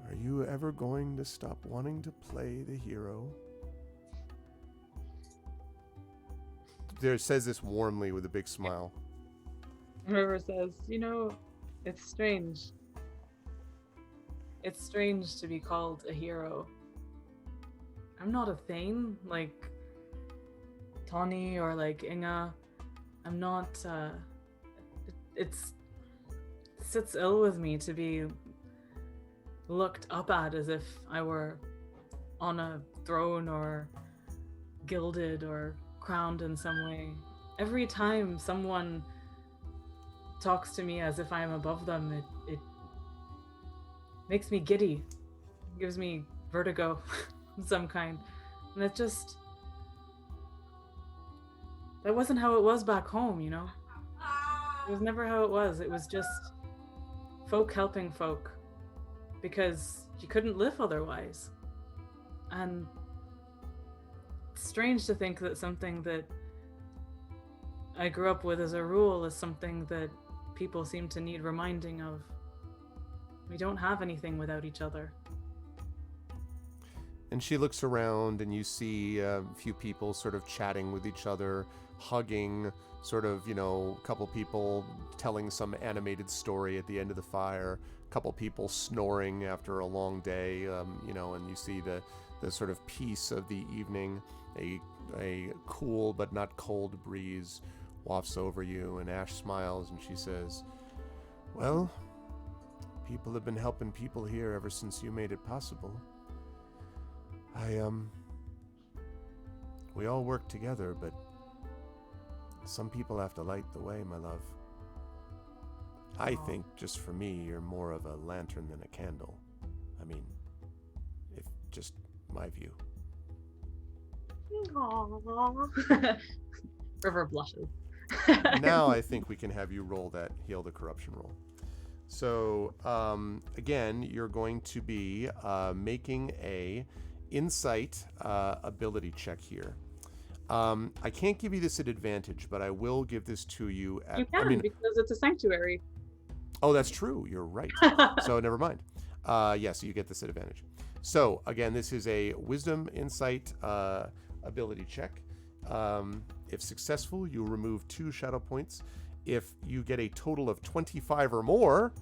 are you ever going to stop wanting to play the hero? There says this warmly with a big smile. River says, it's strange. It's strange to be called a hero. I'm not a Thane like Tawny or like Inga. I'm not, it sits ill with me to be looked up at as if I were on a throne or gilded or crowned in some way. Every time someone talks to me as if I am above them, it makes me giddy, gives me vertigo of some kind. And that wasn't how it was back home, It was never how it was. It was just folk helping folk because you couldn't live otherwise. And it's strange to think that something that I grew up with as a rule is something that people seem to need reminding of. We don't have anything without each other. And she looks around, and you see a few people sort of chatting with each other, hugging, sort of, a couple people telling some animated story at the end of the fire, a couple people snoring after a long day, and you see the sort of peace of the evening, a cool but not cold breeze wafts over you, and Ash smiles and she says, "Well, people have been helping people here ever since you made it possible. We all work together, but some people have to light the way, my love. I think, just for me, you're more of a lantern than a candle. I mean, if just my view." Aww. River blushes. Now I think we can have you roll that Heal the Corruption roll. So, again, you're going to be making a Insight ability check here. I can't give you this at advantage, but I will give this to you at... You can, because it's a sanctuary. Oh, that's true. You're right. So never mind. So you get this at advantage. So, again, this is a Wisdom Insight ability check. If successful, you'll remove 2 shadow points. If you get a total of 25 or more,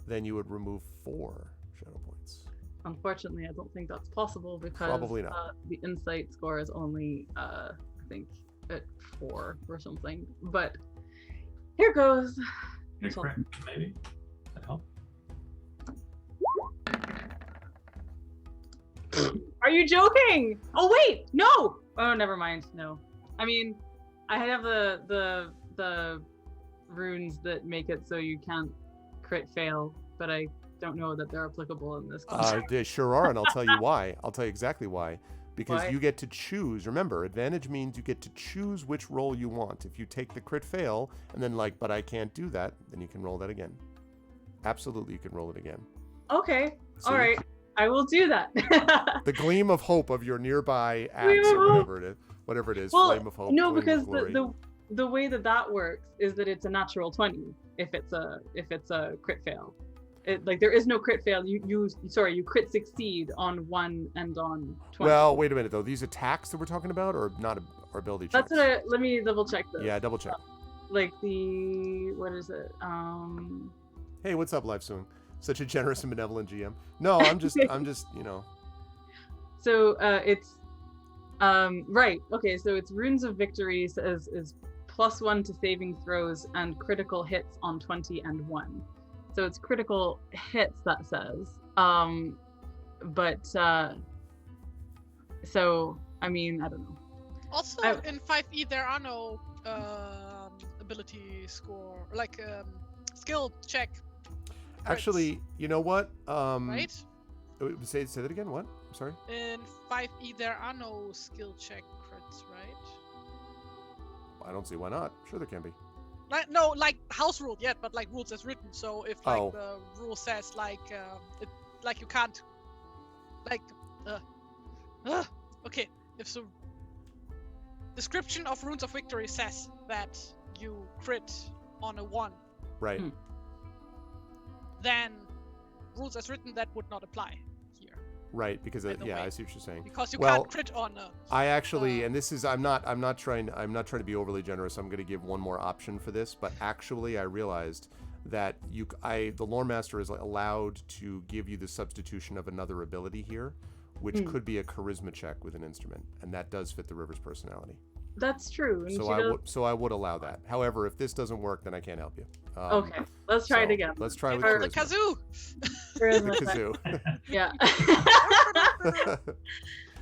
then you would remove 4 shadow points. Unfortunately, I don't think that's possible because Probably not. The insight score is only, I think, at 4 or something. But here goes. Yeah, correct. Maybe that help. Are you joking? Oh wait, no. Oh, never mind. No, I mean, I have the runes that make it so you can't crit fail, but I don't know that they're applicable in this context. They sure are, and I'll tell you why. I'll tell you exactly why. Because Why? you get to choose. Remember, advantage means you get to choose which roll you want. If you take the crit fail, and then but I can't do that, then you can roll that again. Absolutely, you can roll it again. Okay, See? all right, I will do that. The gleam of hope of your nearby axe, or whatever it is, Well, flame of hope. no, flame because of glory. the way that works is that it's a natural 20 if it's a crit fail. There is no crit fail. You crit succeed on 1 and on 20. Well, wait a minute though. These attacks that we're talking about, or not, or ability checks? That's let me double check this. Yeah, double check. What is it? Hey, what's up, Live Soon? Such a generous and benevolent GM. No, I'm just. So it's right. Okay, so it's Runes of Victory is +1 to saving throws and critical hits on 20 and 1. So it's critical hits, that says. So I mean, I don't know. Also, in 5e, there are no ability score, skill check. Actually, you know what? Right? Say that again. What? I'm sorry. In 5e, there are no skill check crits, right? I don't see why not. Sure, there can be. No, house rule yet, but rules as written. So if the rule says you can't, okay, if the description of Runes of Victory says that you crit on a 1, right? Then rules as written that would not apply here. Right, because I see what you're saying. Because you can't crit on a. I actually, and this is, I'm not trying to be overly generous. I'm going to give one more option for this, but actually, I realized that the Lore Master is allowed to give you the substitution of another ability here, which could be a charisma check with an instrument, and that does fit the River's personality. That's true. And so I would allow that. However, if this doesn't work, then I can't help you. Okay, let's try it again. Let's try with the kazoo. The kazoo. Yeah.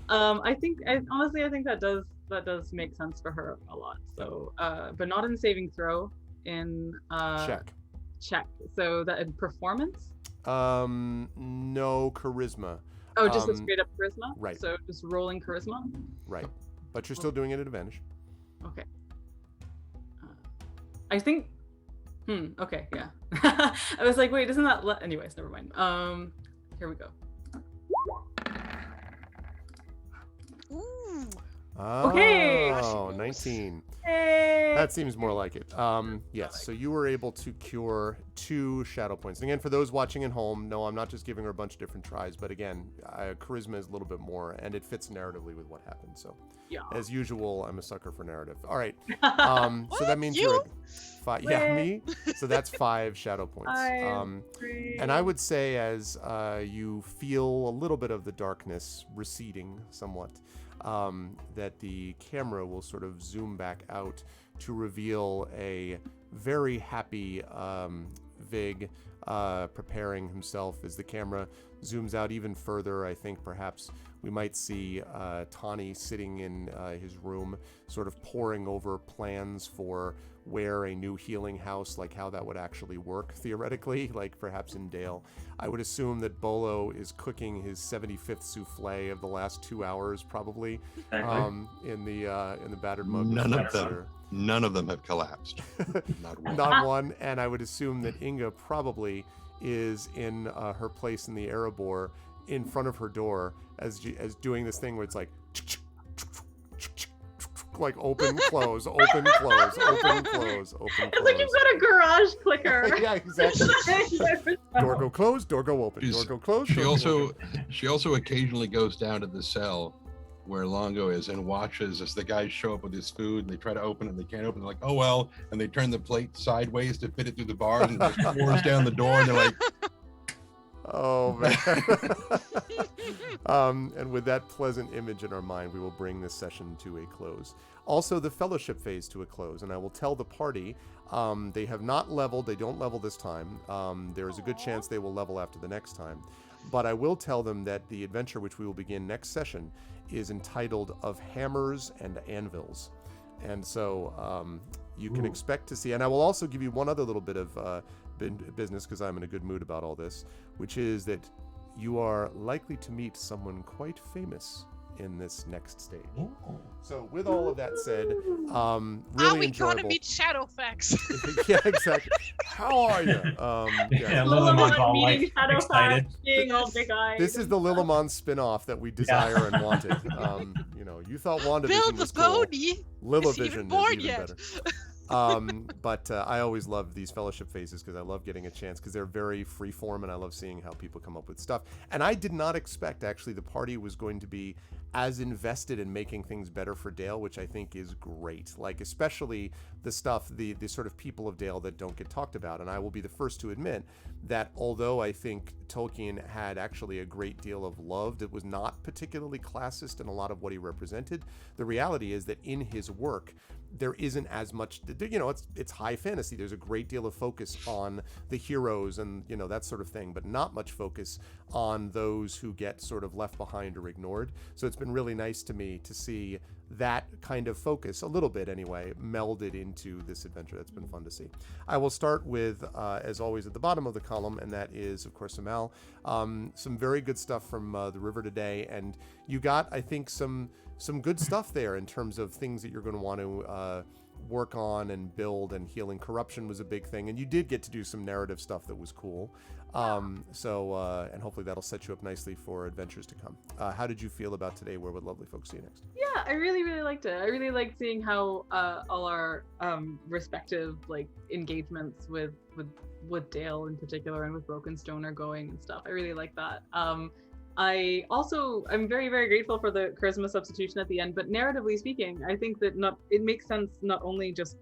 I think that does make sense for her a lot. So, but not in saving throw. In check. So that in performance. No charisma. Oh, just a straight up charisma. Right. So just rolling charisma. Right, but you're still doing it at advantage. Okay. I think. Okay. Yeah. I was like, wait, isn't that? Anyways, never mind. Here we go. Ooh. Oh, Okay. 19. That seems more like it. Yes, so you were able to cure 2 shadow points. And again, for those watching at home, no, I'm not just giving her a bunch of different tries, but again, charisma is a little bit more, and it fits narratively with what happened. So, Yeah. as usual, I'm a sucker for narrative. All right. So that means You? you're at 5. Yeah, me. So that's 5 shadow points. And I would say as you feel a little bit of the darkness receding somewhat, that the camera will sort of zoom back out to reveal a very happy Vig preparing himself. As the camera zooms out even further, I think perhaps we might see Tawny sitting in his room, sort of poring over plans for where a new healing house, like how that would actually work theoretically, like perhaps in Dale. I would assume that Bolo is cooking his 75th souffle of the last 2 hours, probably, in the battered mug. None of them have collapsed. Not one. Not one. And I would assume that Inga probably is in her place in the Erebor, in front of her door, as doing this thing where it's like open, close, open, close, open, close, open, close. It's like you've got a garage clicker. Yeah, exactly. Door go closed, door go open, door go closed. She also occasionally goes down to the cell where Longo is and watches as the guys show up with his food and they try to open it and they can't open it. They're like, oh well, and they turn the plate sideways to fit it through the bars and it just pours down the door and they're like, oh man. And with that pleasant image in our mind, we will bring this session to a close. Also, the fellowship phase to a close, and I will tell the party they have not leveled. They don't level this time. There is a good chance they will level after the next time. But I will tell them that the adventure which we will begin next session is entitled Of Hammers and Anvils. And so you can expect to see, and I will also give you one other little bit of business, because I'm in a good mood about all this, which is that you are likely to meet someone quite famous in this next stage. So with all of that said, really Are we enjoyable. gonna meet Shadowfax? Yeah, exactly. How are you? Yeah, Lillimon's Lillimon's all meeting like Shadowfax, excited. being all big eyed. This is the Lillimon spin-off that we desire and wanted. You thought WandaVision Build the was cool. pony. Lillavision even is born even yet. better. But I always love these fellowship phases because I love getting a chance, because they're very freeform and I love seeing how people come up with stuff. And I did not expect, actually, the party was going to be as invested in making things better for Dale, which I think is great. Like, especially the stuff, the sort of people of Dale that don't get talked about. And I will be the first to admit that although I think Tolkien had actually a great deal of love that was not particularly classist in a lot of what he represented, the reality is that in his work, there isn't as much, it's high fantasy. There's a great deal of focus on the heroes and, that sort of thing, but not much focus on those who get sort of left behind or ignored. So it's been really nice to me to see that kind of focus, a little bit anyway, melded into this adventure. That's been fun to see. I will start with, as always, at the bottom of the column, and that is, of course, Amal. Some very good stuff from the river today, and you got, I think, some good stuff there in terms of things that you're going to want to work on and build, and healing corruption was a big thing, and you did get to do some narrative stuff that was cool. And hopefully that'll set you up nicely for adventures to come. How did you feel about today? Where would lovely folks see you next? Yeah, I really, really liked it. I really liked seeing how all our respective engagements with Dale in particular and with Brokenstone are going and stuff. I really like that. I'm very, very grateful for the charisma substitution at the end, but narratively speaking, I think that it makes sense not only just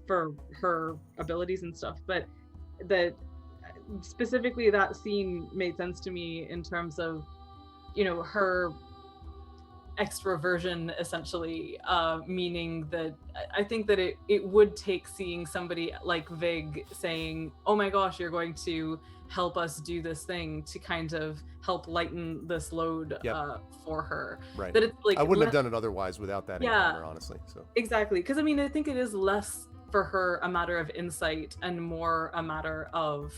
for her abilities and stuff, but that specifically that scene made sense to me in terms of, her extroversion, essentially, meaning that I think that it would take seeing somebody like Vig saying, oh my gosh, you're going to help us do this thing, to kind of help lighten this load for her. Right. That it's I wouldn't have done it otherwise without that encounter, honestly. So exactly, because I think it is less for her a matter of insight and more a matter of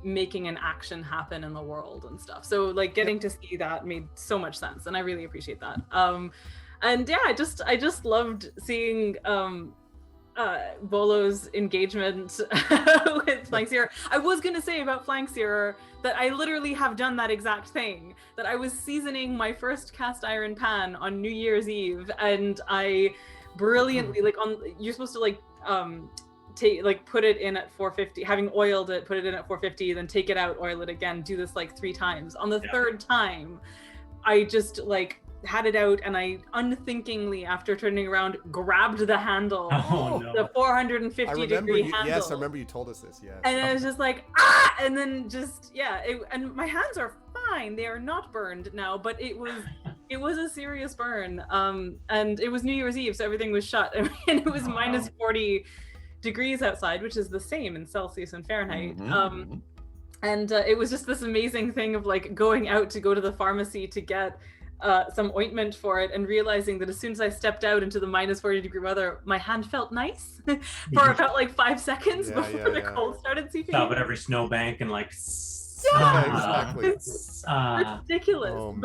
making an action happen in the world and stuff. So getting to see that made so much sense, and I really appreciate that. And yeah, I just loved seeing Bolo's engagement with Flankseer. I was going to say about Flankseer that I literally have done that exact thing, that I was seasoning my first cast iron pan on New Year's Eve, and I brilliantly, like, you're supposed to put it in at 450, having oiled it, put it in at 450, then take it out, oil it again, do this like 3 times. On the third time, I just had it out, and I unthinkingly, after turning around, grabbed the handle, the 450 degree handle. Yes, I remember you told us this. Yeah. And I was just like, and then just and my hands are fine; they are not burned now, but it was a serious burn. And it was New Year's Eve, so everything was shut, and it was minus 40 degrees outside, which is the same in Celsius and Fahrenheit. And it was just this amazing thing of going out to go to the pharmacy to get some ointment for it, and realizing that as soon as I stepped out into the minus 40 degree weather, my hand felt nice for about 5 seconds before the cold started seeping Stop in. at every snowbank and exactly. It's ridiculous.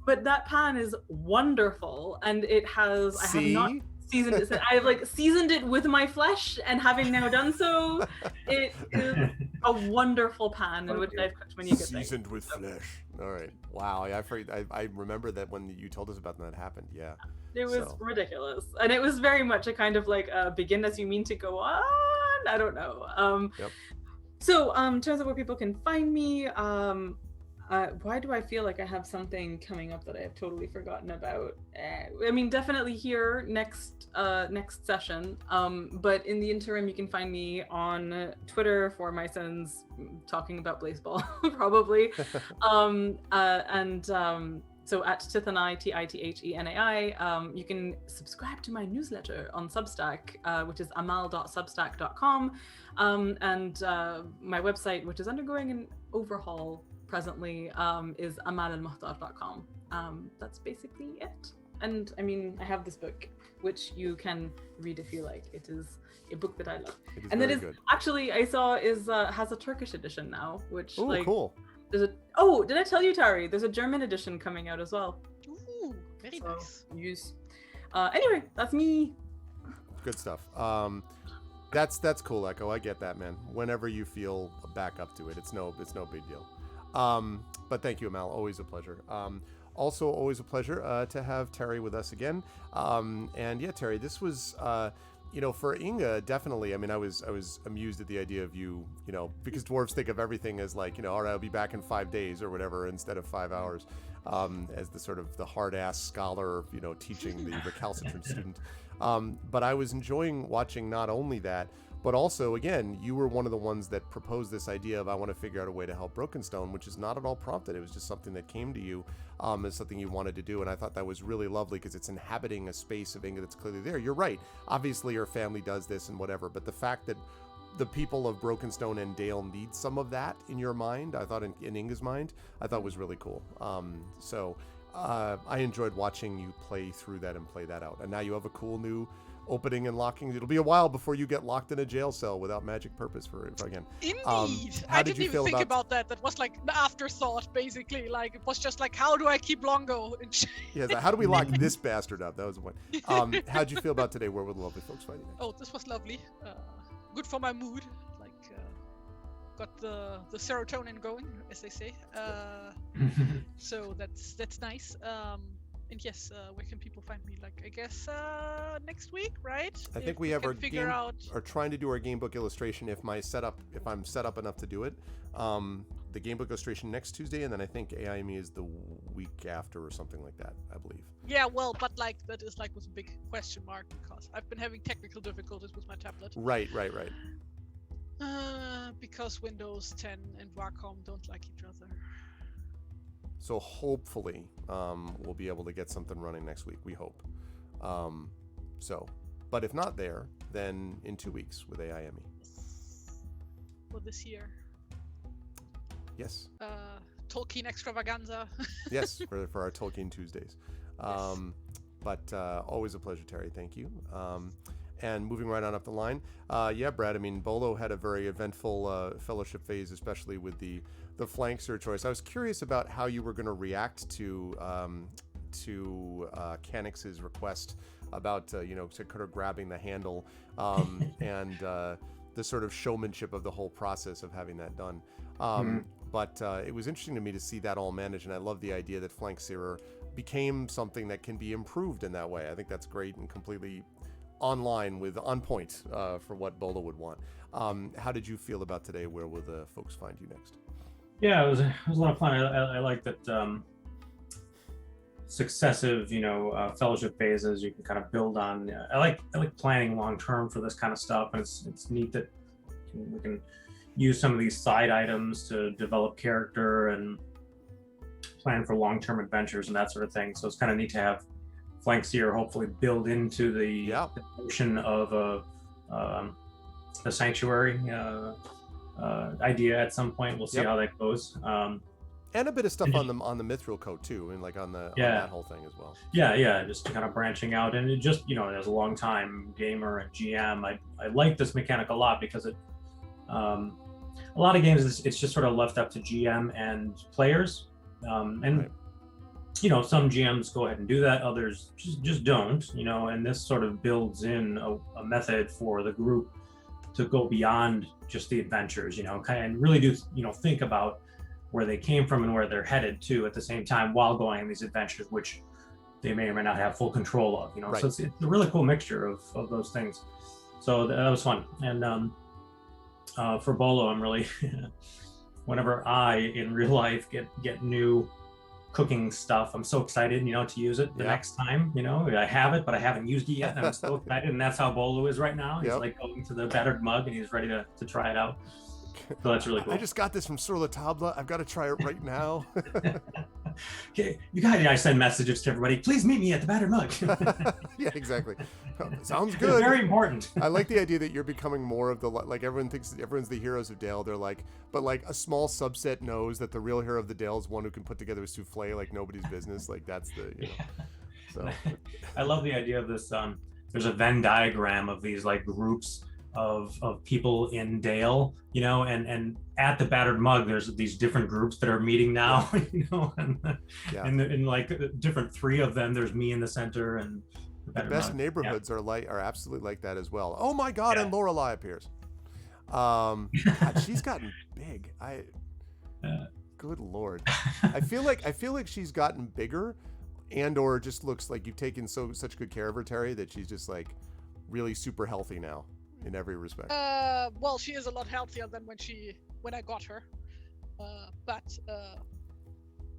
But that pan is wonderful, and it has I have not seasoned it. I have seasoned it with my flesh, and having now done so, it is a wonderful pan in which I've cooked many good things. Seasoned with flesh. All right. Wow. I remember that when you told us about that happened. Yeah. It was ridiculous, and it was very much a kind of begin as you mean to go on. I don't know. So in terms of where people can find me, why do I feel like I have something coming up that I have totally forgotten about? I mean, definitely here next session. But in the interim, you can find me on Twitter for my sins talking about baseball, probably. So at Tithenai, Tithenai, you can subscribe to my newsletter on Substack, which is amal.substack.com. And my website, which is undergoing an overhaul presently, is amalalmuhtar.com. That's basically it. And I mean, I have this book, which you can read if you like. It is a book that I love. And that is good. Actually, I saw has a Turkish edition now, which cool. Did I tell you, Tari? There's a German edition coming out as well. Ooh, very nice. Anyway, that's me. Good stuff. That's cool, Echo. I get that, man. Whenever you feel back up to it, it's no big deal. But thank you, Amal. Always a pleasure. Also, always a pleasure to have Terry with us again. And yeah, Terry, this was, for Inga, definitely. I mean, I was amused at the idea of you, because dwarves think of everything as all right, I'll be back in 5 days or whatever instead of 5 hours, as the sort of the hard-ass scholar, teaching the recalcitrant student. But I was enjoying watching not only that, but also, again, you were one of the ones that proposed this idea of I want to figure out a way to help Brokenstone, which is not at all prompted. It was just something that came to you as something you wanted to do. And I thought that was really lovely because it's inhabiting a space of Inga that's clearly there. You're right. Obviously, your family does this and whatever. But the fact that the people of Brokenstone and Dale need some of that in your mind, I thought in Inga's mind, I thought was really cool. So I enjoyed watching you play through that and play that out. And now you have a cool new opening and locking. It'll be a while before you get locked in a jail cell without magic purpose for again. Indeed. I didn't even think about that. That was like the afterthought, basically. Like, it was just like, how do I keep Longo? Yeah, how do we lock this bastard up? That was the one. How'd you feel about today? Where were the lovely folks fighting? Oh, this was lovely. Good for my mood. Like, got the serotonin going, as they say. So that's nice. And yes, where can people find me? Like, I guess next week, right? I think we have our game, are trying to do our game book illustration if I'm set up enough to do it. The game book illustration next Tuesday, and then I think AIME is the week after or something like that, I believe. Yeah, well, but that is with a big question mark because I've been having technical difficulties with my tablet. Right. Because Windows 10 and Wacom don't like each other. So hopefully we'll be able to get something running next week. We hope. But if not there, then in 2 weeks with AIME. For this year. Yes. Tolkien extravaganza. Yes, for our Tolkien Tuesdays. Yes. But always a pleasure, Terry. Thank you. And moving right on up the line, Brad. I mean, Bolo had a very eventful fellowship phase, especially with the Flankseer choice. I was curious about how you were going to react to Canix's request about sort of grabbing the handle and the sort of showmanship of the whole process of having that done. But it was interesting to me to see that all managed, and I love the idea that Flank Searer became something that can be improved in that way. I think that's great and completely on point for what Bolo would want. How did you feel about today? Where will the folks find you next? Yeah, it was a lot of fun. I like that successive, fellowship phases you can kind of build on. I like planning long term for this kind of stuff, and it's neat that we can use some of these side items to develop character and plan for long-term adventures and that sort of thing. So it's kind of neat to have Flank Searer hopefully build into the notion of a sanctuary idea at some point. We'll see how that goes. And a bit of stuff on the Mithril Coat too, and like on that whole thing as well. Yeah, just kind of branching out. And it just, as a long time gamer and GM, I like this mechanic a lot because it a lot of games it's just sort of left up to GM and players. Some GMs go ahead and do that, others just don't, and this sort of builds in a method for the group to go beyond just the adventures, and really do, think about where they came from and where they're headed to at the same time while going on these adventures, which they may or may not have full control of, Right. So it's a really cool mixture of those things. So that was fun. And for Bolo, I'm really, whenever I in real life get new cooking stuff, I'm so excited, to use it the next time. I have it, but I haven't used it yet, and I'm so excited. And that's how Bolo is right now. He's like going to the battered mug, and he's ready to try it out. So that's really cool. I just got this from Sur La Table. I've got to try it right now. Okay, you got it. I send messages to everybody. Please meet me at the battered mug. Yeah, exactly. Sounds good. It's very important. I like the idea that you're becoming more of the, like, everyone thinks everyone's the heroes of Dale. They're like, but like a small subset knows that the real hero of the Dale is one who can put together a souffle like nobody's business. Like that's the, So I love the idea of this. There's a Venn diagram of these like groups of people in Dale, and at the battered mug, there's these different groups that are meeting now, and in like different three of them, there's me in the center, and the best mug. neighborhoods are absolutely like that as well. Oh my God, and Lorelei appears. God, she's gotten big. Good Lord, I feel like she's gotten bigger, and or just looks like you've taken such good care of her, Terry, that she's just like really super healthy now. In every respect. Well, she is a lot healthier than when I got her. But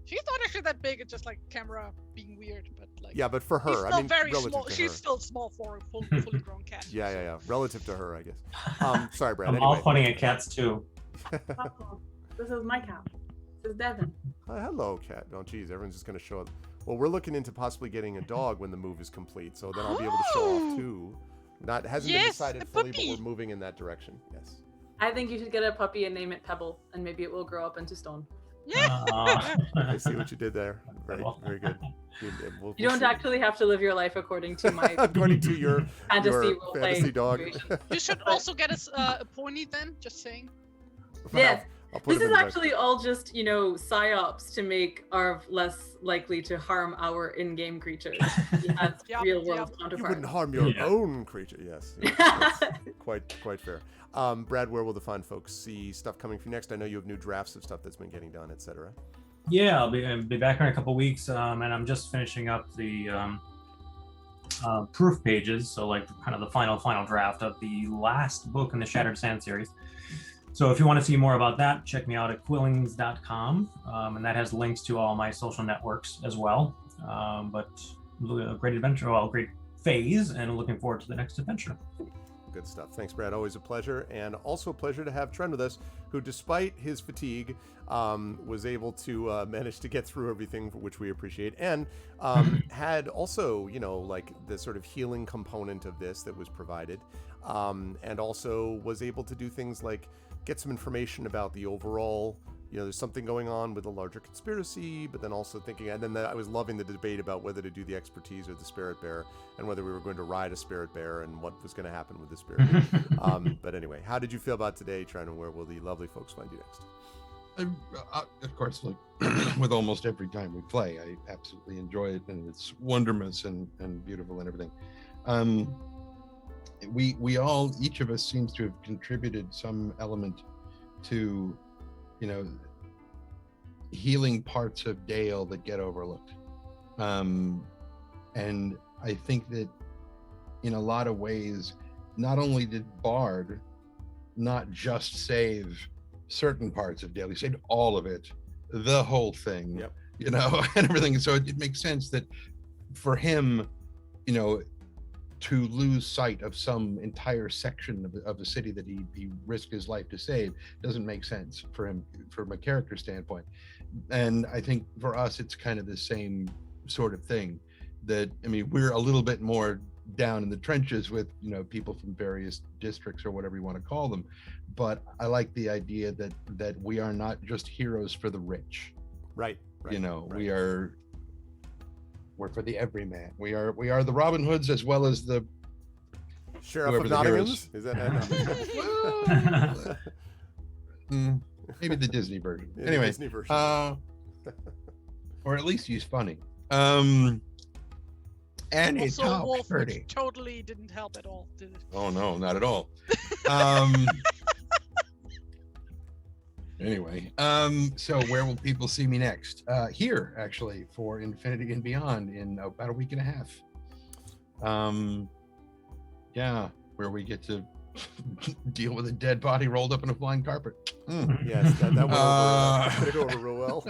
she's not actually that big. It's just like camera being weird. But like, yeah, but for her, she's still very relative small. to She's her. still small for a fully grown cat. Yeah. Relative to her, I guess. Sorry, Brad. I'm all pointing at cats too. This is my cat. This is Devin. Hello, cat. Oh, geez, everyone's just gonna show up. Well, we're looking into possibly getting a dog when the move is complete, so then I'll be able to show off too. Hasn't been decided fully, but we're moving in that direction. Yes. I think you should get a puppy and name it Pebble, and maybe it will grow up into stone. Yeah. I see what you did there. Very good. You don't actually have to live your life according to my according to your fantasy dog. You should also get us a pony then. Just saying. Yes. This is actually all just, psyops to make Arv less likely to harm our in-game creatures. He has real-world counterparts. You wouldn't harm your own creature. Yes. Quite fair. Brad, where will the fine folks see stuff coming from next? I know you have new drafts of stuff that's been getting done, etc. Yeah, I'll be back in a couple weeks, and I'm just finishing up the proof pages, so like kind of the final draft of the last book in the Shattered Sand series. So if you want to see more about that, check me out at quillings.com, and that has links to all my social networks as well. But a great adventure, great phase, and looking forward to the next adventure. Good stuff. Thanks, Brad. Always a pleasure. And also a pleasure to have Trent with us, who, despite his fatigue, was able to manage to get through everything, for which we appreciate. And had also, like the sort of healing component of this that was provided. And also was able to do things like get some information about the overall, there's something going on with a larger conspiracy, but then also thinking, and then I was loving the debate about whether to do the expertise or the spirit bear, and whether we were going to ride a spirit bear and what was going to happen with the spirit bear. But anyway, how did you feel about today, Trent, and where will the lovely folks find you next? Of course, like with almost every time we play, I absolutely enjoy it, and it's wondermous and beautiful and everything. we all, each of us seems to have contributed some element to, you know, healing parts of Dale that get overlooked. And I think that in a lot of ways, not only did Bard not just save certain parts of Dale, he saved all of it, the whole thing, Yep. you know, and everything. So it makes sense that for him, you know, to lose sight of some entire section of the city that he risked his life to save doesn't make sense for him from a character standpoint. And I think for us, it's kind of the same sort of thing. That, I mean, we're a little bit more down in the trenches with, you know, people from various districts or whatever you want to call them, but I like the idea that we are not just heroes for the rich. Right. You know, right. we're for the everyman. We are the Robin Hoods as well as the Sheriff whoever of the Nottingham's? Is that maybe the Disney version. Yeah, Anyway, Disney version. or at least he's funny. And it's Also, top Wolf, 30. which totally didn't help at all, did it? Oh no, not at all. Anyway, so where will people see me next? Here, actually, for Infinity and Beyond in about a week and a half. Yeah, where we get to deal with a dead body rolled up in a flying carpet. Yes, that went over, go over real well.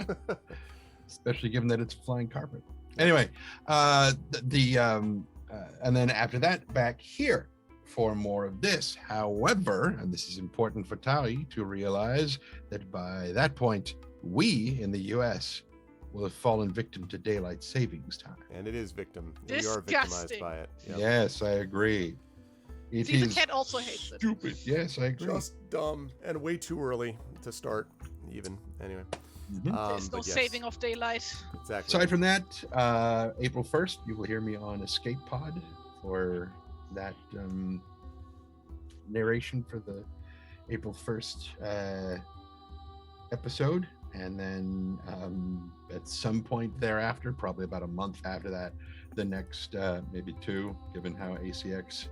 Especially given that it's a flying carpet. Anyway, and then after that, back here for more of this. However, and this is important for Taui to realize that by that point, we in the US will have fallen victim to daylight savings time. And it is victim. Disgusting. We are victimized by it. Yep. Yes, I agree. It See, the is cat also hates it. stupid. Yes, I agree. Just dumb and way too early to start, even. Anyway. There's no But yes, saving of daylight. Exactly. Aside from that, April 1st, you will hear me on Escape Pod for that narration for the April 1st episode. And then at some point thereafter, probably about a month after that, the next maybe two, given how ACX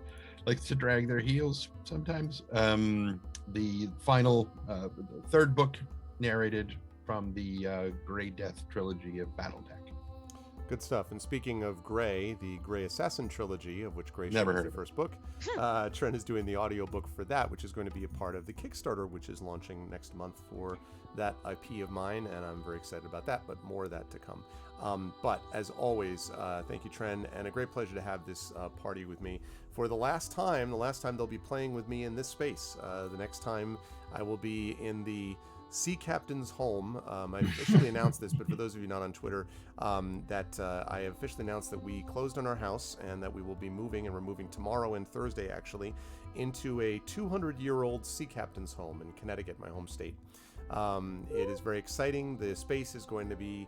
likes to drag their heels sometimes, the final the third book narrated from the Grey Death trilogy of Battletech. Good stuff. And speaking of Grey, the Grey Assassin trilogy, of which Grey Never is heard the of first book, Trent is doing the audiobook for that, which is going to be a part of the Kickstarter, which is launching next month for that IP of mine, and I'm very excited about that, but more of that to come. But as always, thank you, Trent, and a great pleasure to have this party with me for the last time they'll be playing with me in this space. The next time I will be in the Sea Captain's home. I officially announced this, but for those of you not on Twitter, that I have officially announced that we closed on our house and that we will be moving, and we're moving tomorrow and Thursday actually, into a 200-year-old Sea Captain's home in Connecticut, my home state. It is very exciting. The space is going to be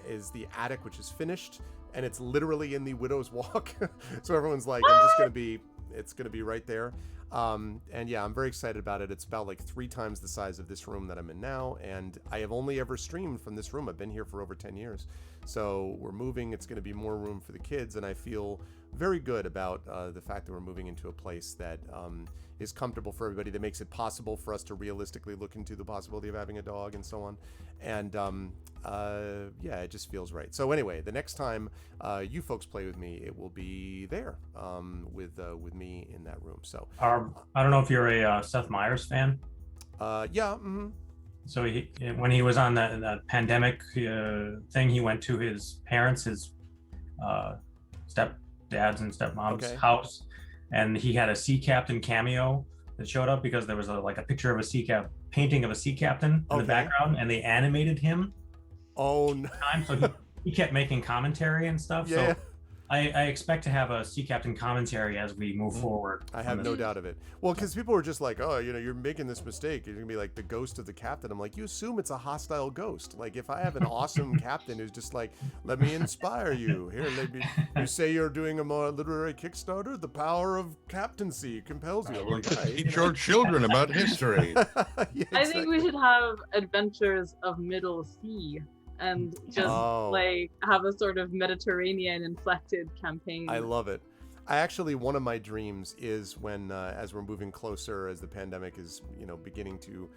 is the attic, which is finished, and it's literally in the Widow's Walk. So everyone's like, it's going to be right there. And yeah, I'm very excited about it. It's about like 3 times the size of this room that I'm in now, and I have only ever streamed from this room. I've been here for over 10 years. So we're moving. It's going to be more room for the kids, and I feel very good about the fact that we're moving into a place that is comfortable for everybody, that makes it possible for us to realistically look into the possibility of having a dog and so on. And yeah, it just feels right. So anyway, the next time you folks play with me, it will be there with me in that room. So I don't know if you're a Seth Meyers fan. Yeah. Mm-hmm. So when he was on that pandemic thing, he went to his parents, his stepdad's and stepmom's house, and he had a sea captain cameo that showed up because there was a picture of a painting of a sea captain in the background, and they animated him. Oh no! So he kept making commentary and stuff. Yeah. So I expect to have a sea captain commentary as we move forward. I have no doubt of it. Well, because people were just like, oh, you're making this mistake. You're going to be like the ghost of the captain. I'm like, you assume it's a hostile ghost. Like, if I have an awesome captain who's just like, let me inspire you. Here, you say you're doing a more literary Kickstarter? The power of captaincy compels you. Like, teach your children about history. Yeah, I think we should have Adventures of Middle Sea and just have a sort of Mediterranean inflected campaign. I love it. I actually, one of my dreams is when, as we're moving closer, as the pandemic is, beginning to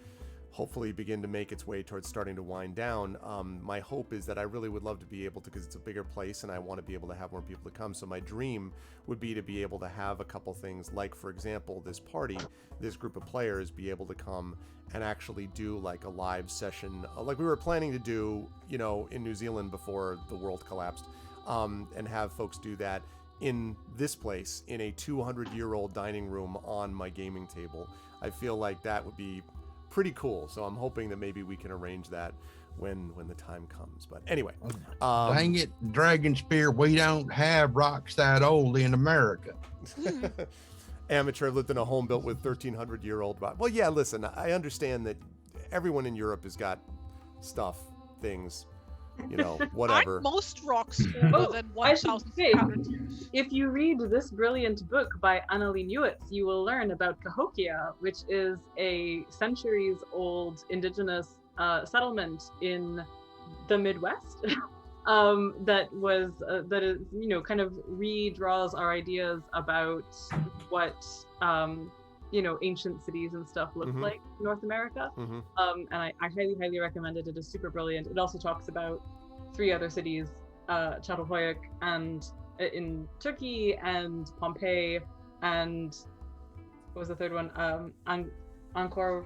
hopefully begin to make its way towards starting to wind down. My hope is that I really would love to be able to, because it's a bigger place and I want to be able to have more people to come. So my dream would be to be able to have a couple things like, for example, this party, this group of players be able to come and actually do like a live session, like we were planning to do, in New Zealand before the world collapsed, and have folks do that in this place, in a 200-year-old dining room on my gaming table. I feel like that would be pretty cool. So I'm hoping that maybe we can arrange that when the time comes. But anyway, Dang it, Dragon Spear, we don't have rocks that old in America. Amateur lived in a home built with 1,300-year-old rock. Well, yeah, listen, I understand that everyone in Europe has got stuff, things, whatever. Aren't most rocks older than I should 1,500 years? If you read this brilliant book by Annalie Newitz, you will learn about Cahokia, which is a centuries-old indigenous settlement in the Midwest that is kind of redraws our ideas about what ancient cities and stuff look like in North America. And I highly recommend it. It is super brilliant. It also talks about 3 other cities, Çatalhöyük and in Turkey, and Pompeii, and what was the third one? Angkor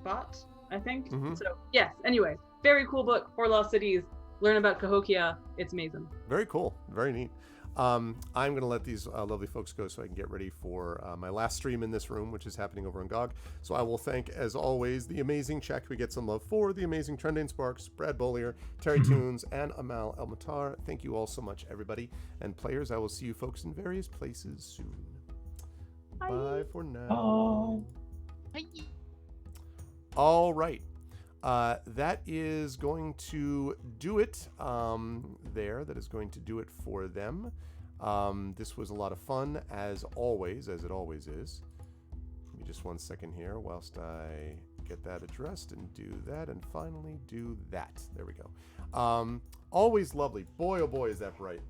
Wat, I think. So yes, anyway, very cool book, 4 Lost Cities. Learn about Cahokia. It's amazing. Very cool. Very neat. I'm going to let these lovely folks go so I can get ready for my last stream in this room, which is happening over on GOG. So I will thank, as always, the amazing Czech we get some love for, the amazing Trendane Sparks, Brad Bollier, Terry Toons, and Amal Elmatar. Thank you all so much, everybody. And players, I will see you folks in various places soon. Bye for now. Bye. All right. That is going to do it there. That is going to do it for them. This was a lot of fun, as always, as it always is. Give me just one second here whilst I get that addressed and do that, and finally do that. There we go. Always lovely. Boy, oh boy, is that bright.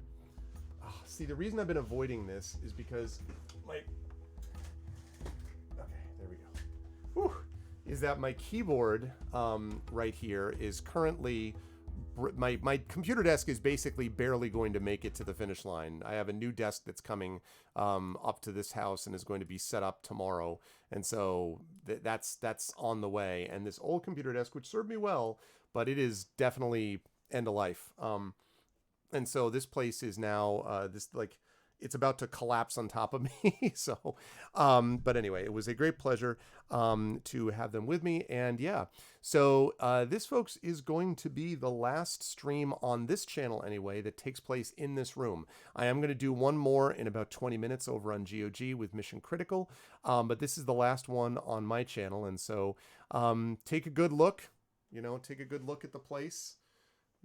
Oh, see, the reason I've been avoiding this is because my... Okay, there we go. Whew. Is that my keyboard right here is currently... My computer desk is basically barely going to make it to the finish line. I have a new desk that's coming up to this house and is going to be set up tomorrow. And so that's on the way. And this old computer desk, which served me well, but it is definitely end of life. And so this place is now it's about to collapse on top of me. So, but anyway, it was a great pleasure to have them with me. And yeah, so this, folks, is going to be the last stream on this channel anyway that takes place in this room. I am going to do one more in about 20 minutes over on GOG with Mission Critical, but this is the last one on my channel. And so take a good look, take a good look at the place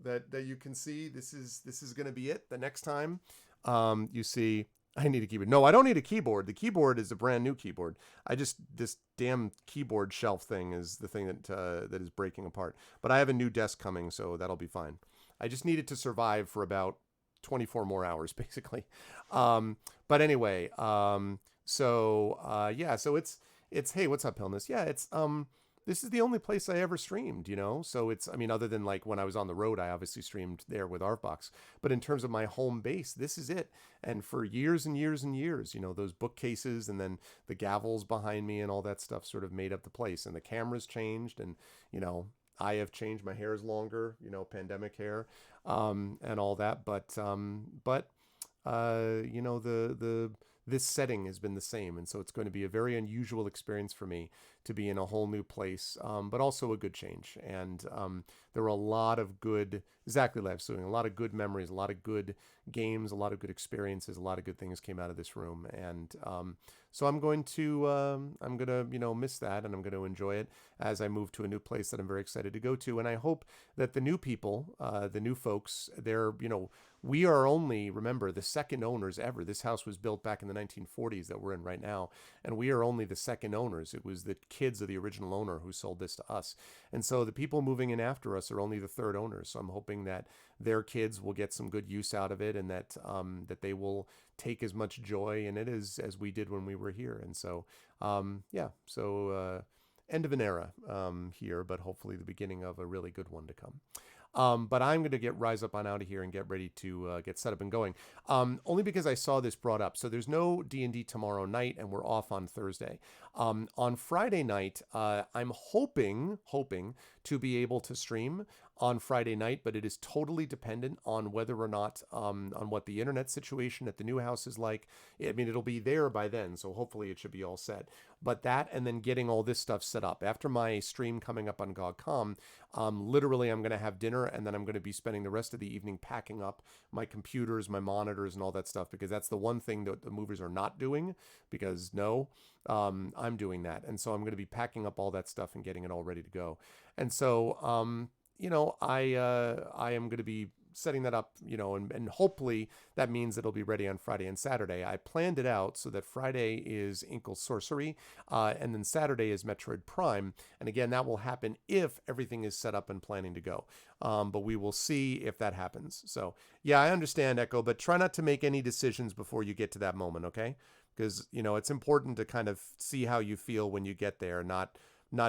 that you can see. This is going to be it the next time. You see, I need a keyboard. No, I don't need a keyboard. The keyboard is a brand new keyboard. This damn keyboard shelf thing is the thing that is breaking apart. But I have a new desk coming, so that'll be fine. I just need it to survive for about 24 more hours, basically. But anyway, so it's hey, what's up, Hillness? Yeah, it's this is the only place I ever streamed, So it's, other than like when I was on the road, I obviously streamed there with ARFBox. But in terms of my home base, this is it. And for years and years and years, those bookcases and then the gavels behind me and all that stuff sort of made up the place. And the cameras changed, and, I have changed. My hair is longer, pandemic hair, and all that. But this setting has been the same. And so it's going to be a very unusual experience for me to be in a whole new place, but also a good change. And there were a lot of good, exactly live suing, a lot of good memories, a lot of good games, a lot of good experiences, a lot of good things came out of this room. And so I'm going to miss that, and I'm going to enjoy it as I move to a new place that I'm very excited to go to. And I hope that the new people, the new folks, we are only, remember, the second owners ever. This house was built back in the 1940s that we're in right now, and we are only the second owners. It was the kids of the original owner who sold this to us. And so the people moving in after us us are only the third owners. So I'm hoping that their kids will get some good use out of it, and that that they will take as much joy in it as we did when we were here. And so, end of an era here, but hopefully the beginning of a really good one to come. But I'm going to rise up on out of here and get ready to get set up and going. Only because I saw this brought up. So there's no D&D tomorrow night, and we're off on Thursday. On Friday night, I'm hoping to be able to stream on Friday night, but it is totally dependent on whether or not, on what the internet situation at the new house is like. I mean, it'll be there by then, so hopefully it should be all set. But that, and then getting all this stuff set up. After my stream coming up on GOG.com, literally I'm going to have dinner, and then I'm going to be spending the rest of the evening packing up my computers, my monitors, and all that stuff, because that's the one thing that the movers are not doing, because I'm doing that. And so I'm going to be packing up all that stuff and getting it all ready to go. And so, I am going to be setting that up, and hopefully that means it'll be ready on Friday and Saturday. I planned it out so that Friday is Inkle Sorcery, and then Saturday is Metroid Prime. And again, that will happen if everything is set up and planning to go. But we will see if that happens. So yeah, I understand, Echo, but try not to make any decisions before you get to that moment, okay? Because, it's important to kind of see how you feel when you get there, not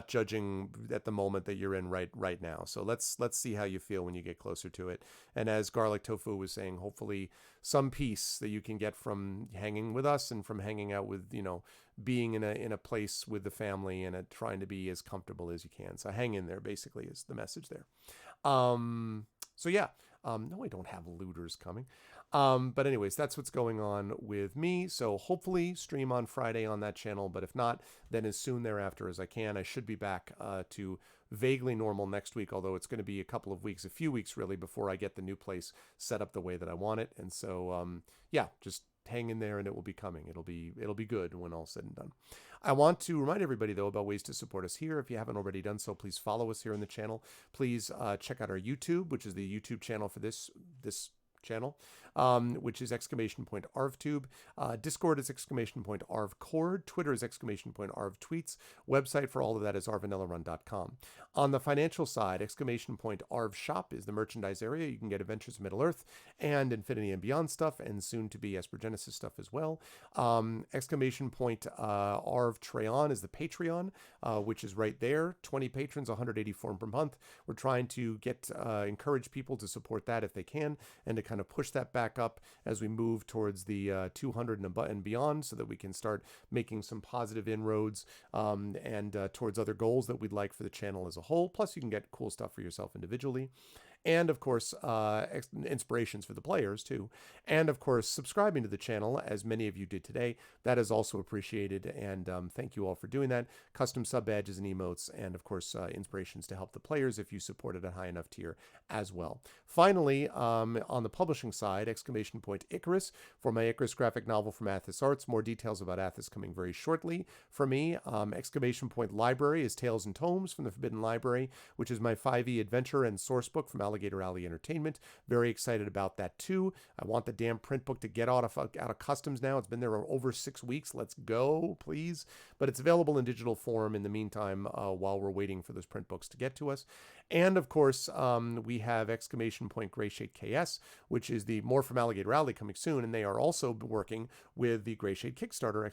judging at the moment that you're in right now. So let's see how you feel when you get closer to it. And as Garlic Tofu was saying, hopefully some peace that you can get from hanging with us and from hanging out with, being in a place with the family and trying to be as comfortable as you can. So hang in there, basically, is the message there. So yeah, no, I don't have looters coming. But anyways, that's what's going on with me. So hopefully stream on Friday on that channel. But if not, then as soon thereafter as I can. I should be back to vaguely normal next week, although it's going to be a few weeks really, before I get the new place set up the way that I want it. And so, yeah, just hang in there and it will be coming. It'll be good when all's said and done. I want to remind everybody, though, about ways to support us here. If you haven't already done so, please follow us here on the channel. Please check out our YouTube, which is the YouTube channel for this channel, which is !ArvTube. Discord is !ArvCord. Twitter is !ArvTweets. Website for all of that is arvanellarun.com. On the financial side, !ArvShop is the merchandise area. You can get Adventures of Middle-earth and Infinity and Beyond stuff, and soon to be Esper Genesis stuff as well. !Arv Treon is the Patreon, which is right there. 20 patrons, 184 per month. We're trying to encourage people to support that if they can, and to kind of push that back up as we move towards the 200 and beyond, so that we can start making some positive inroads and towards other goals that we'd like for the channel as a whole. Plus, you can get cool stuff for yourself individually. And of course, inspirations for the players too. And of course, subscribing to the channel, as many of you did today. That is also appreciated, and thank you all for doing that. Custom sub badges and emotes, and of course, inspirations to help the players if you support at a high enough tier as well. Finally, on the publishing side, Icarus for my Icarus graphic novel from Athos Arts. More details about Athos coming very shortly for me. Library is Tales and Tomes from the Forbidden Library, which is my 5e adventure and source book from Alligator Alley Entertainment. Very excited about that too. I want the damn print book to get out of customs now. It's been there over 6 weeks. Let's go, please. But it's available in digital form in the meantime, while we're waiting for those print books to get to us. And of course, we have Grayshade KS, which is the more from Alligator Alley coming soon, and they are also working with the Grayshade Kickstarter,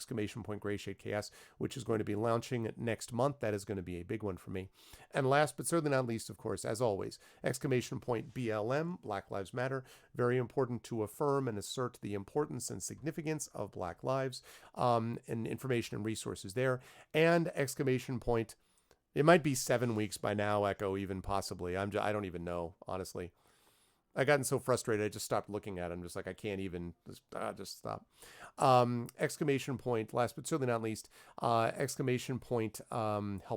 Grayshade KS, which is going to be launching next month. That is going to be a big one for me. And last but certainly not least, of course, as always, BLM, Black Lives Matter. Very important to affirm and assert the importance and significance of Black lives, and information and resources there. And it might be 7 weeks by now, Echo, even possibly. I don't even know, honestly. I gotten so frustrated, I just stopped looking at it. I'm just like, I can't even, just stop. Last but certainly not least, Help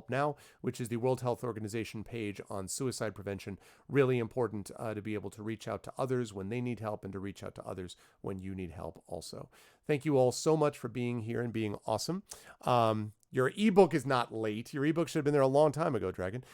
Now, which is the World Health Organization page on suicide prevention. Really important to be able to reach out to others when they need help, and to reach out to others when you need help also. Thank you all so much for being here and being awesome. Your ebook is not late. Your ebook should have been there a long time ago, Dragon.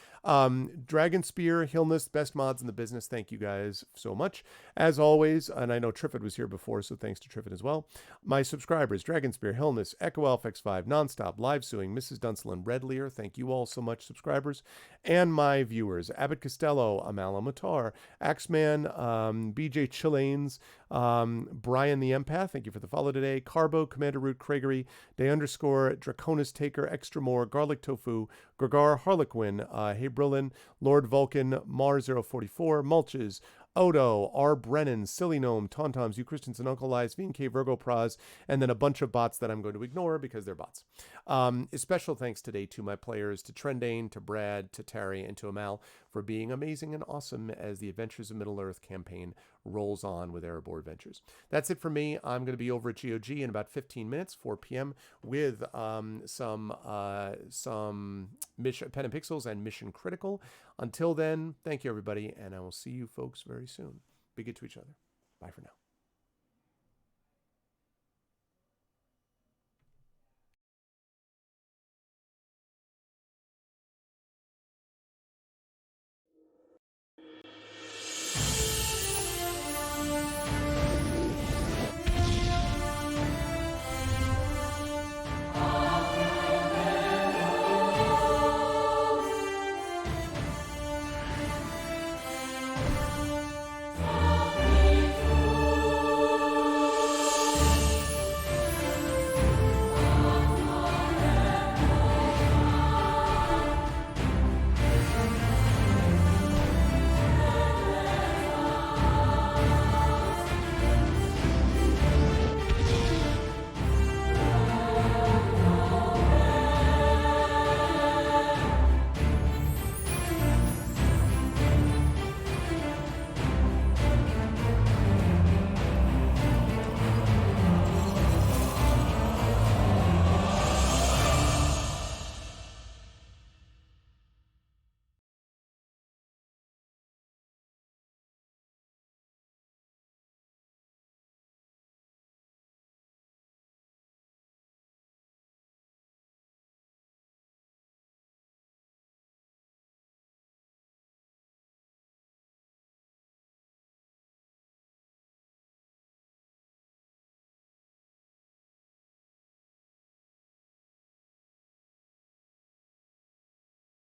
Dragon Spear, Hillness, best mods in the business. Thank you guys so much. As always, and I know Triffid was here before, so thanks to Triffid as well. My subscribers, Dragon Spear, Hillness, Echo Elf X5, Nonstop, Live Suing, Mrs. Dunselin, Red Lear. Thank you all so much, subscribers. And my viewers, Abbott Costello, Amala Matar, Axeman, BJ Chillanes, Brian the Empath. Thank you for the follow today. Carbo, Commander Root, Craigery, Day _ Draconis Taker, Extra More, Garlic Tofu, Gregar, Harlequin, Hey Brillin, Lord Vulcan, Mar044, Mulches, Odo, R. Brennan, Silly Gnome, Tauntoms, U. Christensen, Uncle Lies, VNK, Virgo Praz, and then a bunch of bots that I'm going to ignore because they're bots. A special thanks today to my players, to Trendane, to Brad, to Terry, and to Amal for being amazing and awesome as the Adventures of Middle-earth campaign rolls on with Erebor Adventures. That's it for me. I'm going to be over at GOG in about 15 minutes, 4 p.m., with some mission, Pen and Pixels and Mission Critical. Until then, thank you, everybody, and I will see you folks very soon. Be good to each other. Bye for now.